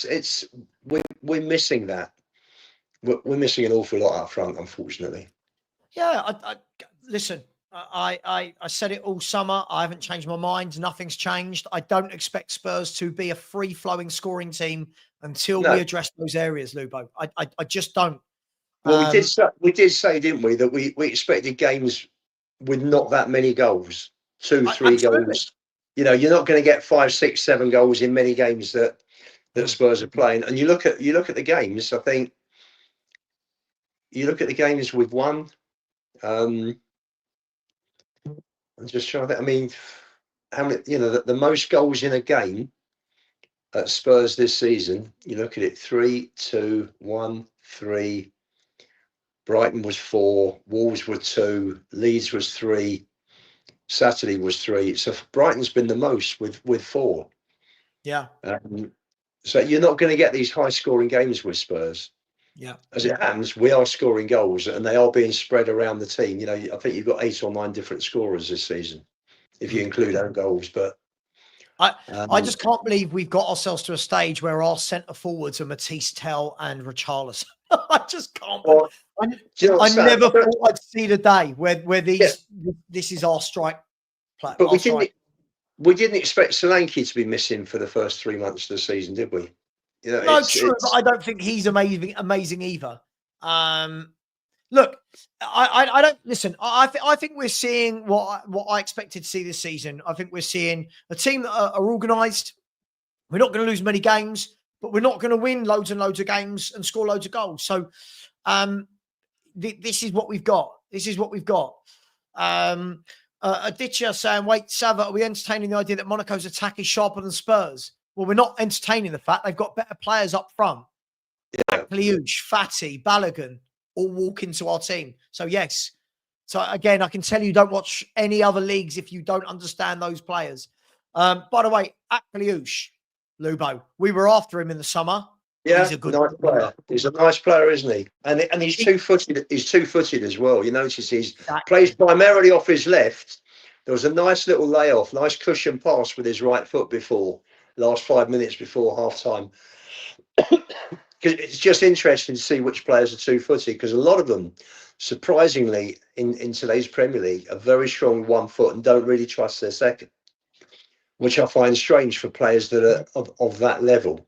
we're missing that. We're missing an awful lot up front, unfortunately. Yeah, listen. I said it all summer. I haven't changed my mind. Nothing's changed. I don't expect Spurs to be a free-flowing scoring team until we address those areas, Lubo. I just don't. Well, we did say, didn't we, that we expected games with not that many goals, 2, 3 goals. You know, you're not going to get 5, 6, 7 goals in many games that Spurs are playing. And you look at the games. I think you look at the games with one. I'm just trying to think. I mean, how many? You know, the most goals in a game at Spurs this season. You look at it: 3, 2, 1, 3. Brighton was 4, Wolves were 2, Leeds was 3, Saturday was 3. So Brighton's been the most with 4. Yeah. So you're not going to get these high-scoring games with Spurs. Yeah. As it happens, we are scoring goals, and they are being spread around the team. You know, I think you've got 8 or 9 different scorers this season, if you include own goals. But I just can't believe we've got ourselves to a stage where our centre forwards are Matisse Tell and Richarlison. I just can't. I never thought I'd see the day where this is our strike play. But we didn't expect Solanke to be missing for the first 3 months of the season, did we? You know, no, true, but I don't think he's amazing either. Look, I don't listen. I think we're seeing what I expected to see this season. I think we're seeing a team that are organised. We're not going to lose many games, but we're not going to win loads and loads of games and score loads of goals. So, this is what we've got. This is what we've got. Aditya saying, "Wait, Sava, are we entertaining the idea that Monaco's attack is sharper than Spurs?" Well, we're not entertaining the fact they've got better players up front. Akliouche, Fati, Balogun all walk into our team. So, yes. So, again, I can tell you don't watch any other leagues if you don't understand those players. By the way, Akliouche, Lubo, we were after him in the summer. Yeah, he's a good nice player. He's a nice player, isn't he? And he's two-footed. He's two-footed as well. You notice he plays primarily off his left. There was a nice little layoff, nice cushion pass with his right foot last 5 minutes before half-time. Because it's just interesting to see which players are two-footed, because a lot of them, surprisingly, in today's Premier League, are very strong 1 foot and don't really trust their second, which I find strange for players that are of that level.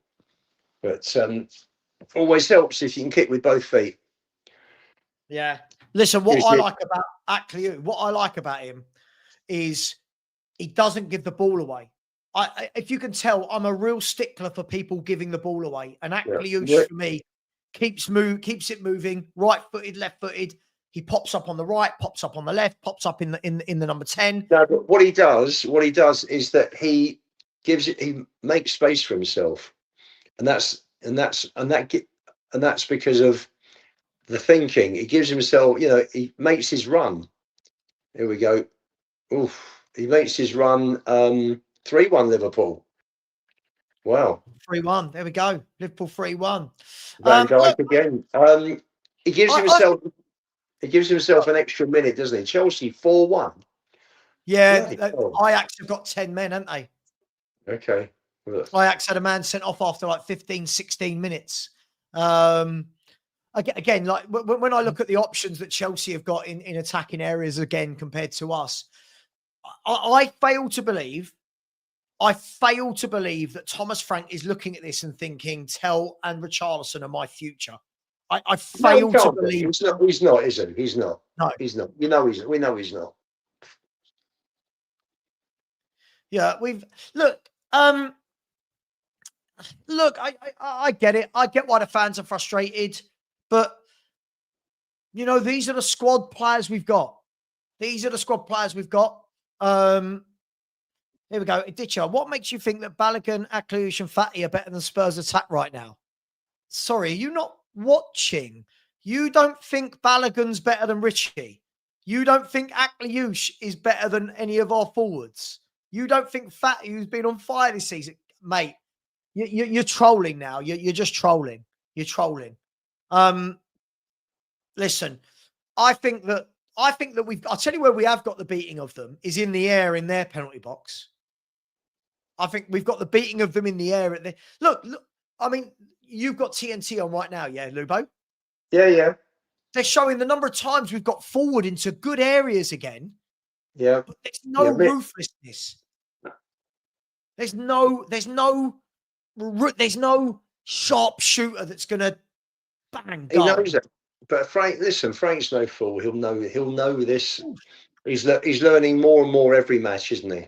But always helps if you can kick with both feet. Yeah. Listen, what I like about Akliouche, what I like about him is he doesn't give the ball away. if you can tell, I'm a real stickler for people giving the ball away. And Akliouche, Yeah. for me, keeps it moving, right-footed, left-footed. He pops up on the right, pops up on the left, pops up in the number 10. No, but what he does is that he makes space for himself, and that's because of the thinking. He gives himself, he makes his run. Here we go. Oof. He makes his run 3-1 Liverpool. Wow. 3-1. There we go. Liverpool 3-1. Van Dijk Look, again. He gives himself an extra minute, doesn't he? Chelsea 4-1. yeah, Bloody hell. Ajax have got 10 men, haven't they? Okay. Well, Ajax had a man sent off after like 15, 16 minutes. Again, like when I look at the options that Chelsea have got in attacking areas again compared to us, I fail to believe that Thomas Frank is looking at this and thinking, Tell and Richarlison are my future. I fail to believe. He's not, is he? He's not. No. He's not. We know he's not. Yeah, look, I get it. I get why the fans are frustrated, but these are the squad players we've got. Here we go. Ditcher, what makes you think that Balogun, Akliouche, and Fati are better than Spurs attack right now? Sorry, are you not watching? You don't think Balogun's better than Richie? You don't think Akliouche is better than any of our forwards? You don't think Fati, who's been on fire this season, mate? You're trolling now. You're just trolling. You're trolling. Listen, I think that I'll tell you where we have got the beating of them is in the air in their penalty box. I think we've got the beating of them in the air. Look. I mean, you've got TNT on right now, yeah, Lubo? Yeah. They're showing the number of times we've got forward into good areas again. Yeah. But there's no ruthlessness. There's no sharp shooter that's going to bang. He knows it. But Frank's no fool. He'll know this. He's learning more and more every match, isn't he?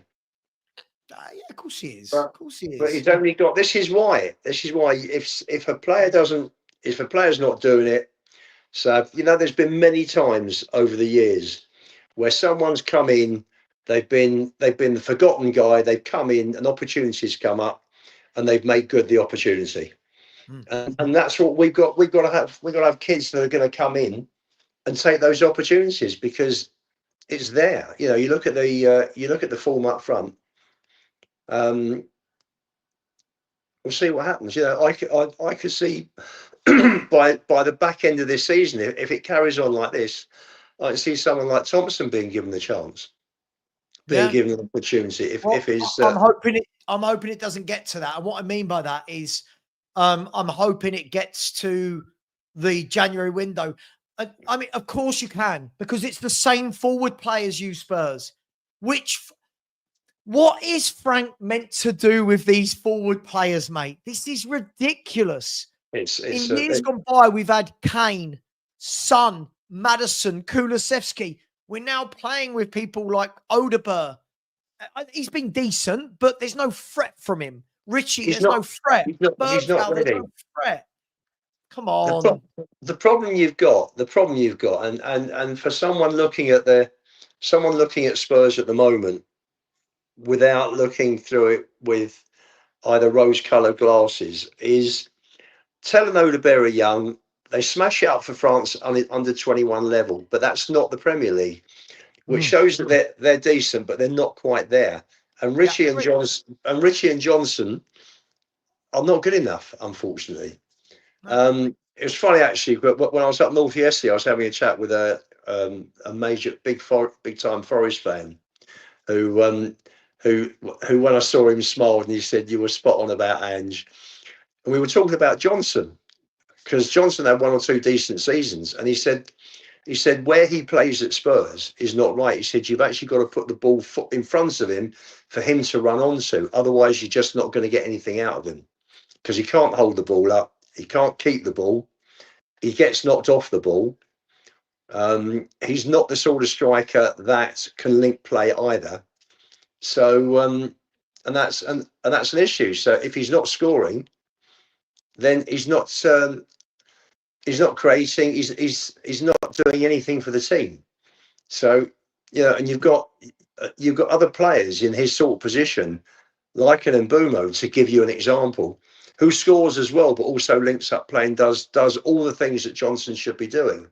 Yeah, of course he is. But he's only got. This is why. If a player's not doing it, so there's been many times over the years where someone's come in, they've been the forgotten guy. They've come in, and opportunities come up, and they've made good the opportunity. And that's what we've got. We've got to have kids that are going to come in and take those opportunities because it's there. You look at the form up front. We'll see what happens. I could see by the back end of this season, if it carries on like this, I can see someone like Thompson being given the chance, given an opportunity. I'm hoping it doesn't get to that. And what I mean by that is, I'm hoping it gets to the January window. I mean, of course you can, because it's the same forward players you Spurs. What is Frank meant to do with these forward players, mate? This is ridiculous. In years gone by, we've had Kane, Son, Maddison, Kulusevski. We're now playing with people like Odegaard. He's been decent, but there's no threat from him. Richie, there's no threat. He's not ready. There's no threat. Come on. The problem you've got, and for someone looking at Spurs at the moment, without looking through it with either rose-coloured glasses, is Tell and Odegaard are young. They smash it up for France under 21 level, but that's not the Premier League, which shows that they're decent, but they're not quite there. And Richie and Johnson are not good enough, unfortunately. It was funny actually, but when I was up north yesterday, I was having a chat with a major big time Forest fan who when I saw him smiled and he said, "You were spot on about Ange." And we were talking about Johnson because Johnson had one or two decent seasons, and he said where he plays at Spurs is not right. He said you've actually got to put the ball in front of him for him to run onto. Otherwise, you're just not going to get anything out of him because he can't hold the ball up. He can't keep the ball. He gets knocked off the ball. He's not the sort of striker that can link play either. So that's an issue. So if he's not scoring, then he's not creating. He's not doing anything for the team. So and you've got other players in his sort of position, like an Mbumo, to give you an example, who scores as well, but also links up play and does all the things that Johnson should be doing.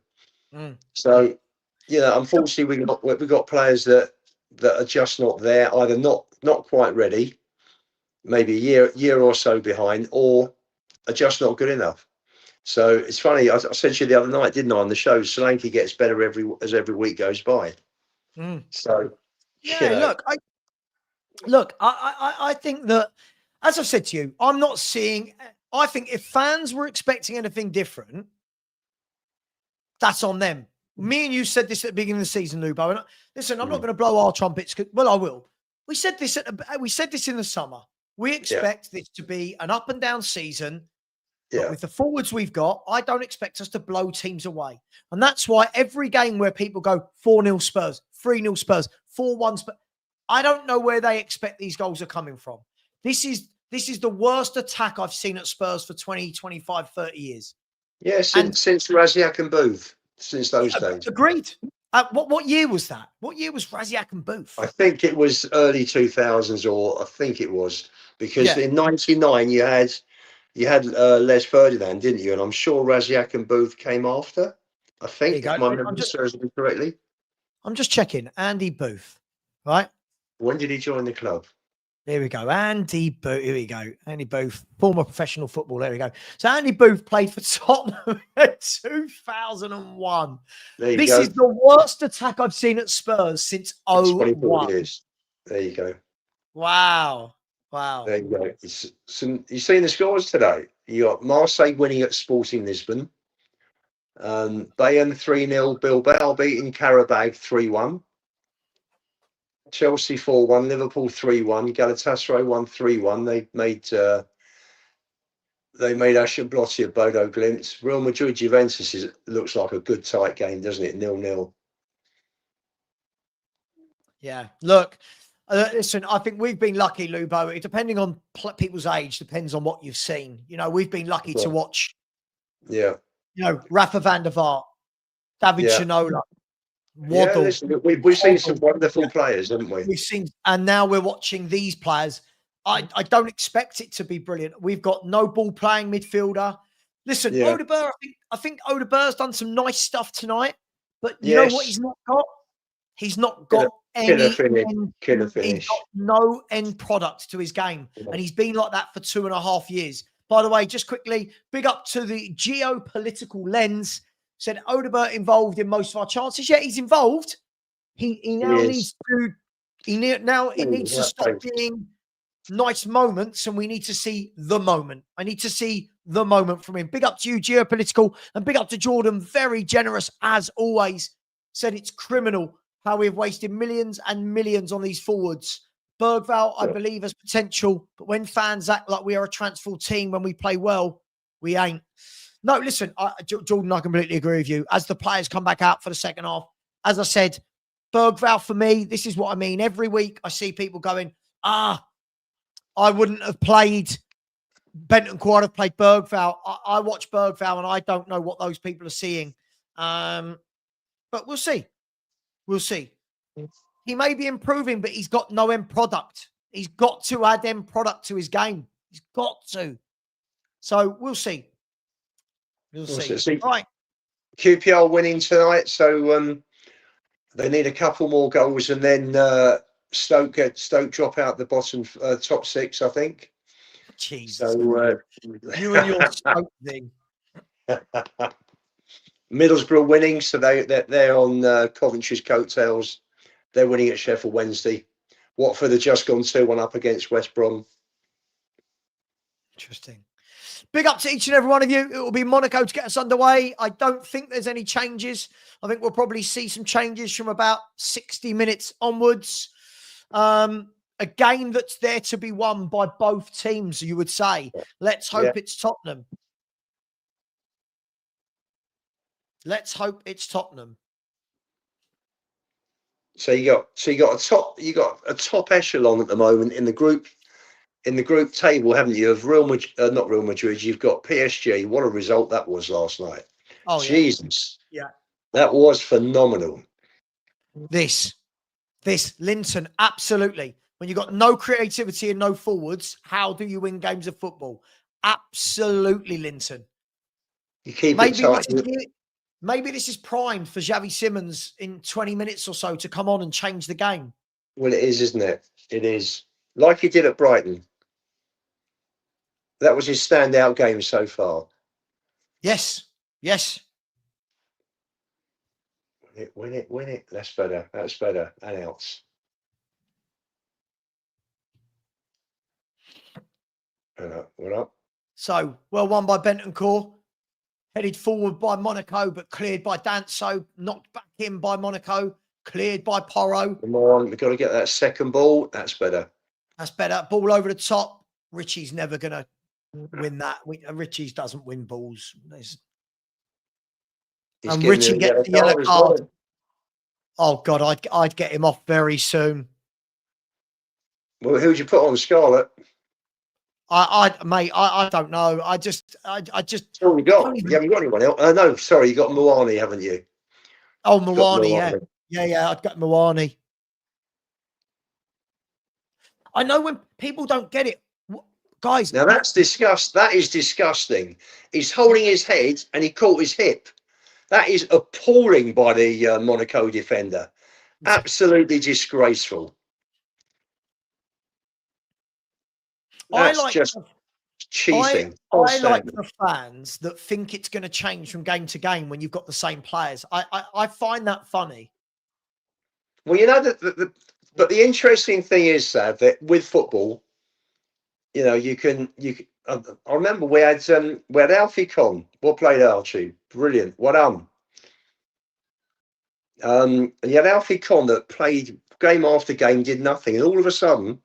So, unfortunately, we've got players that are just not there, either not quite ready, maybe a year or so behind, or are just not good enough. So it's funny. I said to you the other night, didn't I, on the show? Solanke gets better as every week goes by. So yeah, look, I think that, as I've said to you, I'm not seeing. I think if fans were expecting anything different, that's on them. Me and you said this at the beginning of the season, Lubo. And listen, I'm not going to blow our trumpets. Well, I will. We said this in the summer. We expect this to be an up and down season. But with the forwards we've got, I don't expect us to blow teams away. And that's why every game where people go 4-0 Spurs, 3-0 Spurs, 4-1 Spurs, I don't know where they expect these goals are coming from. This is the worst attack I've seen at Spurs for 20, 25, 30 years. Yeah, since Raziak and Booth, since those days. Agreed. What year was that? What year was Raziak and Booth? I think it was early 2000s, or I think it was, because in 99 you had Les Ferdinand, didn't you? And I'm sure Raziak and Booth came after. I think, if my memory serves me correctly. I'm just checking. Andy Booth, right? When did he join the club? There we go. Andy Booth. Here we go. Andy Booth, former professional footballer. There we go. So Andy Booth played for Tottenham in 2001. This is the worst attack I've seen at Spurs since 2001. Years. There you go. Wow. There you go. You've seen the scores today. You got Marseille winning at Sporting Lisbon. Bayern 3-0. Bilbao beating Karabag 3-1. Chelsea 4-1, Liverpool 3-1, Galatasaray 1-3-1. They made Asher Blotti of Bodo Glimt. Real Madrid Juventus looks like a good tight game, doesn't it? 0-0. Yeah. Look, listen, I think we've been lucky, Lubo. Depending on people's age, depends on what you've seen. We've been lucky to watch. Yeah. Rafa van der Vaart, David Shinola. Waddle. Yeah, we've seen some wonderful players, haven't we? We've seen, and now we're watching these players. I don't expect it to be brilliant. We've got no ball playing midfielder. Listen, Odegaard, I think Odegaard's done some nice stuff tonight, but you know what he's not got? He's not got killer finish. He's got no end product to his game, and he's been like that for 2.5 years. By the way, just quickly, big up to the geopolitical lens. Said Odegaard involved in most of our chances. Yeah, he's involved. He now needs to. It needs to stop being nice moments, and we need to see the moment. I need to see the moment from him. Big up to you, geopolitical, and big up to Jordan. Very generous as always. Said it's criminal how we've wasted millions and millions on these forwards. Bergvall, I believe, has potential, but when fans act like we are a transfer team when we play well, we ain't. No, listen, Jordan, I completely agree with you. As the players come back out for the second half, as I said, Bergvall for me, this is what I mean. Every week I see people going, I wouldn't have played Bentancur, I'd have played Bergvall. I watch Bergvall and I don't know what those people are seeing. But we'll see. We'll see. He may be improving, but he's got no end product. He's got to add end product to his game. He's got to. So we'll see. We'll see. Right. QPR winning tonight, so they need a couple more goals, and then Stoke drop out the bottom top six, I think. Jesus. So you and your Stoke thing. Middlesbrough winning, so they're on Coventry's coattails. They're winning at Sheffield Wednesday. Watford have just gone 2-1 up against West Brom. Interesting. Big up to each and every one of you. It will be Monaco to get us underway. I don't think there's any changes. I think we'll probably see some changes from about 60 minutes onwards. A game that's there to be won by both teams, you would say. Let's hope it's Tottenham. Let's hope it's Tottenham. So you got a top echelon at the moment in the group. in the group table, haven't you? Of Real Madrid, not Real Madrid. You've got PSG. What a result that was last night! Oh, Jesus, yeah. that was phenomenal. This Linton, absolutely. When you've got no creativity and no forwards, how do you win games of football? Absolutely, Linton. You keep it Maybe tight. maybe this is primed for Xavi Simons in 20 minutes or so to come on and change the game. Well, it is, isn't it? It is. Like he did at Brighton. That was his standout game so far. Yes. Yes. Win it. That's better. And else. What up? So, well won by Bentancur. Headed forward by Monaco, but cleared by Danso. Knocked back in by Monaco. Cleared by Porro. Come on, we've got to get that second ball. That's better. That's better. Ball over the top. Richie's never going to win that. Richie's doesn't win balls. And Richie gets the yellow card. Well. Oh, God, I'd get him off very soon. Well, who'd you put on, Scarlett? Mate, I don't know. I just. Oh, you haven't got anyone else? No, sorry, you got Moani, haven't you? Oh, Moani, yeah. I'd got Moani. I know when people don't get it, guys. Now that is disgusting. He's holding his head and he caught his hip. That is appalling by the Monaco defender. Absolutely disgraceful. That's just cheating. I like the fans that think it's going to change from game to game when you've got the same players. I find that funny. Well, you know but the interesting thing is, Sav, that with football, you know, you can. I remember we had Alfie Con. What played Archie? Brilliant. What and you had Alfie Con that played game after game, did nothing, and all of a sudden,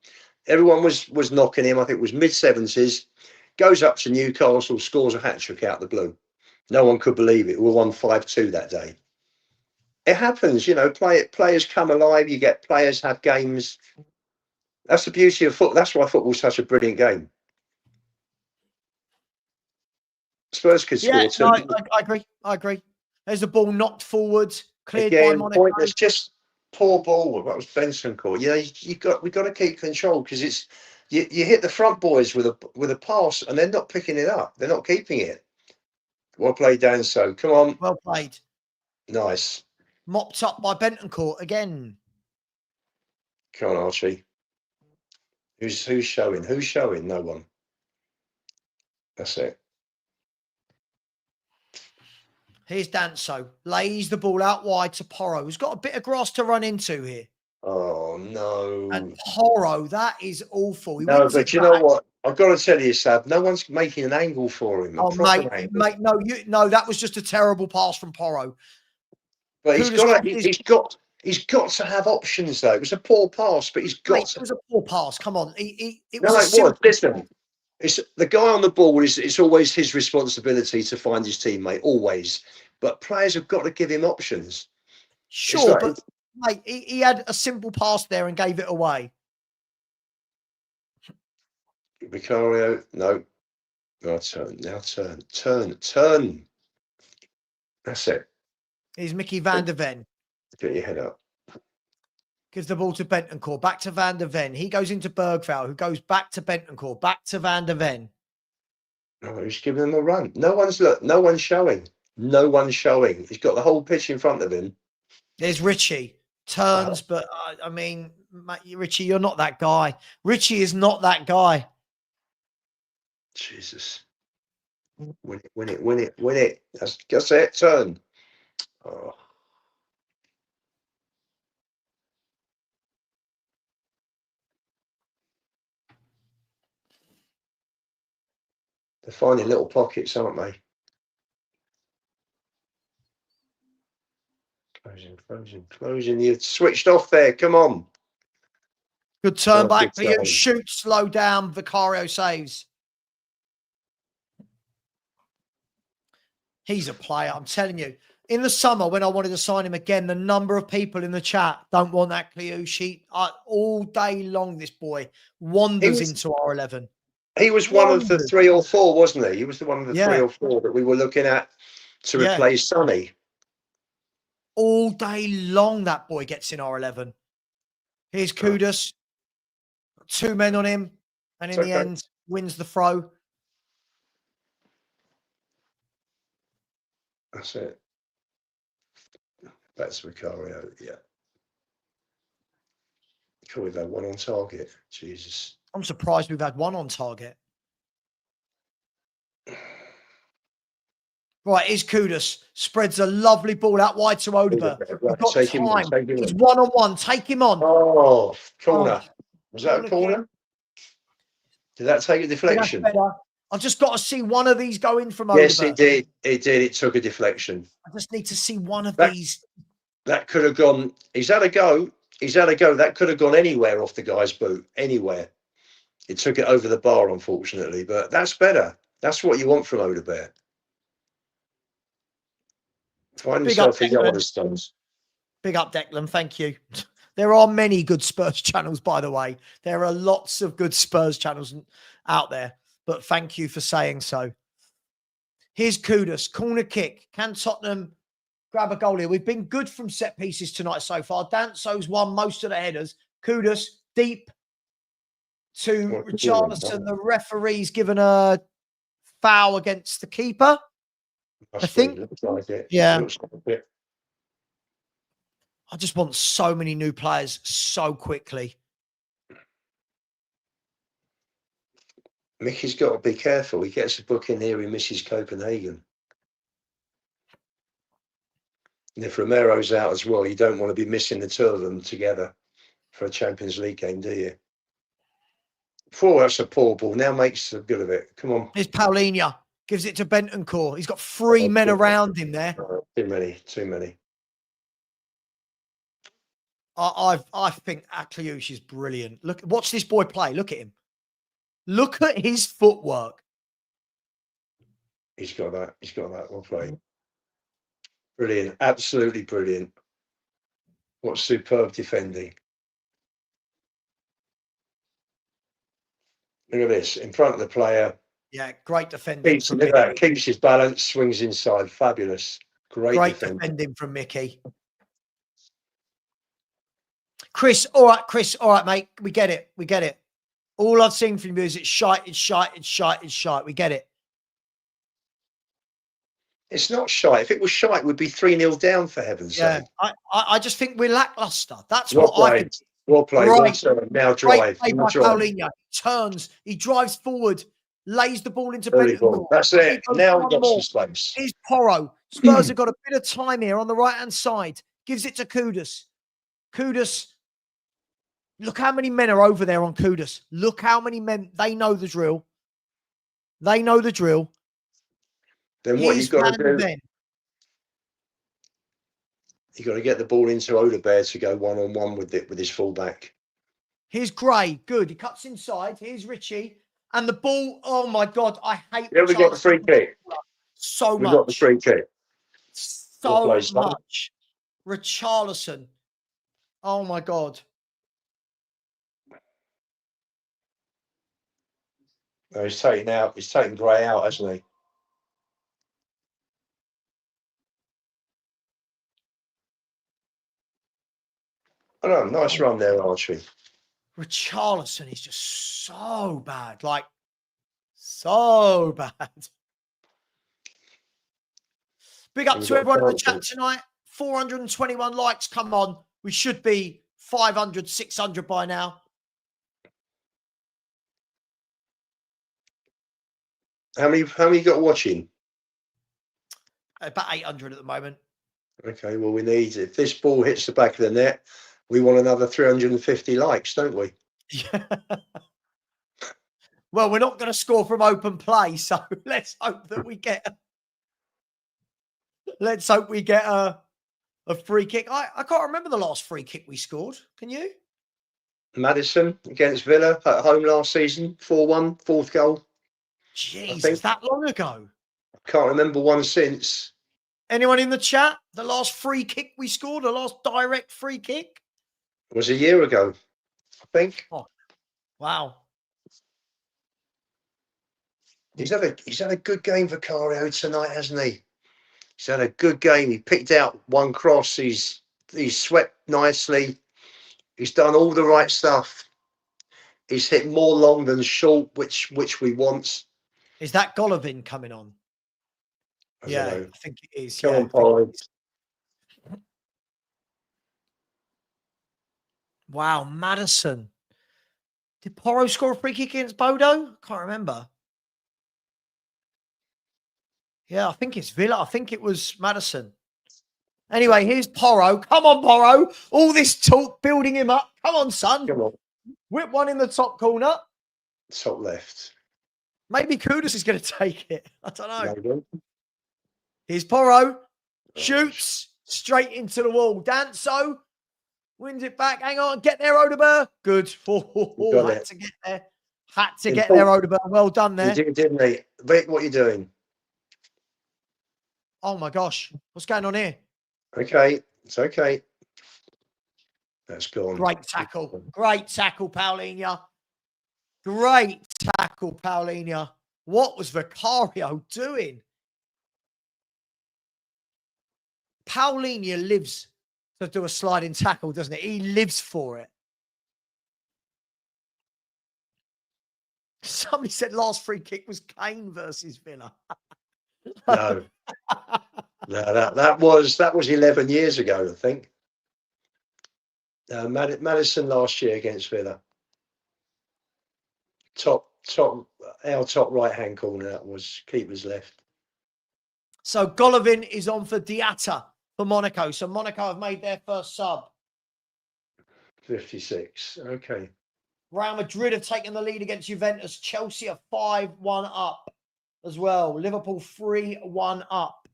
everyone was knocking him. I think it was mid-70s. Goes up to Newcastle, scores a hat-trick out the blue. No one could believe it. We won 5-2 that day. It happens, you know. Players come alive. You get players have games. That's the beauty of football. That's why football's such a brilliant game. Spurs could score too. No, I agree. There's a ball knocked forward, cleared by Monaco. Pointless, just poor ball. What was Benson called? Yeah, we've got to keep control because it's you hit the front boys with a pass and they're not picking it up. They're not keeping it. Well played, Dan. So come on. Well played. Nice. Mopped up by Bentancur again. Come on, Archie. Who's showing? Who's showing? No one. That's it. Here's Danso. Lays the ball out wide to Porro, who's got a bit of grass to run into here. Oh, no. And Porro, that is awful. No, but you know what? I've got to tell you, Sab, no one's making an angle for him. Oh, mate, no, that was just a terrible pass from Porro. But he's got to have options, though. It was a poor pass, but he's got to. It was a poor pass. Come on. It was. Listen, it's the guy on the ball. It's always his responsibility to find his teammate, always. But players have got to give him options. Sure, but mate, he had a simple pass there and gave it away. Vicario, no. Now turn. That's it. Here's Mickey van der Ven. Get your head up. Gives the ball to Bentancur. Back to van der Ven. He goes into Bergvall, who goes back to Bentancur. Back to van der Ven. No, who's giving him a run? No one's showing. No one's showing. He's got the whole pitch in front of him. There's Richie. Turns, but I mean, Richie, you're not that guy. Richie is not that guy. Jesus. Win it. That's it. Turn. Oh. They're finding little pockets, aren't they? Closing. You've switched off there. Come on. Good turn back for you. Shoot, slow down. Vicario saves. He's a player. I'm telling you. in the summer when I wanted to sign him again, the number of people in the chat don't want that Cleouche. All day long, this boy wanders into our 11. He was one of the 3 or 4, wasn't he? He was the one of the 3 or 4 that we were looking at to replace Sonny. All day long, that boy gets in our 11. Here's Kudus. 2 men on him. And in the end, wins the throw. That's it. That's Vicario, yeah. Cool, we've had 1 on target. Jesus. I'm surprised we've had 1 on target. Right, here's Kudus. Spreads a lovely ball out wide to Odegaard. We've got time. He's 1-on-1. Take him on. Oh, corner. Was that a corner? Did that take a deflection? I've just got to see one of these go in from Odegaard. Yes, it did. It did. It took a deflection. I just need to see one of these. That could have gone. He's had a go. He's had a go. That could have gone anywhere off the guy's boot. Anywhere. It took it over the bar, unfortunately. But that's better. That's what you want from Odegaard. Find himself a yard of stones. Big up, Declan. Thank you. There are many good Spurs channels, by the way. There are lots of good Spurs channels out there. But thank you for saying so. Here's Kudus. Corner kick. Can Tottenham grab a goal here? We've been good from set pieces tonight so far. Danso's won most of the headers. Kudus deep to Richarlison. The referee's given a foul against the keeper. I think. Like it. Yeah. I just want so many new players so quickly. Mickey's got to be careful. He gets a book in here, he misses Copenhagen. And if Romero's out as well, you don't want to be missing the 2 of them together for a Champions League game, do you? That's a poor ball. Now makes a good of it. Come on. Here's Paulinho. Gives it to Bentancur. He's got 3 men around him there. Too many. I think Cleouche is brilliant. Watch this boy play. Look at him. Look at his footwork. He's got that. Well played. Brilliant. Absolutely brilliant. What superb defending. Look at this. In front of the player. Yeah, great defending. Keeps his balance, swings inside. Fabulous. Great defending from Mickey. Chris, all right, mate. We get it. All I've seen from you is it's shite. We get it. It's not shite. If it was shite, we'd be 3-0 down, for heaven's sake. I just think we're lackluster. That's well what played. Well played. Now drive. Great play by Paulinho. Turns. He drives forward. Lays the ball into Bentancur. That's it. Now we've got some space. Here's Porro. Spurs have got a bit of time here on the right-hand side. Gives it to Kudus. Kudus. Look how many men are over there on Kudus. Look how many men. They know the drill. Then what you've got to do, you've got to get the ball into Odegaard to go 1-on-1 with his fullback. Here's Gray. Good. He cuts inside. Here's Richie. And the ball, oh my God, I hate we got the free kick. So much. We got the free kick. So much. Richarlison. Oh my God. No, he's taking Gray out, hasn't he? Oh no, nice run there, Archie. Richarlison is just so bad. Like, so bad. Big up to everyone in the chat tonight. 421 likes. Come on. We should be 500, 600 by now. How many you got watching? About 800 at the moment. Okay, well, we need, if this ball hits the back of the net, we want another 350 likes, don't we? Yeah. Well, we're not going to score from open play, so let's hope that we get. Let's hope we get a free kick. I can't remember the last free kick we scored. Can you? Maddison against Villa at home last season, 4-1, 4th goal. Jesus, that long ago. I can't remember one since. Anyone in the chat? The last free kick we scored, the last direct free kick? It was a year ago, I think. Oh, wow. He's had a good game, Vicario, tonight, hasn't he? He's had a good game. He picked out one cross. He's swept nicely. He's done all the right stuff. He's hit more long than short, which we want. Is that Golovin coming on? I Yeah, don't know. I think it is. Come Yeah, on, Paulo. Wow, Madison. Did Porro score a free kick against Bodo? Can't remember. Yeah, I think it's Villa. I think it was Madison. Anyway, here's Porro. Come on, Porro. All this talk, building him up. Come on, son. Come on. Whip one in the top corner. Top left. Maybe Kudus is going to take it. I don't know. Maybe. Here's Porro. Shoots straight into the wall. Danso wins it back. Hang on. Get there, Odeberg. Good. Had to get there. Had to get there, Odeberg. Well done there. You did, didn't he? Vic, what are you doing? Oh, my gosh. What's going on here? Okay. It's okay. That's gone. Great tackle. Great tackle, Paulinho. Great tackle, Paulinho. What was Vicario doing? Paulinho lives to do a sliding tackle, doesn't it? He lives for it. Somebody said last free kick was Kane versus Villa. No. No, that was 11 years ago, I think. Madison last year against Villa. Our top right hand corner, that was keeper's left. So Golovin is on for Diatta for Monaco. So Monaco have made their first sub. 56. Okay. Real Madrid have taken the lead against Juventus. Chelsea are 5-1 up as well. Liverpool 3-1 up.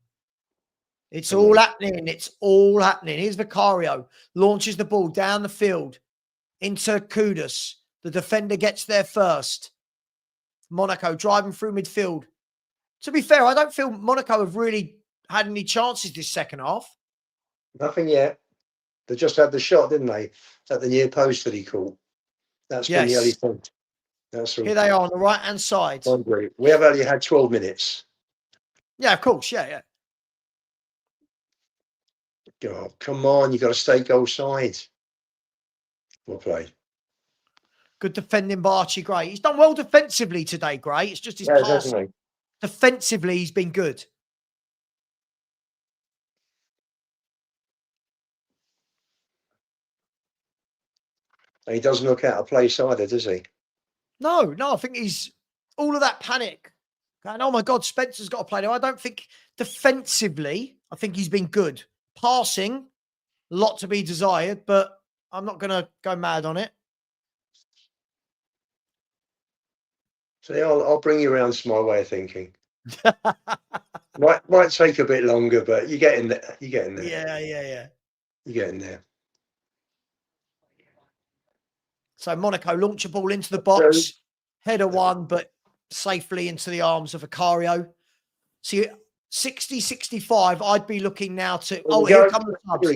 It's all happening. It's all happening. Here's Vicario. Launches the ball down the field into Kudus. The defender gets there first. Monaco driving through midfield. To be fair, I don't feel Monaco have really had any chances this second half. Nothing yet. They just had the shot, didn't they? At the near post that he caught. That's been the only thing. That's Here they are on the right-hand side. We have only had 12 minutes. Yeah, of course. Yeah. Oh, come on. You've got to stay goal side. Well played. Good defending by Archie Gray. He's done well defensively today, Gray. It's just his pass. Definitely. Defensively, he's been good. And he doesn't look out of place either, does he? No, I think he's all of that panic. Going, oh my God, Spencer's got to play now. I don't think defensively, I think he's been good. Passing, a lot to be desired, but I'm not going to go mad on it. So I'll bring you around to my way of thinking. might take a bit longer, but you get in there. Yeah. You get in there. So Monaco launch a ball into the box. Header one, but safely into the arms of Vicario. See, 60-65, I'd be looking now to... Here come the subs.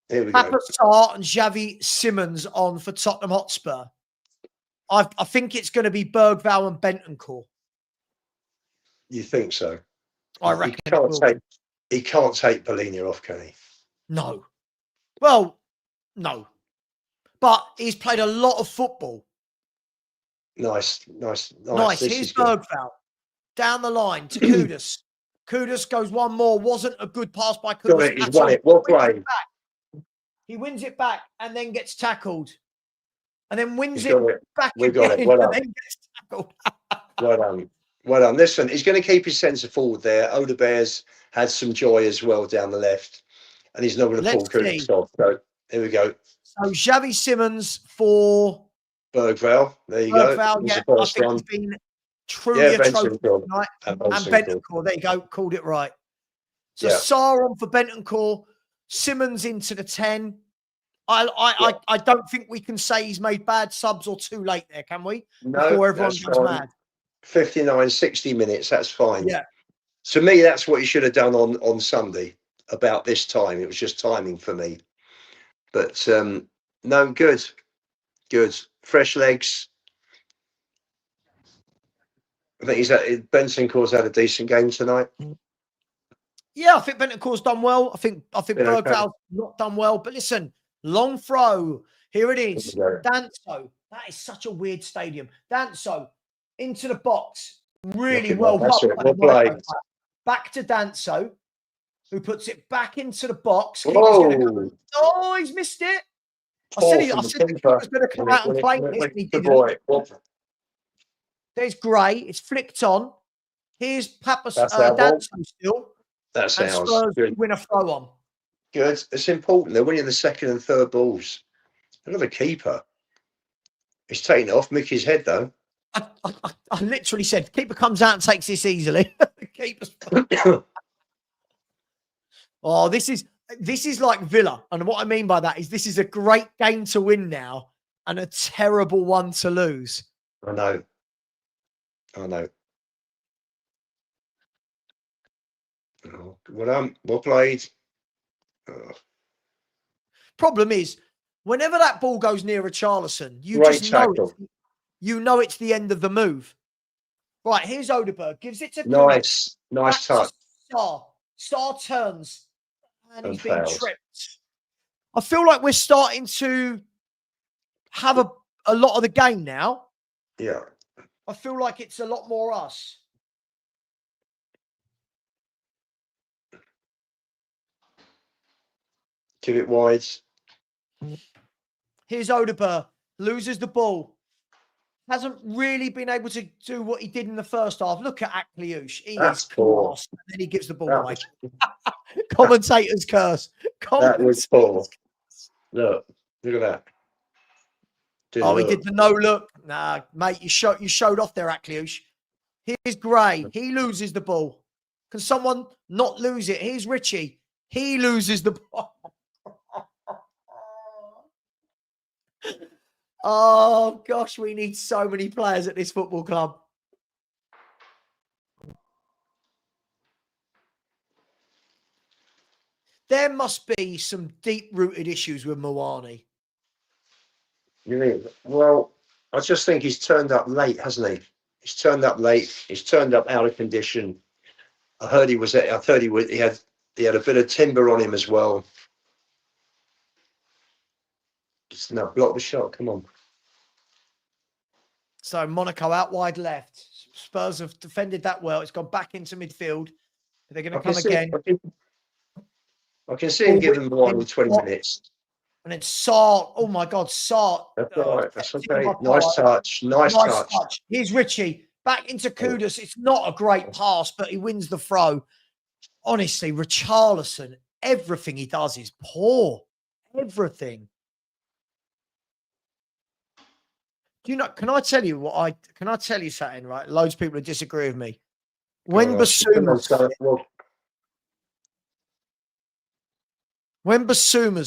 Here we go. Papassar and Xavi Simmons on for Tottenham Hotspur. I think it's going to be Bergvall and Bentancur. You think so? I reckon he can't take Paulinho off, can he? No. Well, no. But he's played a lot of football. Nice. Here's Bergvall. Down the line to Kudus. Kudus goes one more. Wasn't a good pass by Kudus. He's won it. Well played. He wins it back and then gets tackled. And then wins it back We again got it. Well and done. then gets tackled. Well done. Listen, he's going to keep his centre forward there. Odebear's had some joy as well down the left. And he's not going to pull Kudus off. So here we go. So Xavi Simmons for Bergvall. There you go. Yeah, I think he's been truly atrocious tonight. And Bentancur, there you go, called it right. So Sarr on for Bentancur, Simmons into the 10. I don't think we can say he's made bad subs or too late there, can we? No, before everyone goes mad. 59, 60 minutes, that's fine. Yeah. To me, that's what he should have done on Sunday about this time. It was just timing for me. But no, good. Fresh legs. I think Benson Court's had a decent game tonight. Yeah, I think Bentancur's done well. I think Yeah, Bergvall's not done well. But listen, long throw. Here it is. Danso. That is such a weird stadium. Danso into the box. Really well done. Back to Danso, who puts it back into the box. Whoa. Oh, he's missed it. I said he was going to come out and play this, and he didn't. There's Gray. It's flicked on. Here's Danso still. That's and ours. Spurs Good. win a throw on. Good. It's important. They're winning the second and third balls. Another keeper. He's taking it off Mickey's head, though. I literally said, keeper comes out and takes this easily. Keeper's oh, this is like Villa. And what I mean by that is this is a great game to win now and a terrible one to lose. I know. Oh, well played. Oh. Problem is, whenever that ball goes near a Richarlison, you know it's the end of the move. Right, here's Odeberg. Gives it to Nice touch. Star turns and he's been tripped. I feel like we're starting to have a lot of the game now. Yeah. I feel like it's a lot more us. Give it wide. Here's Odeberg. Loses the ball. Hasn't really been able to do what he did in the first half. Look at Akliouche. He is class. And then he gives the ball away. Commentator's curse. That was poor. Look at that. He did the no look. Nah, mate, you showed off there, Akliouche. Here's Gray. He loses the ball. Can someone not lose it? Here's Richie. He loses the ball. Oh, gosh, we need so many players at this football club. There must be some deep-rooted issues with Moani. You mean? Well, I just think he's turned up late, hasn't he? He's turned up late. He's turned up out of condition. I heard he had a bit of timber on him as well. Just no, block the shot. Come on. So Monaco out wide left. Spurs have defended that well. It's gone back into midfield. They're going to come again. I can see him giving one 20 minutes. And it's Sarr. Oh my God, Sarr. That's all right. That's okay. Nice touch. Here's Richie. Back into Kudus. It's not a great pass, but he wins the throw. Honestly, Richarlison, everything he does is poor. Everything. Do you know, can I tell you something, right? Loads of people disagree with me. When Basuma's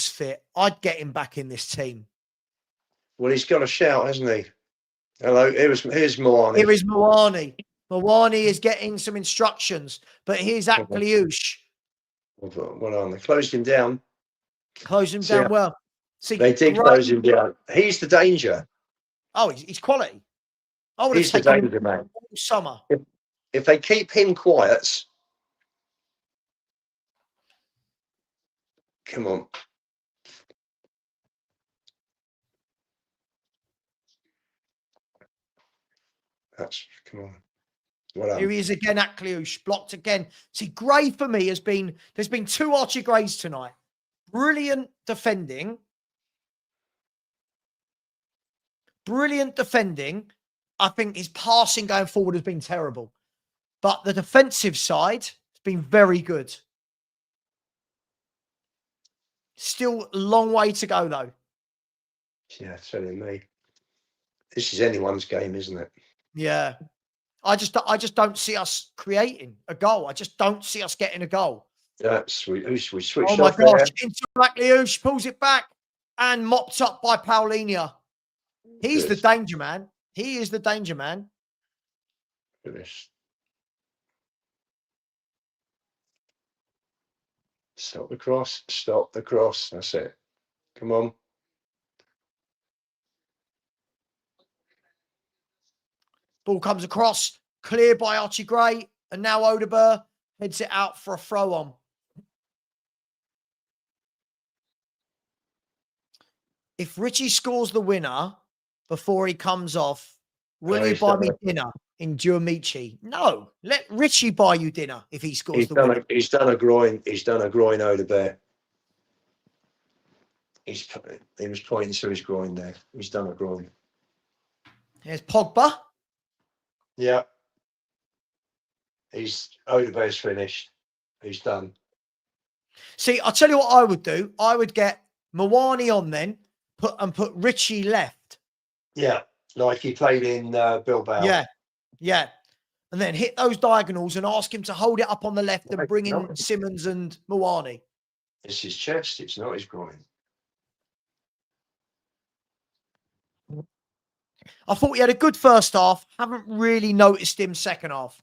fit, I'd get him back in this team. Well, he's got a shout, hasn't he? Hello, here's Moani. Here is Moani. Moani is getting some instructions, but here's Akliouche. Well done. They closed him down. Well. See, they did close him down. He's the danger. Oh, he's quality. I would have taken him all summer. If they keep him quiet, come on. Come on. Well, here he is again, Akliouche, blocked again. See, Gray for me there's been two Archie Grays tonight. Brilliant defending. I think his passing going forward has been terrible. But the defensive side has been very good. Still a long way to go, though. Yeah, telling me. This is anyone's game, isn't it? Yeah. I just don't see us creating a goal. I just don't see us getting a goal. That's we switched off. Oh my gosh! Into Akliouche, pulls it back and mopped up by Paulinho. He's the danger man. He is the danger man. Look at this. Stop the cross. Stop the cross. That's it. Come on. Ball comes across, cleared by Archie Gray, and now Odeberg heads it out for a throw on. If Richie scores the winner before he comes off, will you buy me dinner in Duamici? No, let Richie buy you dinner if he scores the winner. He's done a groin. He's done a groin, Odeberg. He was pointing to his groin there. He's done a groin. Here's Pogba. Yeah. Odeberg's finished. He's done. See, I'll tell you what I would do. I would get Mawani on then, put Richie left. Yeah, like he played in Bilbao. Yeah. And then hit those diagonals and ask him to hold it up on the left and bring in Simmons and Mawani. It's his chest. It's not his groin. I thought he had a good first half. Haven't really noticed him second half.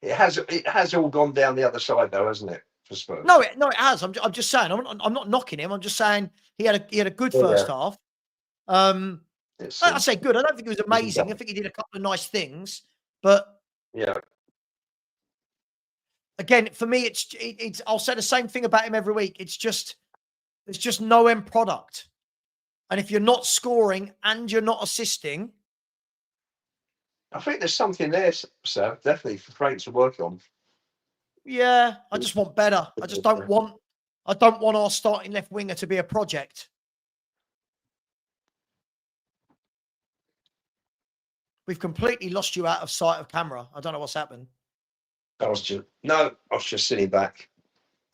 It has all gone down the other side though, hasn't it? For Spurs. No, it has. I'm just saying. I'm not knocking him. I'm just saying he had a good first half. I say good. I don't think it was amazing. I think he did a couple of nice things, but yeah. Again, for me, it's. I'll say the same thing about him every week. There's just no end product, and if you're not scoring and you're not assisting, I think there's something there, sir. Definitely for Frank to work on. Yeah, I just want better. I don't want our starting left winger to be a project. We've completely lost you out of sight of camera. I don't know what's happened. I was just sitting back.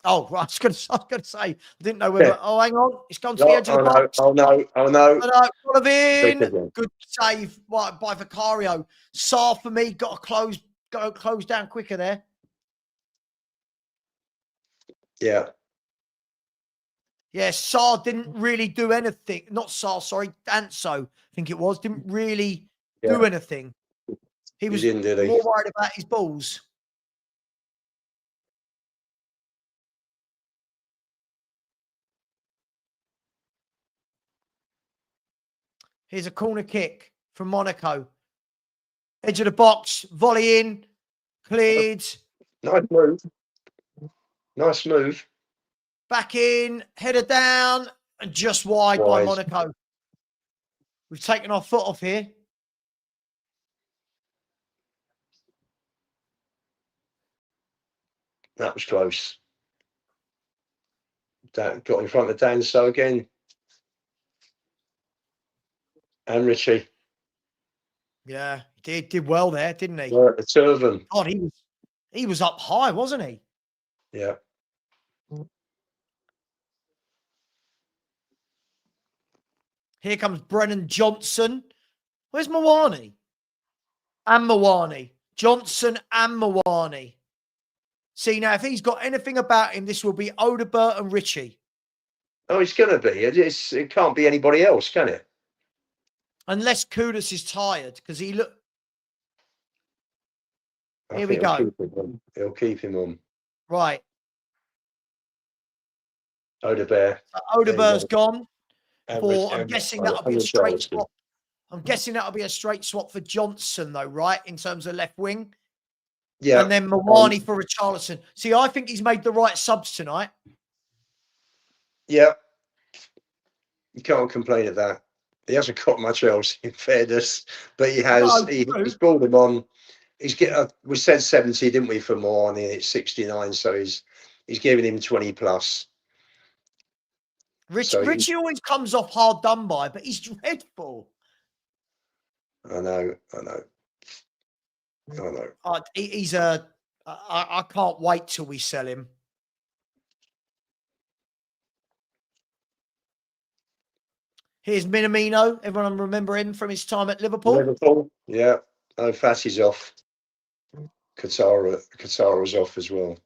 Oh, right. I was going to say, I didn't know whether. Yeah. Oh, hang on, it's gone to the edge of the box. Oh no! Oliver, good save by Vicario. Sarr for me got to close down quicker there. Yeah. Yeah, Sarr didn't really do anything. Not Sarr, sorry, Danso, I think it was. Didn't really do anything. He was more worried about his balls. Here's a corner kick from Monaco. Edge of the box, volley in, cleared. Nice move. Nice move. Back in, header down, and just wide by Monaco. We've taken our foot off here. That was close. Got in front of Danso again. And Richie. Yeah, he did well there, didn't he? Yeah, the two of them. God, he was up high, wasn't he? Yeah. Here comes Brennan Johnson. Where's Mawani? And Mawani. Johnson and Mawani. See, now, if he's got anything about him, this will be Odeberg and Richie. Oh, it's going to be. It can't be anybody else, can it? Unless Kudus is tired, because he look. Here we go. He'll keep him on. Right. Odeberg. Odeberg's gone. I'm guessing that'll be a straight swap. I'm guessing that'll be a straight swap for Johnson, though, right? In terms of left wing. Yeah. And then Mawani for Richarlison. See, I think he's made the right subs tonight. Yeah. You can't complain at that. He hasn't got much else, in fairness, but he has. No, he's brought him on. We said 70, didn't we, for Mawani? It's 69, so he's giving him 20 plus. Richie always comes off hard done by, but he's dreadful. I know. I can't wait till we sell him. Here's Minamino. Everyone remember him from his time at Liverpool? Yeah. Oh, Fatty's off. Katara's off as well.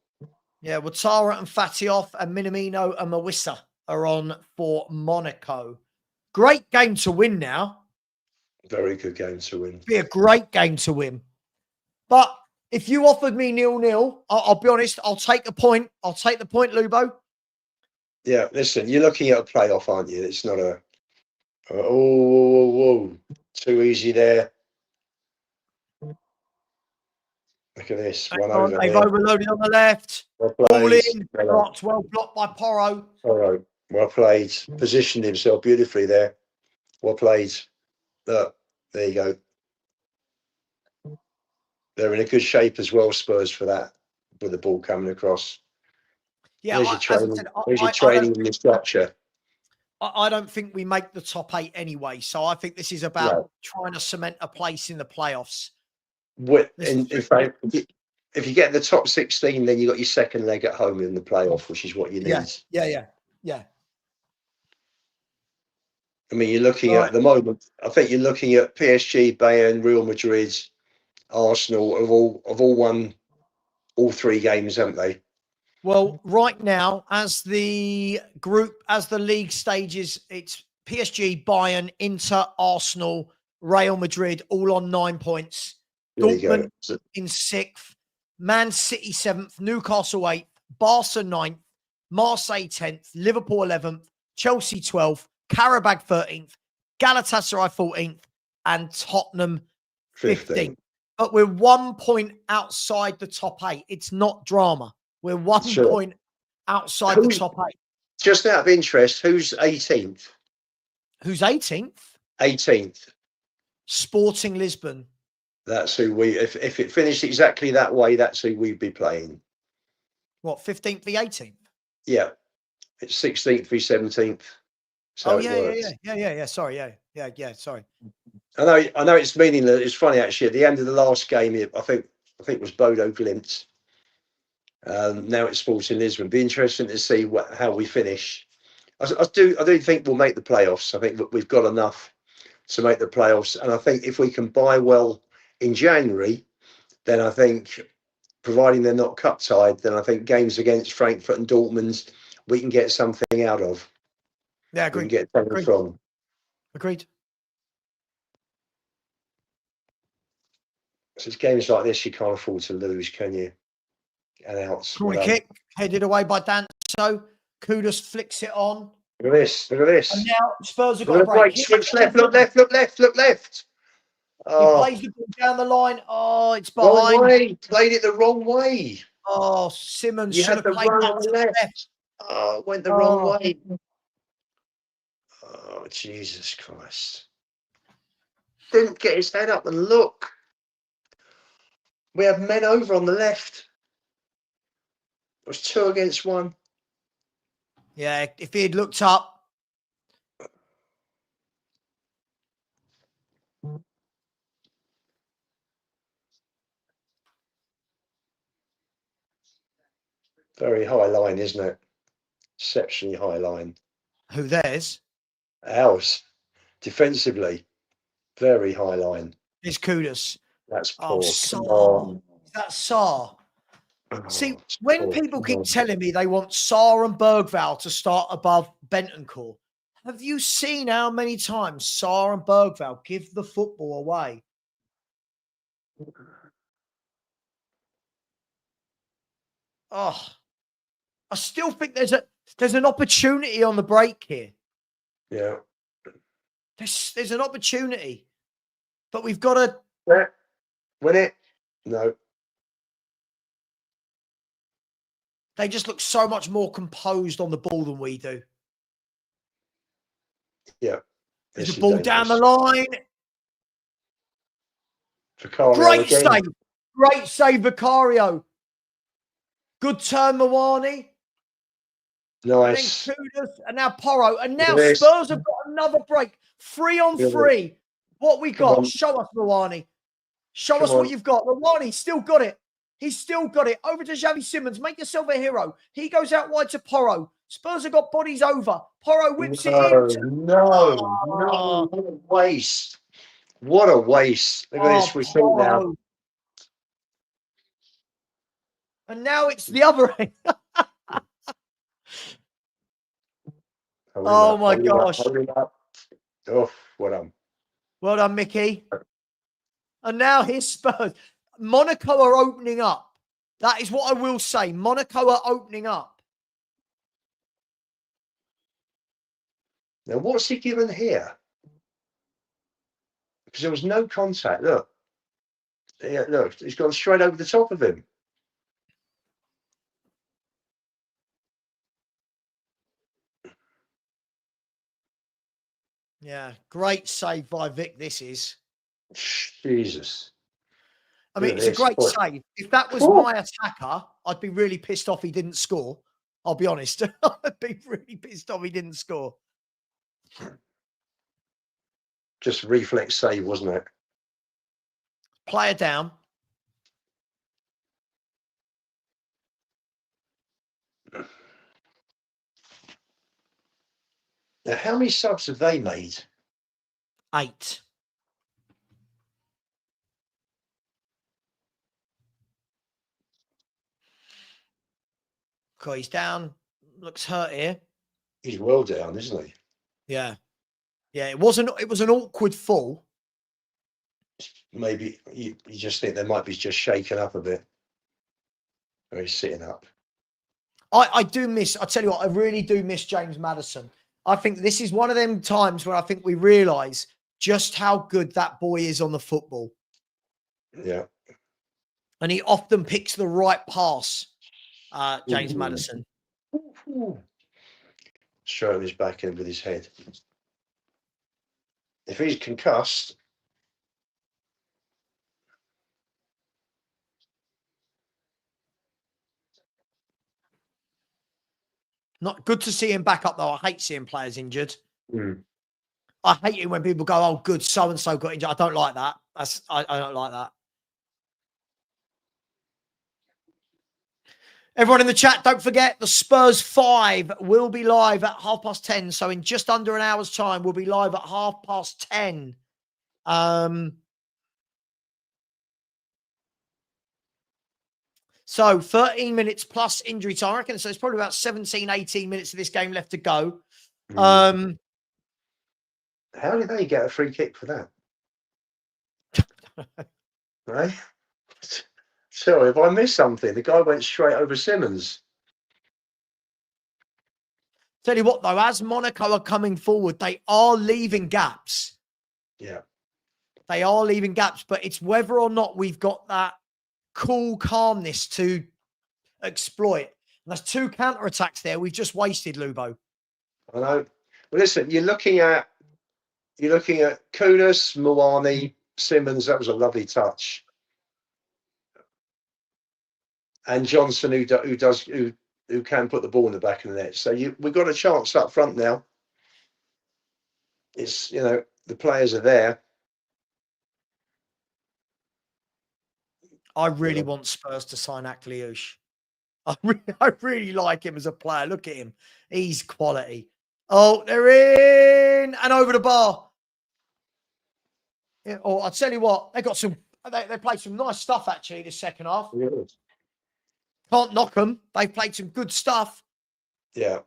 Yeah, Watara and Fatty off, and Minamino and Mawissa are on for Monaco. Great game to win now. Very good game to win. Be a great game to win. But If you offered me 0-0, I'll be honest, I'll take the point. I'll take the point, Lubo. Yeah, listen, you're looking at a playoff, aren't you? It's not a. Oh, too easy there. Look at this one over They've here. overloaded on the left. Well Ball played. in. Blocked. Well blocked by Porro. All well played. Positioned himself beautifully there. Well played. Look, there you go. They're in a good shape as well, Spurs, for that, with the ball coming across. Yeah, There's your as I training. said, There's your training and your structure. I don't think we make the top 8 anyway. So I think this is about trying to cement a place in the playoffs. In fact, if you get the top 16, then you got your second leg at home in the playoff, which is what you need. Yeah. I mean, you're looking at the moment. I think you're looking at PSG, Bayern, Real Madrid, Arsenal have all won all 3 games, haven't they? Well, right now, as the league stages, it's PSG, Bayern, Inter, Arsenal, Real Madrid, all on 9 points. Dortmund in 6th, Man City 7th, Newcastle 8th, Barca 9th, Marseille 10th, Liverpool 11th, Chelsea 12th, Karabag 13th, Galatasaray 14th, and Tottenham 15th. But we're 1 point outside the top 8. It's not drama. We're 1 point outside the top 8. Just out of interest, who's 18th? Who's 18th? 18th. Sporting Lisbon. That's who if it finished exactly that way, that's who we'd be playing. What, 15th v 18th? Yeah. It's 16th v 17th. So yeah. Sorry, yeah. Sorry. I know it's meaningless. It's funny actually. At the end of the last game, I think it was Bodo Glimt. Now it's Sporting Lisbon. Be interesting to see how we finish. I do think we'll make the playoffs. I think that we've got enough to make the playoffs, and I think if we can buy well in January, then I think, providing they're not cup tied, then I think games against Frankfurt and Dortmund we can get something out of. Yeah, agreed. We can get something from. Agreed. So it's games like this you can't afford to lose, can you? And out. Corner kick headed away by Danso. Kudus flicks it on. Look at this. Look at this. And now Spurs have got a break. Slips left. Look left. Look left. Look left. Oh. He plays the ball down the line. Oh, it's behind. Wrong way. Played it the wrong way. Oh, Simmons You should had have played that to the left. Oh, it went the wrong way. Oh, Jesus Christ. Didn't get his head up and look. We had men over on the left. It was 2 against 1. Yeah, if he had looked up. Very high line, isn't it? Exceptionally high line. Who theirs? Ours. Defensively. Very high line. It's Kudus. That's poor. Sarr. That's Sarr. See, when people keep telling me they want Sarr and Bergvall to start above Bentancur, have you seen how many times Sarr and Bergvall give the football away? Oh, I still think there's an opportunity on the break here. Yeah. There's an opportunity, but we've got to win it. No. They just look so much more composed on the ball than we do. Yeah. There's a ball down the line. Vicario Great again. save. Great save, Vicario. Good turn, Mawani. Nice. And then Kudus, and now Porro. And now Spurs have got another break. 3 on 3. What we got? Show us, Mawani. Show us what you've got. Mawani still got it. He's still got it. Over to Xavi Simmons. Make yourself a hero. He goes out wide to Porro. Spurs have got bodies over. Porro whips it in. No. What a waste. What a waste. Look at this. We think now. And now it's the other end. Oh, my gosh. Oh, well done. Well done, Mickey. And now here's Spurs. Monaco are opening up. That is what I will say. Monaco are opening up. Now, what's he given here? Because there was no contact. Look. Yeah, look, he's gone straight over the top of him. Yeah, great save by Vic. This is. Jesus. I mean, it's a great save. If that was my attacker, I'd be really pissed off he didn't score. I'll be honest. I'd be really pissed off he didn't score. Just reflex save, wasn't it? Player down. Now, how many subs have they made? 8. Okay, he's down. Looks hurt here. He's well down, isn't he? Yeah. Yeah, it was an awkward fall. Maybe you just think they might be just shaken up a bit. Or he's sitting up. I do miss, I tell you what, I really do miss James Maddison. I think this is one of them times where I think we realise just how good that boy is on the football. Yeah. And he often picks the right pass, James Maddison. Straight on his back end with his head. If he's concussed, not good to see him back up, though. I hate seeing players injured. Mm. I hate it when people go, oh, good, so-and-so got injured. I don't like that. I don't like that. Everyone in the chat, don't forget the Spurs 5 will be live at 10:30. So in just under an hour's time, we'll be live at 10:30. So 13 minutes plus injury time. I reckon so. It's probably about 17, 18 minutes of this game left to go. How did they get a free kick for that? Right? So if I missed something, the guy went straight over Simmons. Tell you what, though, as Monaco are coming forward, they are leaving gaps. Yeah. They are leaving gaps, but it's whether or not we've got that cool calmness to exploit. And that's 2 counter-attacks there we've just wasted, Lubo. I know. Well, listen, you're looking at Kudus, Moani, Simmons. That was a lovely touch. And Johnson, who can put the ball in the back of the net. So we've got a chance up front now. It's, the players are there. I really want Spurs to sign Akliouche. I really like him as a player. Look at him. He's quality. Oh, they're in and over the bar. Yeah, oh, I'll tell you what, they played some nice stuff actually this second half. Yeah. Can't knock them. They played some good stuff. Yeah.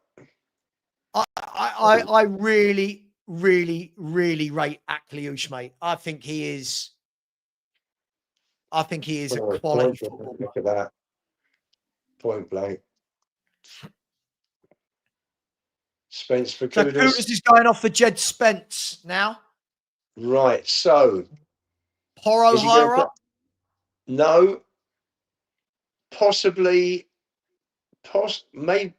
I really, really, really rate Akliouche, mate. I think he is a quality footballer. Look at that. Point blank. Spence for So Kudus. Kudus is going off for Jed Spence now. Right. So Porro higher up? No. Possibly. Maybe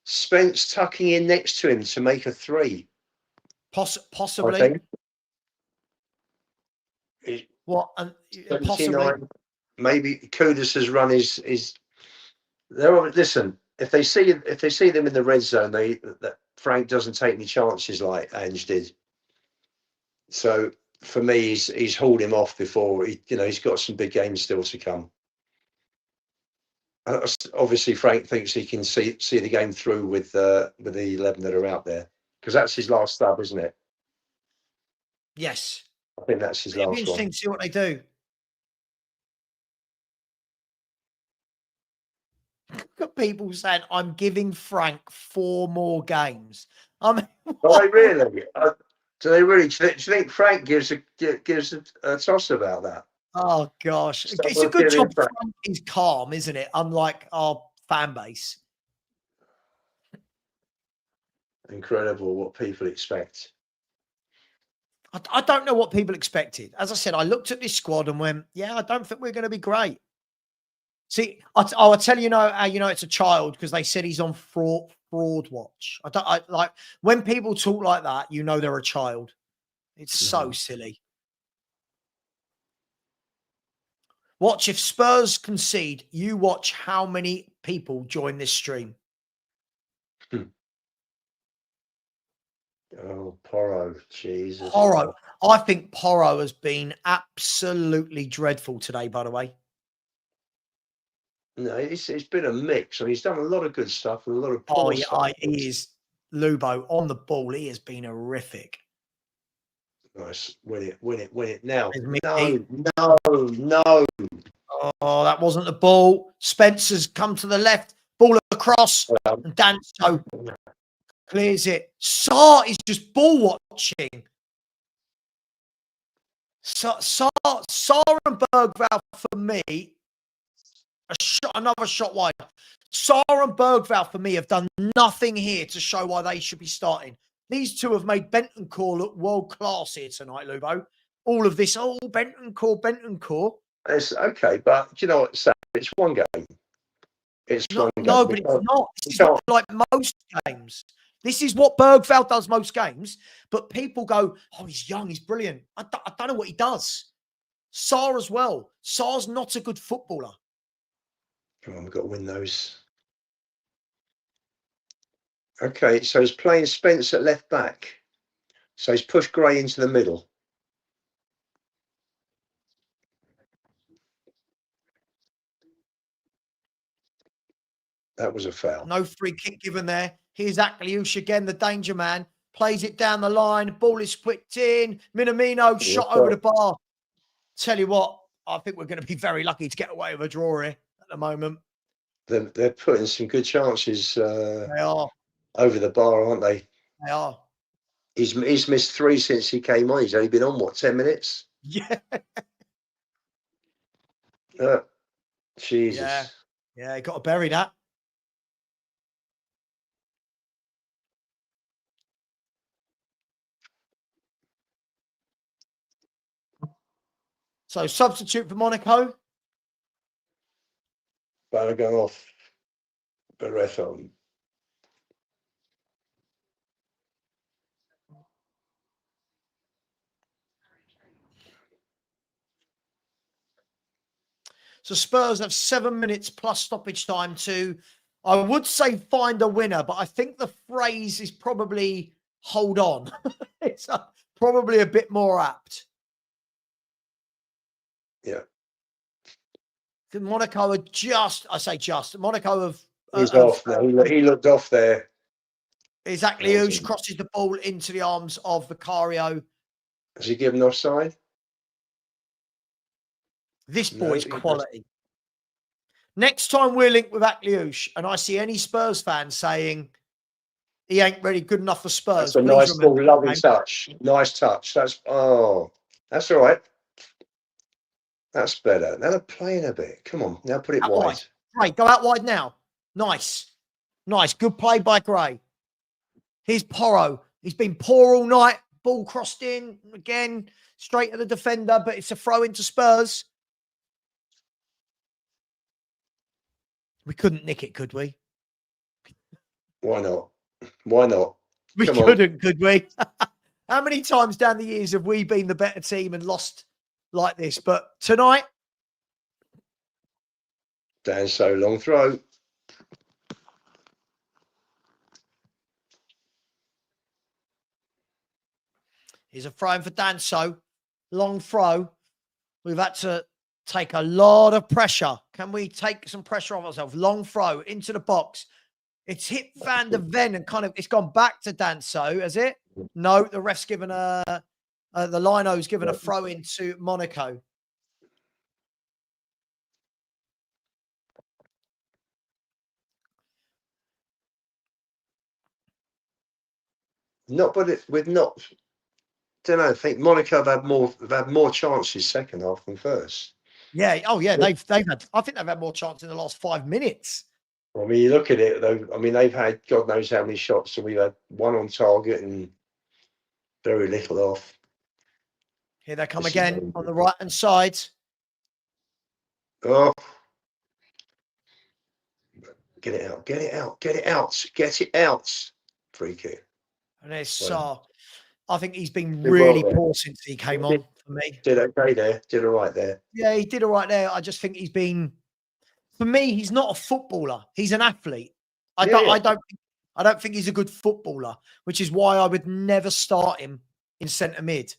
Spence tucking in next to him to make a 3. Possibly. What? Possibly. Maybe Kudus has run his. Listen, if they see them in the red zone, that Frank doesn't take any chances like Ange did. So for me, he's hauled him off before. He's got some big games still to come. Obviously, Frank thinks he can see the game through with the 11 that are out there, because that's his last sub, isn't it? Yes. I think that's his It'll last be interesting one. to see what they do. Look at people saying, I'm giving Frank 4 more games. I mean, Oh, really? Do they really? Do you think Frank gives a toss about that? Oh gosh, it's a Someone good give him job. back. Frank is calm, isn't it? Unlike our fan base. Incredible what people expect. I don't know what people expected. As I said, I looked at this squad and went, "Yeah, I don't think we're going to be great." See, I'll tell you now. You know, it's a child because they said he's on fraud watch. I like when people talk like that. You know, they're a child. It's so silly. Watch if Spurs concede. You watch how many people join this stream. Oh, Porro, Jesus. Porro. I think Porro has been absolutely dreadful today, by the way. No, it's been a mix. I mean, he's done a lot of good stuff and a lot of Oh, poor yeah, stuff. he is. Lubo on the ball. He has been horrific. Nice. Win it now. There's No, Mickey. no, no. Oh, that wasn't the ball. Spencer's come to the left. Ball across. And Danso clears it. Saar is just ball watching. Saar and Bergvall for me. Another shot wide. Saar and Bergvall for me have done nothing here to show why they should be starting. These two have made Bentancur look world class here tonight, Lubo. All of this, Bentancur. It's okay, but do you know what, Sam? It's one game. It's one game. No, but it's not. This is like most games. This is what Bergvall does most games. But people go, "Oh, he's young, he's brilliant." I don't know what he does. Saar as well. Saar's not a good footballer. Come on, we've got to win those. Okay, so he's playing Spence at left back. So he's pushed Gray into the middle. That was a foul. No free kick given there. Here's Akliush again, the danger man. Plays it down the line. Ball is flicked in. Minamino shot over the bar. Tell you what, I think we're going to be very lucky to get away with a draw here at the moment. They're putting some good chances They are. over the bar, aren't they? They are. He's missed 3 since he came on. He's only been on, what, 10 minutes? Yeah. Jesus. Yeah, got to bury that. So substitute for Monaco. Balogun off. Berethon. So Spurs have 7 minutes plus stoppage time to, I would say, find a winner, but I think the phrase is probably hold on. It's probably a bit more apt. Yeah. Monaco are Monaco have. He's off now. He looked off there. Exactly. Who crosses the ball into the arms of Vicario. Has he given offside? This boy's quality. Next time we're linked with Akliush and I see any Spurs fan saying he ain't really good enough for Spurs. That's a nice ball, lovely touch. Nice touch. That's all right. That's better. Now they're playing a bit. Come on, now put it wide. Great, go out wide now. Nice. Good play by Gray. Here's Porro. He's been poor all night. Ball crossed in again, straight at the defender, but it's a throw into Spurs. We couldn't nick it, could we? Why not? Why not? We couldn't, could we? How many times down the years have we been the better team and lost like this? But tonight, Danso, long throw. here's a throw in for Danso. Long throw. We've had to take a lot of pressure. Can we take some pressure off ourselves? Long throw into the box. It's hit Van der Ven and it's gone back to Danso, has it? No, the ref's given the lino's given a throw into Monaco. Not, but we're not. don't know. I think Monaco have had more chances second half than first. Yeah. Oh, yeah. They've had. I think they've had more chance in the last 5 minutes. I mean, you look at it though. I mean, they've had God knows how many shots, and we've had one on target and very little off. Here they come This is again very on good. the right hand side. Oh, get it out! Get it out! Get it out! Get it out! Free kick. And there's Well, I think he's been did well really there. poor since he came on for me. Did okay there. Did all right there. Yeah, he did all right there. I just think he's been, for me, he's not a footballer. He's an athlete. I Yeah, don't, yeah. I don't think he's a good footballer, which is why I would never start him in centre mid.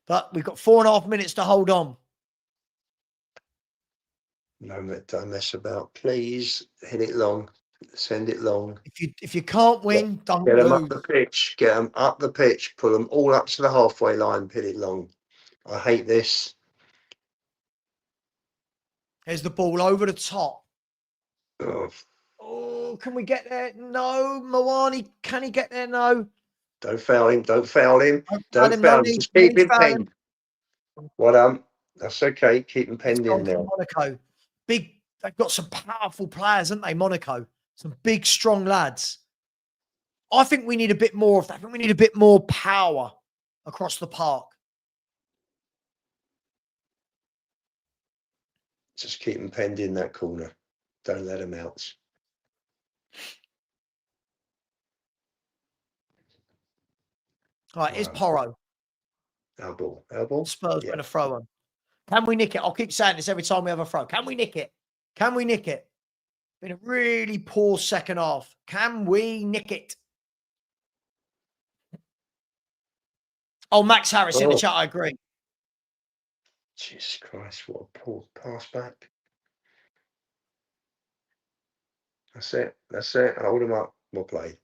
But we've got 4.5 minutes to hold on. No, don't mess about. Please hit it long. Send it long. If you can't win, don't Get them lose. up the pitch. Get them up the pitch. Pull them all up to the halfway line. Hit it long. I hate this. There's the ball over the top. Oh, Oh, can we get there? No. Moani, can he get there? No. don't foul him. Don't foul him. Foul Don't him, no foul him. need, Just no keep need him foul him. penned. Well, that's okay. Keep him It's penned gone in for now. Monaco. They've got some powerful players, haven't they, Monaco? Some big, strong lads. I think we need a bit more of that. I think we need a bit more power across the park. Just keep him penned in that corner. Don't let him out. All right, here's Wow. Porro. Elbow. Elbow. Spurs Yeah. going to throw on. Can we nick it? I'll keep saying this every time we have a throw. Can we nick it? Can we nick it? Been a really poor second half. Can we nick it? Oh, Max Harris in the chat. I agree. Jesus Christ, what a poor pass back. That's it. That's it. Hold him up. We'll play.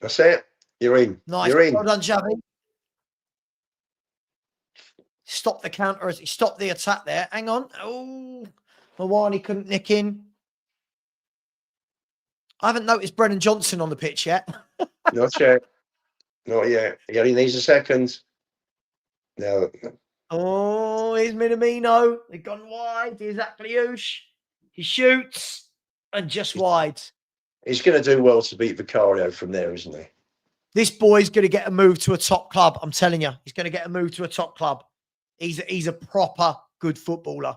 That's it. You're in. Nice. You're in. Well done, Xavi. Stop the counter. Stop the attack there. Hang on. Oh, Mawani couldn't nick in. I haven't noticed Brennan Johnson on the pitch yet. Not yet. Not yet. He only needs a second. No. Oh, here's Minamino. They've gone wide. Here's Akliouche. He shoots and just wide. He's going to do well to beat Vicario from there, isn't he? This boy's going to get a move to a top club. I'm telling you, he's going to get a move to a top club. He's a proper good footballer.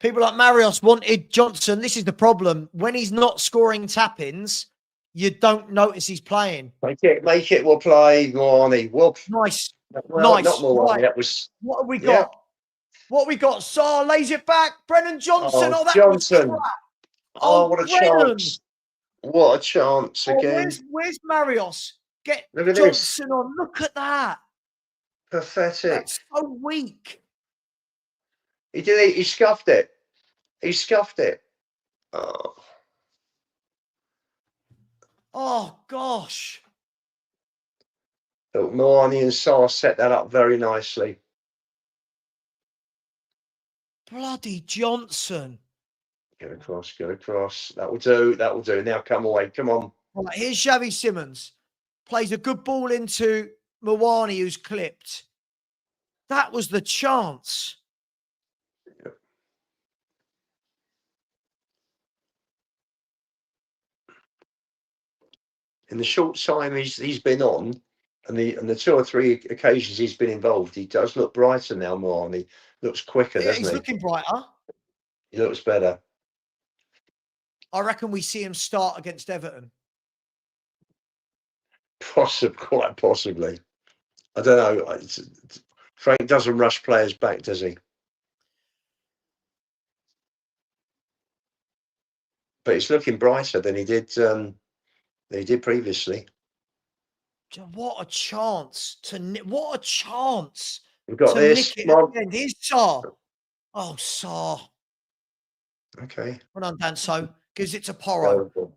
People like Marios wanted Johnson. This is the problem. When he's not scoring tap-ins, you don't notice he's playing. Make it. We'll play Moani. Nice. Well, Nice. not Moani. Right. That was. What have we Yeah. got? What have we got? Saar lays it back. Brennan Johnson. Oh, Oh, that Johnson. was crap. Oh, what a Brennan. chance. What a chance Oh, again. where's Marios? Get Look at Johnson on. Look at that. Pathetic. That's so weak. He did it. He scuffed it. He scuffed it. Oh. Oh, gosh. So Moani and Saar set that up very nicely. Bloody Johnson. Go across, go across. That will do. That will do. Now come away. Come on. All right, here's Xavi Simons. Plays a good ball into Mawani, who's clipped. That was the chance. In the short time he's been on, and the 2 or 3 occasions he's been involved, he does look brighter now. Moani looks quicker, Yeah, doesn't he's he? looking brighter. He looks better. I reckon we see him start against Everton. Quite possibly. I don't know. Frank doesn't rush players back, does he? But it's looking brighter than he did previously. What a chance to what a chance We've got to this. nick it Come at on. the end. Here's Saar. Oh, Saar. Okay. Well done, Dan. So gives it to Porro Horrible.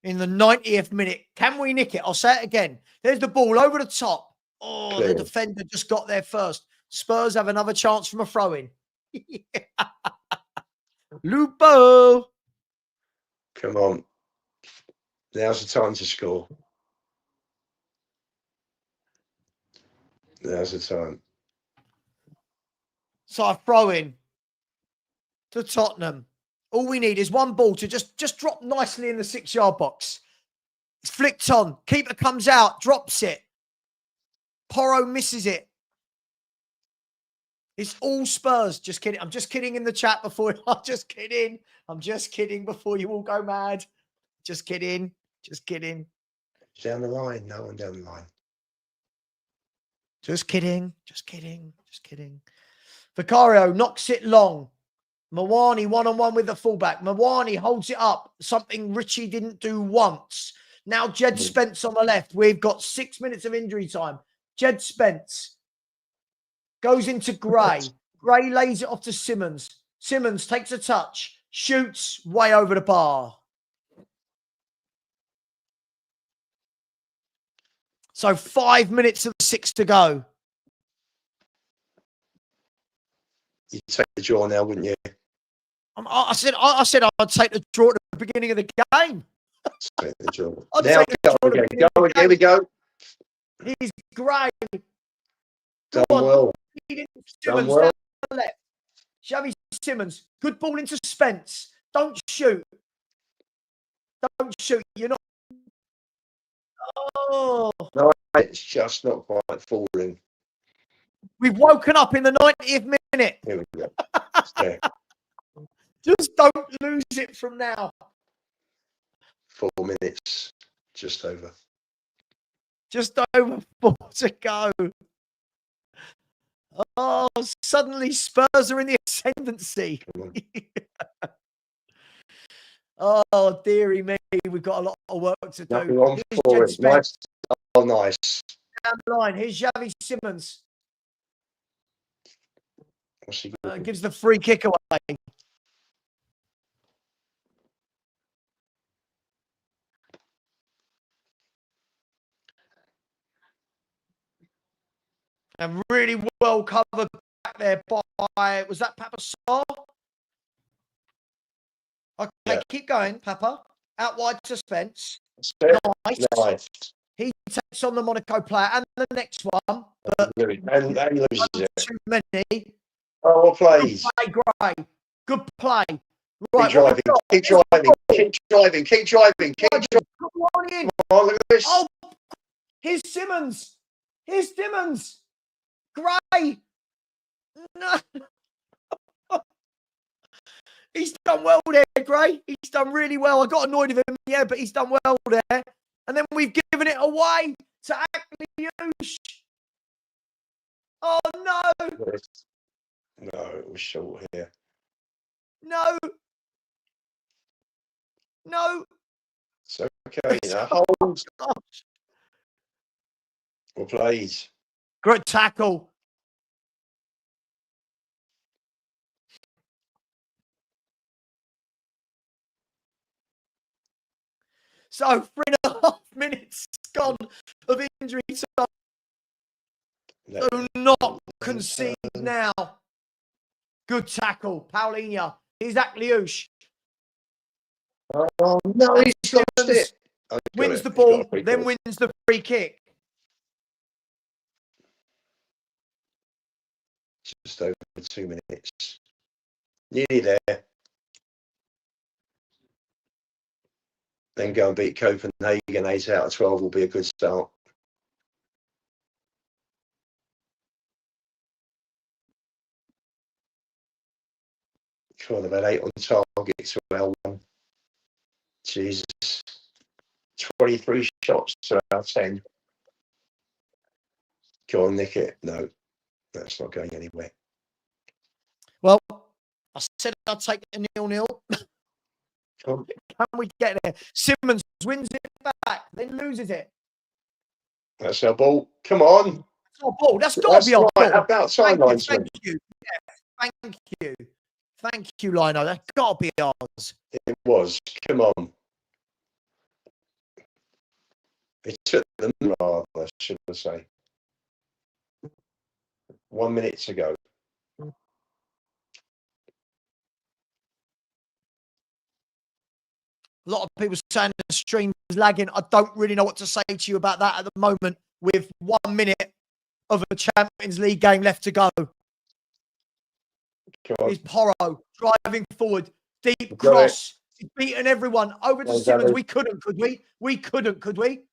in the 90th minute. Can we nick it? I'll say it again. There's the ball over the top. Oh, Clear. the defender just got there first. Spurs have another chance from a throw-in. Lupo. Come on. Now's the time to score. Now's the time. So I throw in to Tottenham. All we need is one ball to just drop nicely in the 6-yard box. It's flicked on. Keeper comes out, drops it. Porro misses it. It's all Spurs. Just kidding. I'm just kidding in the chat before. I'm just kidding. I'm just kidding before you all go mad. Just kidding. Just kidding. Down the line. No one down the line. Just kidding. Just kidding. Just kidding. Vicario knocks it long. Mawani one-on-one with the fullback. Mawani holds it up. Something Richie didn't do once. Now Jed Spence on the left. We've got 6 minutes of injury time. Jed Spence goes into Gray. Gray lays it off to Simmons. Simmons takes a touch. Shoots way over the bar. So 5 minutes of 6 to go. You'd take the draw now, wouldn't you? I said I'd take the draw at the beginning of the game. Take the draw. I'd Now take the draw go at the again. beginning Go of the again. Here we game. go. He's Gray. Done Go on. well. Simmons Done well. down the left. Xavi Simmons. Good ball into Spence. Don't shoot. Don't shoot. You're not. Oh. No, it's just not quite falling. We've woken up in the 90th minute. Here we go. There. Just don't lose it from now. 4 minutes. Just over. Just over 4 to go. Oh, suddenly Spurs are in the ascendancy. Come on. Oh, dearie me. We've got a lot of work to do. Nothing on Here's for Jed it. Spence Nice. Oh, nice. down the line. Here's Xavi Simmons. What's he got? Gives the free kick away. And really well covered back there by, was that Papa Saw? Okay, Yeah. keep going, Papa. Out wide to Spence. Nice. Nice. He takes on the Monaco player and the next one, but And loses it. too many. Oh, what plays? Good play, Gray. Good play. Keep Right, driving. Keep driving. Keep driving. Keep driving. Keep driving. Come on in. Oh, look at this. Oh, here's Simmons. Here's Simmons. Gray. No. He's done well there, Gray. He's done really well. I got annoyed with him, yeah, but he's done well there. And then we've given it away to Akliush. Oh, no. No, it was short here. No. No. It's okay. Now hold. Gosh. Well played. Great tackle. So 3.5 minutes gone of injury time. Do not concede now. Good tackle. Paulinho. Here's Akliush. Oh, no, he's lost it. Oh, he's got Wins it. the He's got ball, a free then kick. wins the free kick. Just over 2 minutes. Nearly there. Then go and beat Copenhagen. 8 out of 12 will be a good start. Sure, they've had 8 on target to our 1. Jesus. 23 shots to our 10. Go on, nick it. No, that's not going anywhere. Well, I said I'd take a 0-0. Come on. Can we get there? Simmons wins it back, then loses it. That's our ball. Come on. It's our ball. That's got to That's be our right. ball. About Thank timelines. you. Yes, thank you. Thank you, Lino. That's got to be ours. It was. Come on. It took them rather, should I say. 1 minute to go. A lot of people saying the stream is lagging. I don't really know what to say to you about that at the moment with 1 minute of a Champions League game left to go. Here's Porro driving forward. Deep cross. He's beaten everyone. Over to Simmons. We couldn't, could we? We couldn't, could we?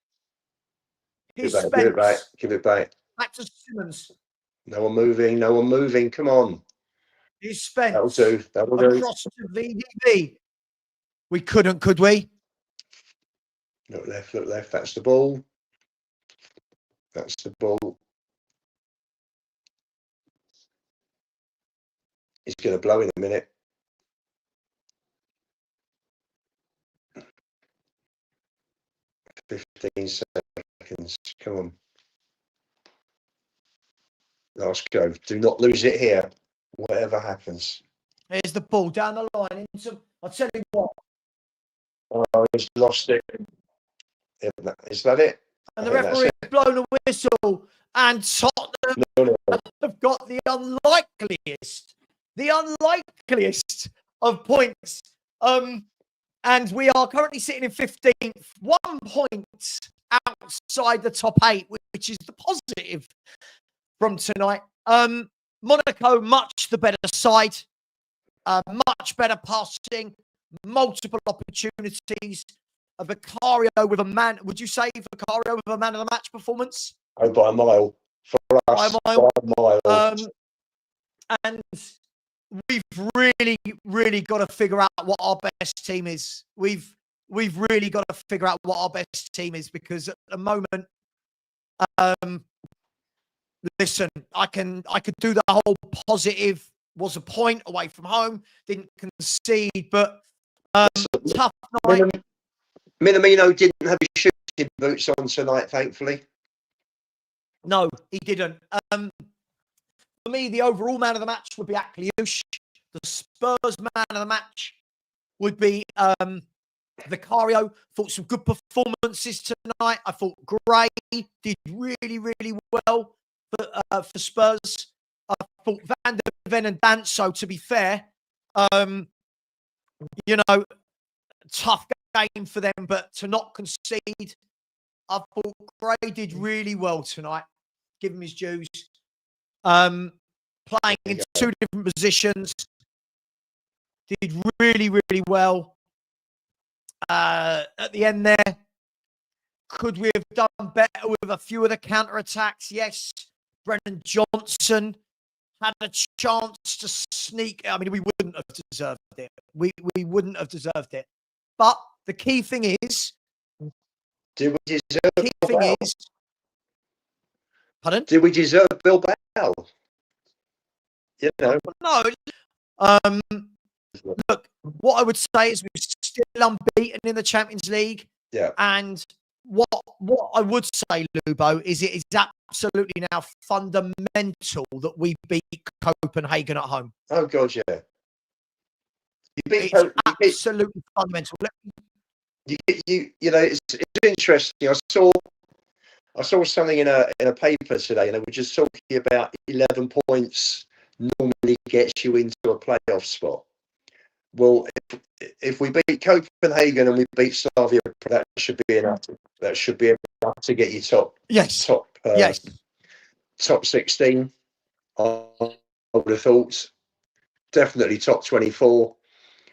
Here's Spence. Give it back. Give it back. Back to Simmons. No one moving. No one moving. Come on. Here's Spence. That'll do. That'll do. Across to VDV. We couldn't, could we? Look left, look left. That's the ball. That's the ball. It's going to blow in a minute. "15 seconds. Come on. Last go. Do not lose it here. Whatever happens." Here's the ball down the line. I'll tell you what. Oh, he's lost it. Is that it? And the referee has blown a whistle, and Tottenham have got the unlikeliest of points. And we are currently sitting in 15th, 1 point outside the top 8, which is the positive from tonight. Monaco, much the better side, much better passing, multiple opportunities. Vicario with a man. Would you say Vicario with a man of the match performance? Oh, by a mile for us. By a mile. And we've really got to figure out what our best team is. We've really got to figure out what our best team is, because at the moment, listen, I could do the whole positive. Was a point away from home, didn't concede, but tough night. Minamino didn't have his shooting boots on tonight, thankfully. No, he didn't. For me, the overall man of the match would be Akliush. The Spurs man of the match would be Vicario. Thought some good performances tonight. I thought Gray did really well for Spurs. I thought Van der Ven and Danso, to be fair, tough game for them, but to not concede, I thought Gray did really well tonight. Give him his dues. Playing in 2 different positions, did really well. At the end there, could we have done better with a few of the counter-attacks? Yes. Brennan Johnson had a chance to sneak. I mean, we wouldn't have deserved it. We wouldn't have deserved it. But the key thing is, do we deserve pardon? Do we deserve Bilbao? You know. No. Look, what I would say is we're still unbeaten in the Champions League. Yeah. And what I would say, Lubo, is it is absolutely now fundamental that we beat Copenhagen at home. Oh God, yeah. It's absolutely fundamental. You know, it's interesting. I saw something in a paper today, and they were just talking about 11 points normally gets you into a playoff spot. Well, if we beat Copenhagen and we beat Slavia, that should be enough. That should be enough to get you top 16. I would have thought definitely top 24.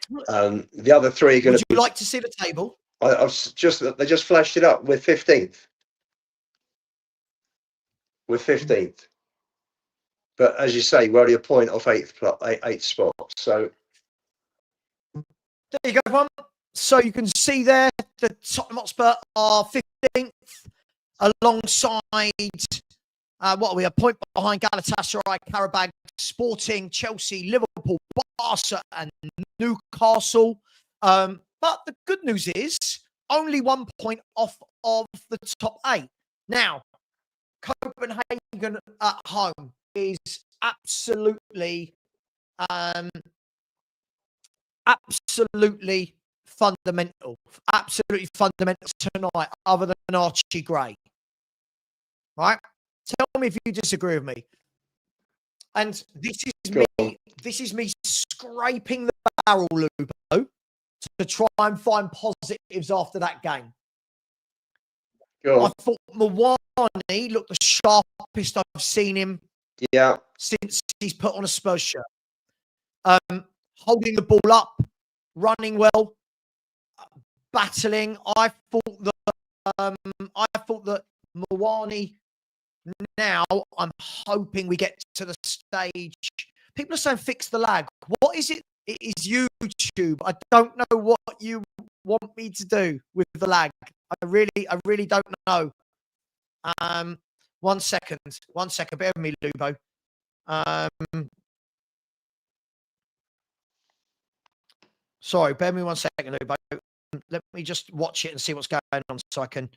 The other 3 are going to. Would you like to see the table? They just flashed it up. We're 15th. We're 15th. But as you say, we're only a point off 8th spot. So there you go, everyone. So you can see there the Tottenham Hotspur are 15th alongside what are we, a point behind Galatasaray, Karabag, Sporting, Chelsea, Liverpool, Barca and Newcastle. But the good news is only 1 point off of the top 8. Now, Copenhagen at home is absolutely absolutely fundamental tonight, other than Archie Gray. Right? Tell me if you disagree with me. And this is me scraping the barrel, Lupo, to try and find positives after that game. I thought Mawani looked the sharpest I've seen him since he's put on a Spurs shirt. Holding the ball up, running well, battling. I thought that Mawani. Now I'm hoping we get to the stage. People are saying fix the lag. What is it? It is YouTube. I don't know what you want me to do with the lag. I really don't know. 1 second. Bear with me, Lubo. Sorry, bear with me 1 second, Lubo. Let me just watch it and see what's going on so I can.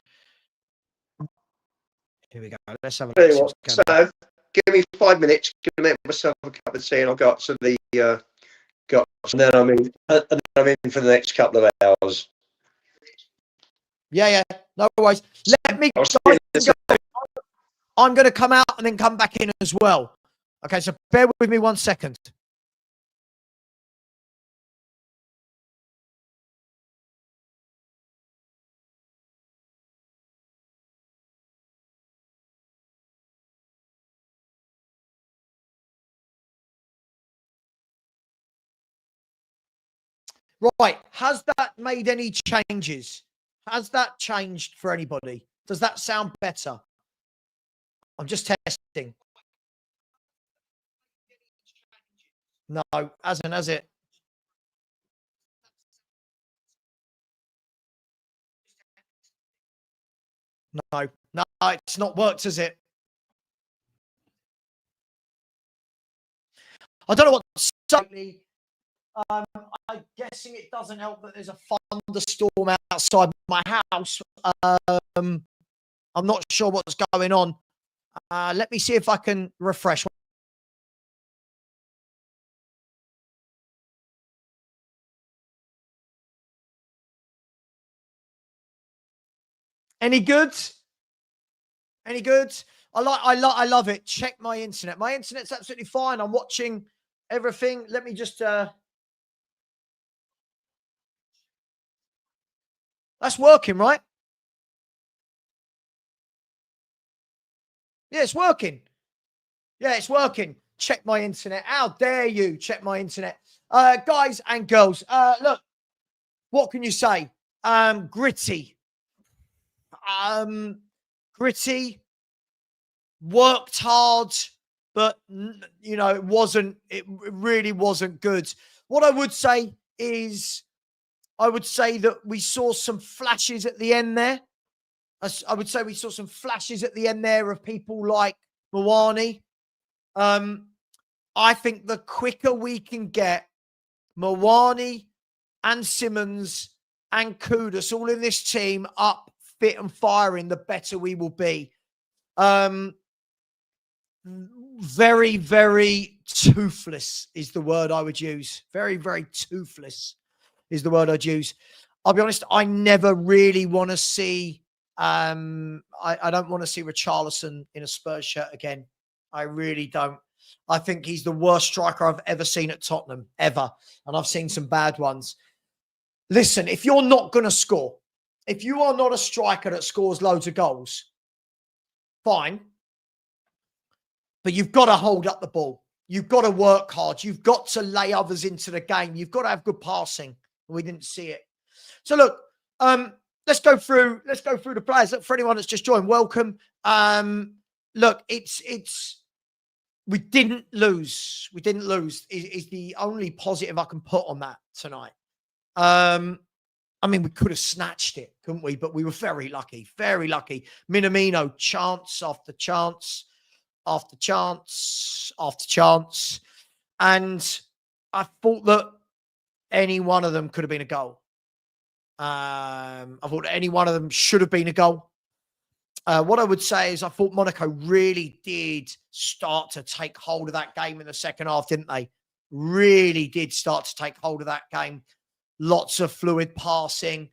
Here we go. Let's have a look. So, give me 5 minutes. Gonna make myself a cup of tea, and I'll go up to the and then I'm in for the next couple of hours. Yeah. No worries. Let me. I'm going to come out and then come back in as well. Okay, so bear with me 1 second. Right. Has that made any changes? Has that changed for anybody? Does that sound better? I'm just testing. No, hasn't, has it? No, it's not worked, has it? I don't know what to say. I'm guessing it doesn't help that there's a thunderstorm outside my house. I'm not sure what's going on. Let me see if I can refresh. Any good? Any good? I love it. Check my internet. My internet's absolutely fine. I'm watching everything. Let me just that's working, right? Yeah, it's working. Yeah, it's working. Check my internet. How dare you check my internet? Guys and girls, look, what can you say? Gritty. Gritty. Worked hard, but, it really wasn't good. What I would say is, I would say that we saw some flashes at the end there. I would say we saw some flashes at the end there of people like Mawani. I think the quicker we can get Mawani and Simmons and Kudus all in this team up, fit and firing, the better we will be. Very, very toothless is the word I would use. Very, very toothless is the word I'd use. I'll be honest, I never really want to see, I don't want to see Richarlison in a Spurs shirt again. I really don't. I think he's the worst striker I've ever seen at Tottenham, ever. And I've seen some bad ones. Listen, if you're not going to score, if you are not a striker that scores loads of goals, fine. But you've got to hold up the ball. You've got to work hard. You've got to lay others into the game. You've got to have good passing. We didn't see it. So look, let's go through the players. Look, for anyone that's just joined, welcome. Look, we didn't lose. We didn't lose is the only positive I can put on that tonight. I mean, we could have snatched it, couldn't we? But we were very lucky, very lucky. Minamino, chance after chance, after chance, after chance. And I thought that any one of them could have been a goal. I thought any one of them should have been a goal. What I would say is I thought Monaco really did start to take hold of that game in the second half, didn't they? really did start to take hold of that game. Lots of fluid passing,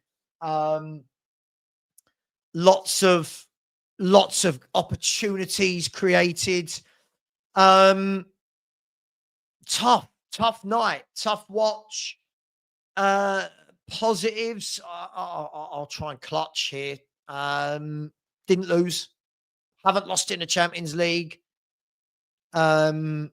lots of opportunities created. Tough night, tough watch. Positives, I'll try and clutch here. Didn't lose, haven't lost in the Champions League. And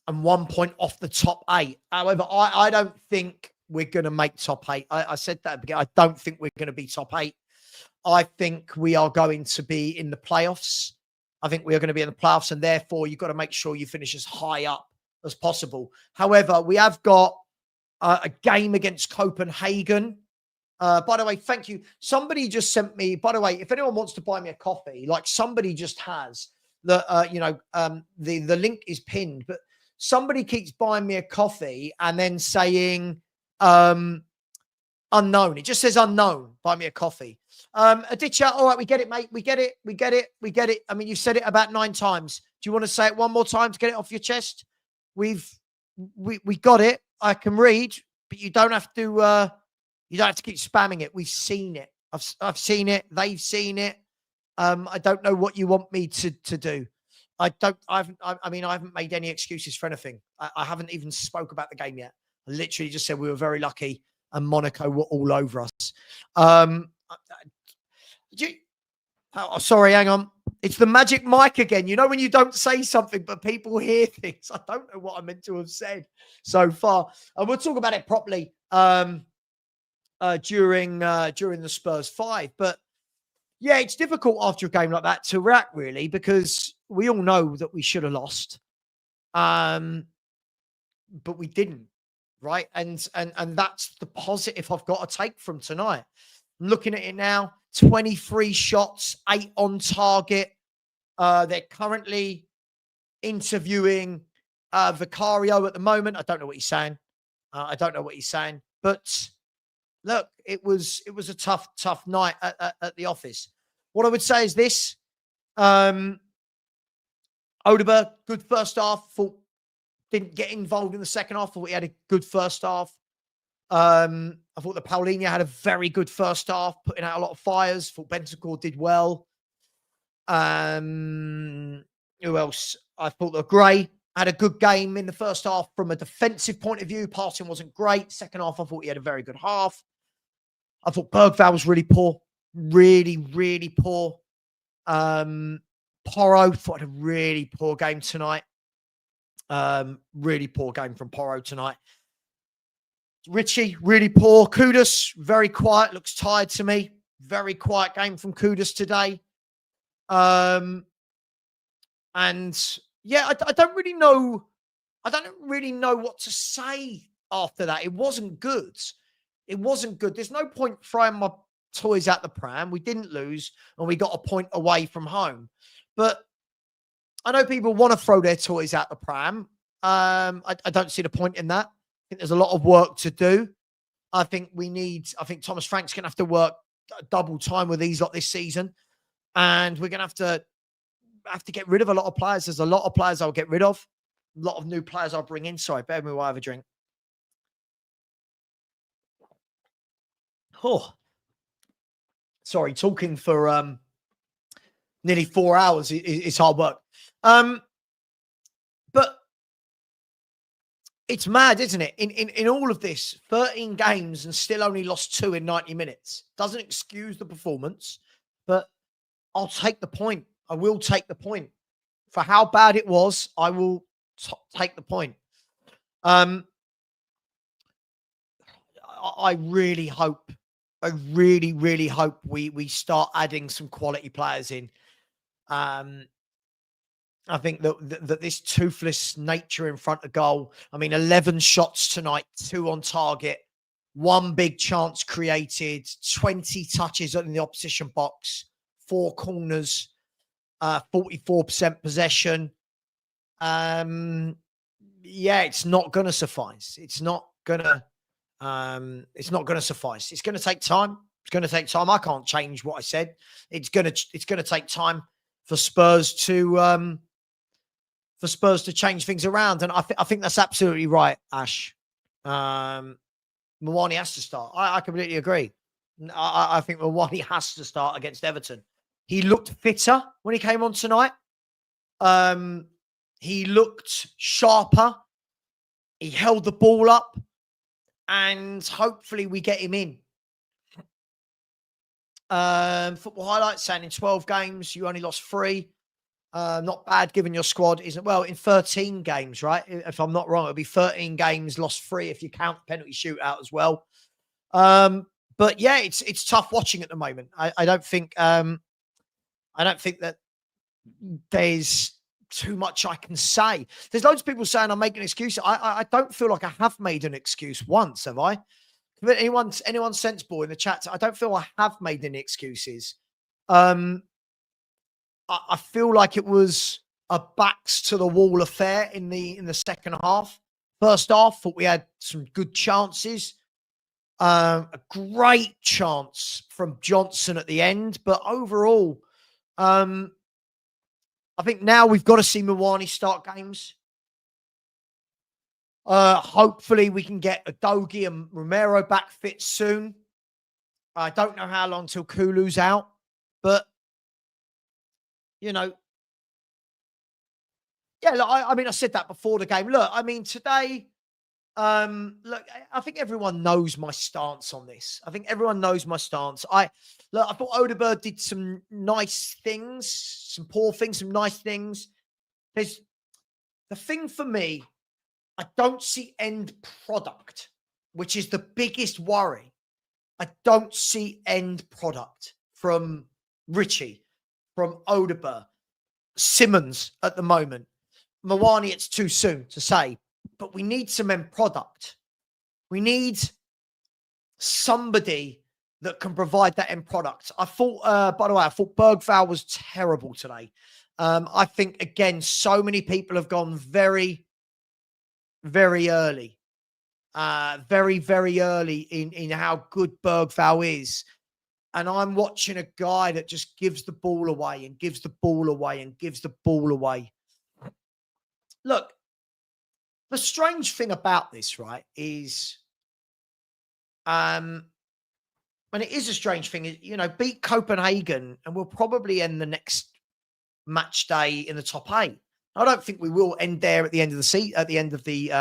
1 point off the top 8. However, I don't think we're going to make top 8. I said that at the beginning. I don't think we're going to be top 8. I think we are going to be in the playoffs. I think we are going to be in the playoffs, and therefore you've got to make sure you finish as high up as possible. However, we have got a game against Copenhagen. By the way, thank you. Somebody just sent me, by the way, if anyone wants to buy me a coffee, like somebody just has, the link is pinned, but somebody keeps buying me a coffee and then saying unknown. It just says unknown. Buy me a coffee. Aditya, all right, we get it, mate. We get it. I mean, you've said it about 9 times. Do you want to say it one more time to get it off your chest? We got it. I can read, but you don't have to keep spamming it. We've seen it. I've seen it. They've seen it. I don't know what you want me to do. I haven't made any excuses for anything. I haven't even spoke about the game yet. I literally just said we were very lucky and Monaco were all over us. Sorry, hang on. It's the magic mic again. You know when you don't say something, but people hear things. I don't know what I meant to have said so far. And we'll talk about it properly during the Spurs 5. But yeah, it's difficult after a game like that to react, really, because we all know that we should have lost. But we didn't, right? And that's the positive I've got to take from tonight. I'm looking at it now, 23 shots, 8 on target. They're currently interviewing Vicario at the moment. I don't know what he's saying. But look, it was a tough night at the office. What I would say is this. Odeberg, good first half. Thought didn't get involved in the second half. Thought he had a good first half. I thought that Paulinho had a very good first half, putting out a lot of fires. Thought Bentancur did well. Who else? I thought that Gray had a good game in the first half from a defensive point of view. Passing wasn't great. Second half, I thought he had a very good half. I thought Bergvall was really poor. Really, really poor. Porro thought had a really poor game tonight. Really poor game from Porro tonight. Richie, really poor. Kudus, very quiet. Looks tired to me. Very quiet game from Kudus today. And yeah, I don't really know. I don't really know what to say after that. It wasn't good. It wasn't good. There's no point throwing my toys out the pram. We didn't lose, and we got a point away from home. But I know people want to throw their toys out the pram. I don't see the point in that. I think there's a lot of work to do. I think Thomas Frank's going to have to work double time with these lot this season. And we're going to have to get rid of a lot of players. There's a lot of players I'll get rid of. A lot of new players I'll bring in. Sorry, bear with me while I have a drink. Oh, sorry, talking for nearly 4 hours is hard work. But it's mad, isn't it? In all of this, 13 games and still only lost 2 in 90 minutes. Doesn't excuse the performance, but I'll take the point. I will take the point. For how bad it was, I will take the point. I really hope, I really hope we start adding some quality players in. I think that this toothless nature in front of goal, 11 shots tonight, 2 on target, 1 big chance created, 20 touches in the opposition box, 4 corners, 44% possession. Yeah, it's not going to suffice. It's not going to suffice. It's going to take time. It's going to take time. I can't change what I said. It's going to take time for Spurs to for Spurs to change things around. And I think that's absolutely right, Ash. Mawani has to start. I completely agree. I think Mawani has to start against Everton. He looked fitter when he came on tonight. He looked sharper. He held the ball up. And hopefully we get him in. Football highlights saying in 12 games, you only lost 3. Not bad given your squad isn't, well, in 13 games, right? If I'm not wrong, it'll be 13 games, lost 3 if you count penalty shootout as well. But yeah, it's tough watching at the moment. I don't think that there's too much I can say. There's loads of people saying I'm making an excuse. I don't feel like I have made an excuse once, have I? Anyone sensible in the chat? I don't feel I have made any excuses. I feel like it was a backs to the wall affair in the second half. First half, thought we had some good chances. A great chance from Johnson at the end, but overall, I think now we've got to see Mawani start games. Hopefully we can get Adogi and Romero back fit soon. I don't know how long till Kulu's out, but you know, yeah. Look, I mean, I said that before the game. Look, I mean, today, look, I think everyone knows my stance on this. I think everyone knows my stance. I thought Odegaard did some nice things, some poor things, some nice things. There's the thing for me. I don't see end product, which is the biggest worry. I don't see end product from Richie, from Odegaard, Simmons at the moment. Mawani, it's too soon to say, but we need some end product. We need somebody that can provide that end product. I thought, by the way, I thought Bergvall was terrible today. I think, again, so many people have gone very, very early. Very, very early in how good Bergvall is. And I'm watching a guy that just gives the ball away and gives the ball away and gives the ball away. Look, the strange thing about this, right, is, and it is a strange thing, you know, beat Copenhagen and we'll probably end the next match day in the top 8. I don't think we will end there at the end of the season, at the end of the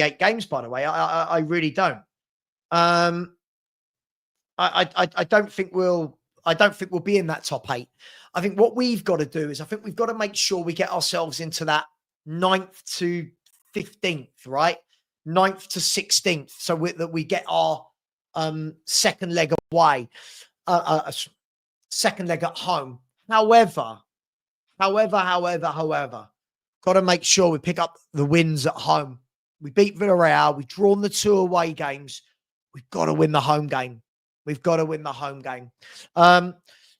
8 games, by the way. I really don't. I don't think we'll be in that top 8. I think what we've got to do is I think we've got to make sure we get ourselves into that 9th to 15th, right? 9th to 16th, so that we get our second leg away, second leg at home. However, got to make sure we pick up the wins at home. We beat Villarreal. We've drawn the 2 away games. We've got to win the home game.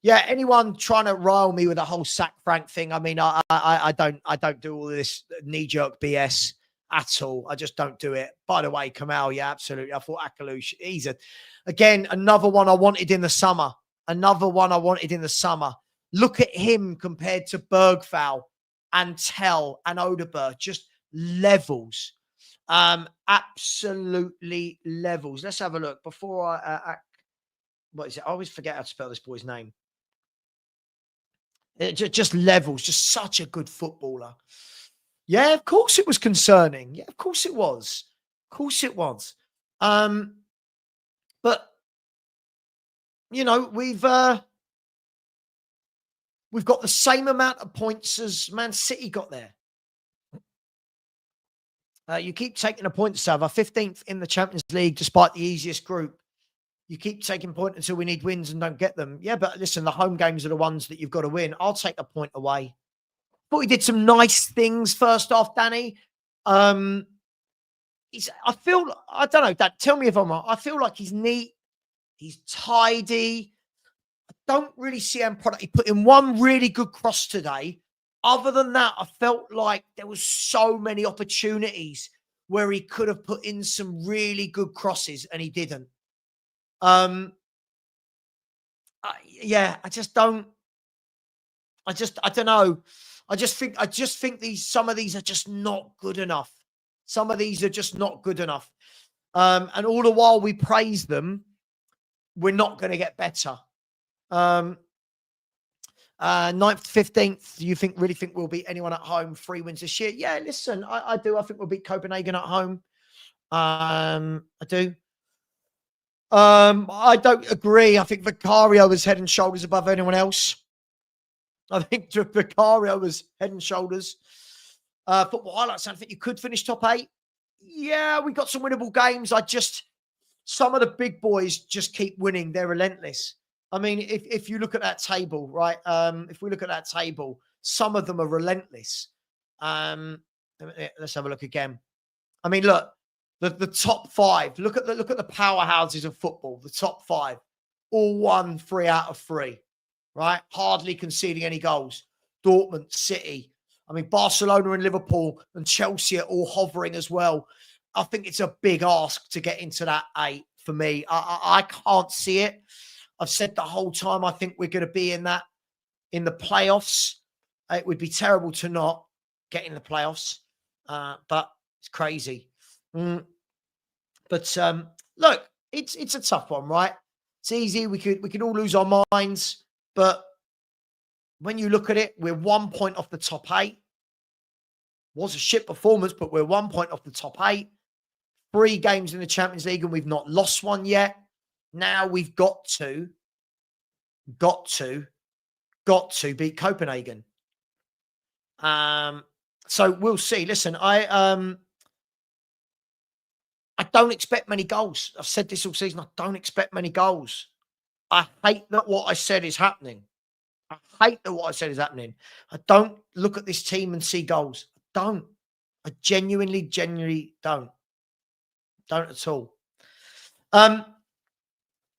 Yeah, anyone trying to rile me with the whole Sack Frank thing? I mean, I don't do all this knee-jerk BS at all. I just don't do it. By the way, Kamal, yeah, absolutely. I thought Akalouche, he's another one I wanted in the summer. Look at him compared to Bergvall and Tell and Odegaard, just levels. Absolutely levels. Let's have a look. Before what is it? I always forget how to spell this boy's name. Just levels, just such a good footballer. Yeah, of course it was concerning. Yeah, of course it was. But, you know, we've got the same amount of points as Man City got there. You keep taking a point, Sava. 15th in the Champions League, despite the easiest group. You keep taking point until we need wins and don't get them. Yeah, but listen, the home games are the ones that you've got to win. I'll take a point away. Thought he did some nice things first off, Danny. I don't know, Dad, tell me if I'm wrong. I feel like he's neat. He's tidy. I don't really see end product. He put in one really good cross today. Other than that, I felt like there was so many opportunities where he could have put in some really good crosses and he didn't. I don't know. I just think some of these are just not good enough. Some of these are just not good enough. And all the while we praise them, we're not going to get better. 9th, 15th, do you really think we'll beat anyone at home? 3 wins this year? Yeah, listen, I do. I think we'll beat Copenhagen at home. I do. I don't agree. I think Vicario is head and shoulders above anyone else. I think Vicario was head and shoulders. Football highlights, I think you could finish top 8. Yeah, we got some winnable games. Some of the big boys just keep winning. They're relentless. I mean, if you look at that table, right? If we look at that table, some of them are relentless. Let's have a look again. I mean, look, the top 5. Look at the powerhouses of football. The top 5, all won 3 out of 3, right? Hardly conceding any goals. Dortmund, City. I mean, Barcelona and Liverpool and Chelsea are all hovering as well. I think it's a big ask to get into that 8 for me. I can't see it. I've said the whole time I think we're going to be in the playoffs. It would be terrible to not get in the playoffs, but it's crazy. But look, it's a tough one, right? It's easy. We could all lose our minds, but when you look at it, we're 1 point off the top 8. Was a shit performance, but we're 1 point off the top 8. 3 games in the Champions League, and we've not lost one yet. Now we've got to beat Copenhagen. So we'll see. Listen, I don't expect many goals. I've said this all season. I don't expect many goals. I hate that what I said is happening. I don't look at this team and see goals. I genuinely don't. Don't at all.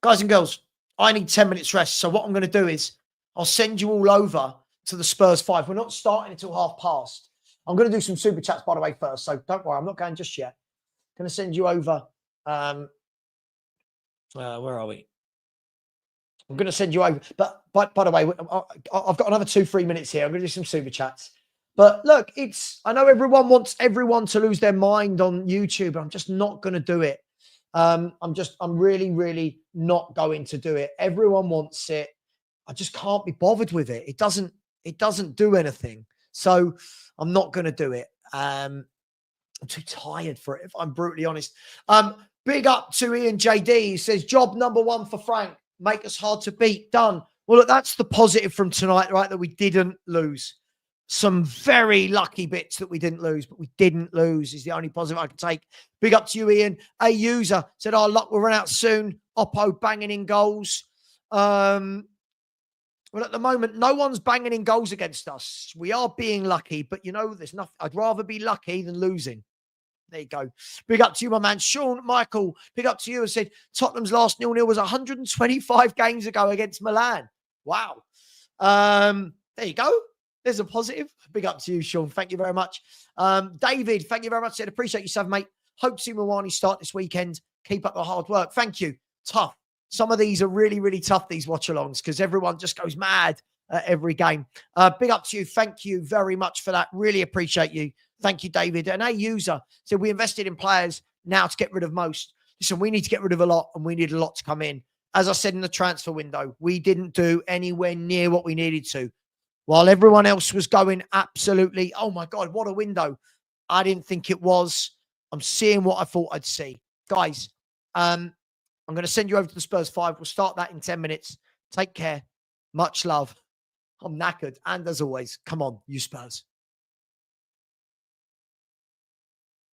Guys and girls, I need 10 minutes rest. So what I'm going to do is I'll send you all over to the Spurs 5. We're not starting until 5:30. I'm going to do some super chats, by the way, first. So don't worry, I'm not going just yet. I'm going to send you over. Where are we? I'm going to send you over. But by the way, I've got another 2-3 minutes here. I'm going to do some super chats. But look, I know everyone wants everyone to lose their mind on YouTube. I'm just not going to do it. I'm really, really not going to do it. Everyone wants it. I just can't be bothered with it. It doesn't do anything. So I'm not going to do it. I'm too tired for it, if I'm brutally honest. Big up to Ian JD. He says, job number 1 for Frank. Make us hard to beat. Done. Well, look, that's the positive from tonight, right? That we didn't lose. Some very lucky bits that we didn't lose, but we didn't lose is the only positive I can take. Big up to you, Ian. A user said, our luck will run out soon. Oppo banging in goals. Well, at the moment, no one's banging in goals against us. We are being lucky, but there's nothing. I'd rather be lucky than losing. There you go. Big up to you, my man. Sean Michael, big up to you. I said, Tottenham's last 0-0 was 125 games ago against Milan. Wow. There you go. There's a positive. Big up to you, Sean. Thank you very much. David, thank you very much. Said, appreciate you, Sav, mate. Hope to see Mwani start this weekend. Keep up the hard work. Thank you. Tough. Some of these are really, really tough, these watch-alongs, because everyone just goes mad at every game. Big up to you. Thank you very much for that. Really appreciate you. Thank you, David. And a user said, we invested in players now to get rid of most. Listen, we need to get rid of a lot, and we need a lot to come in. As I said in the transfer window, we didn't do anywhere near what we needed to. While everyone else was going absolutely, oh my God, what a window. I didn't think it was. I'm seeing what I thought I'd see. Guys, I'm going to send you over to the Spurs 5. We'll start that in 10 minutes. Take care. Much love. I'm knackered. And as always, come on, you Spurs.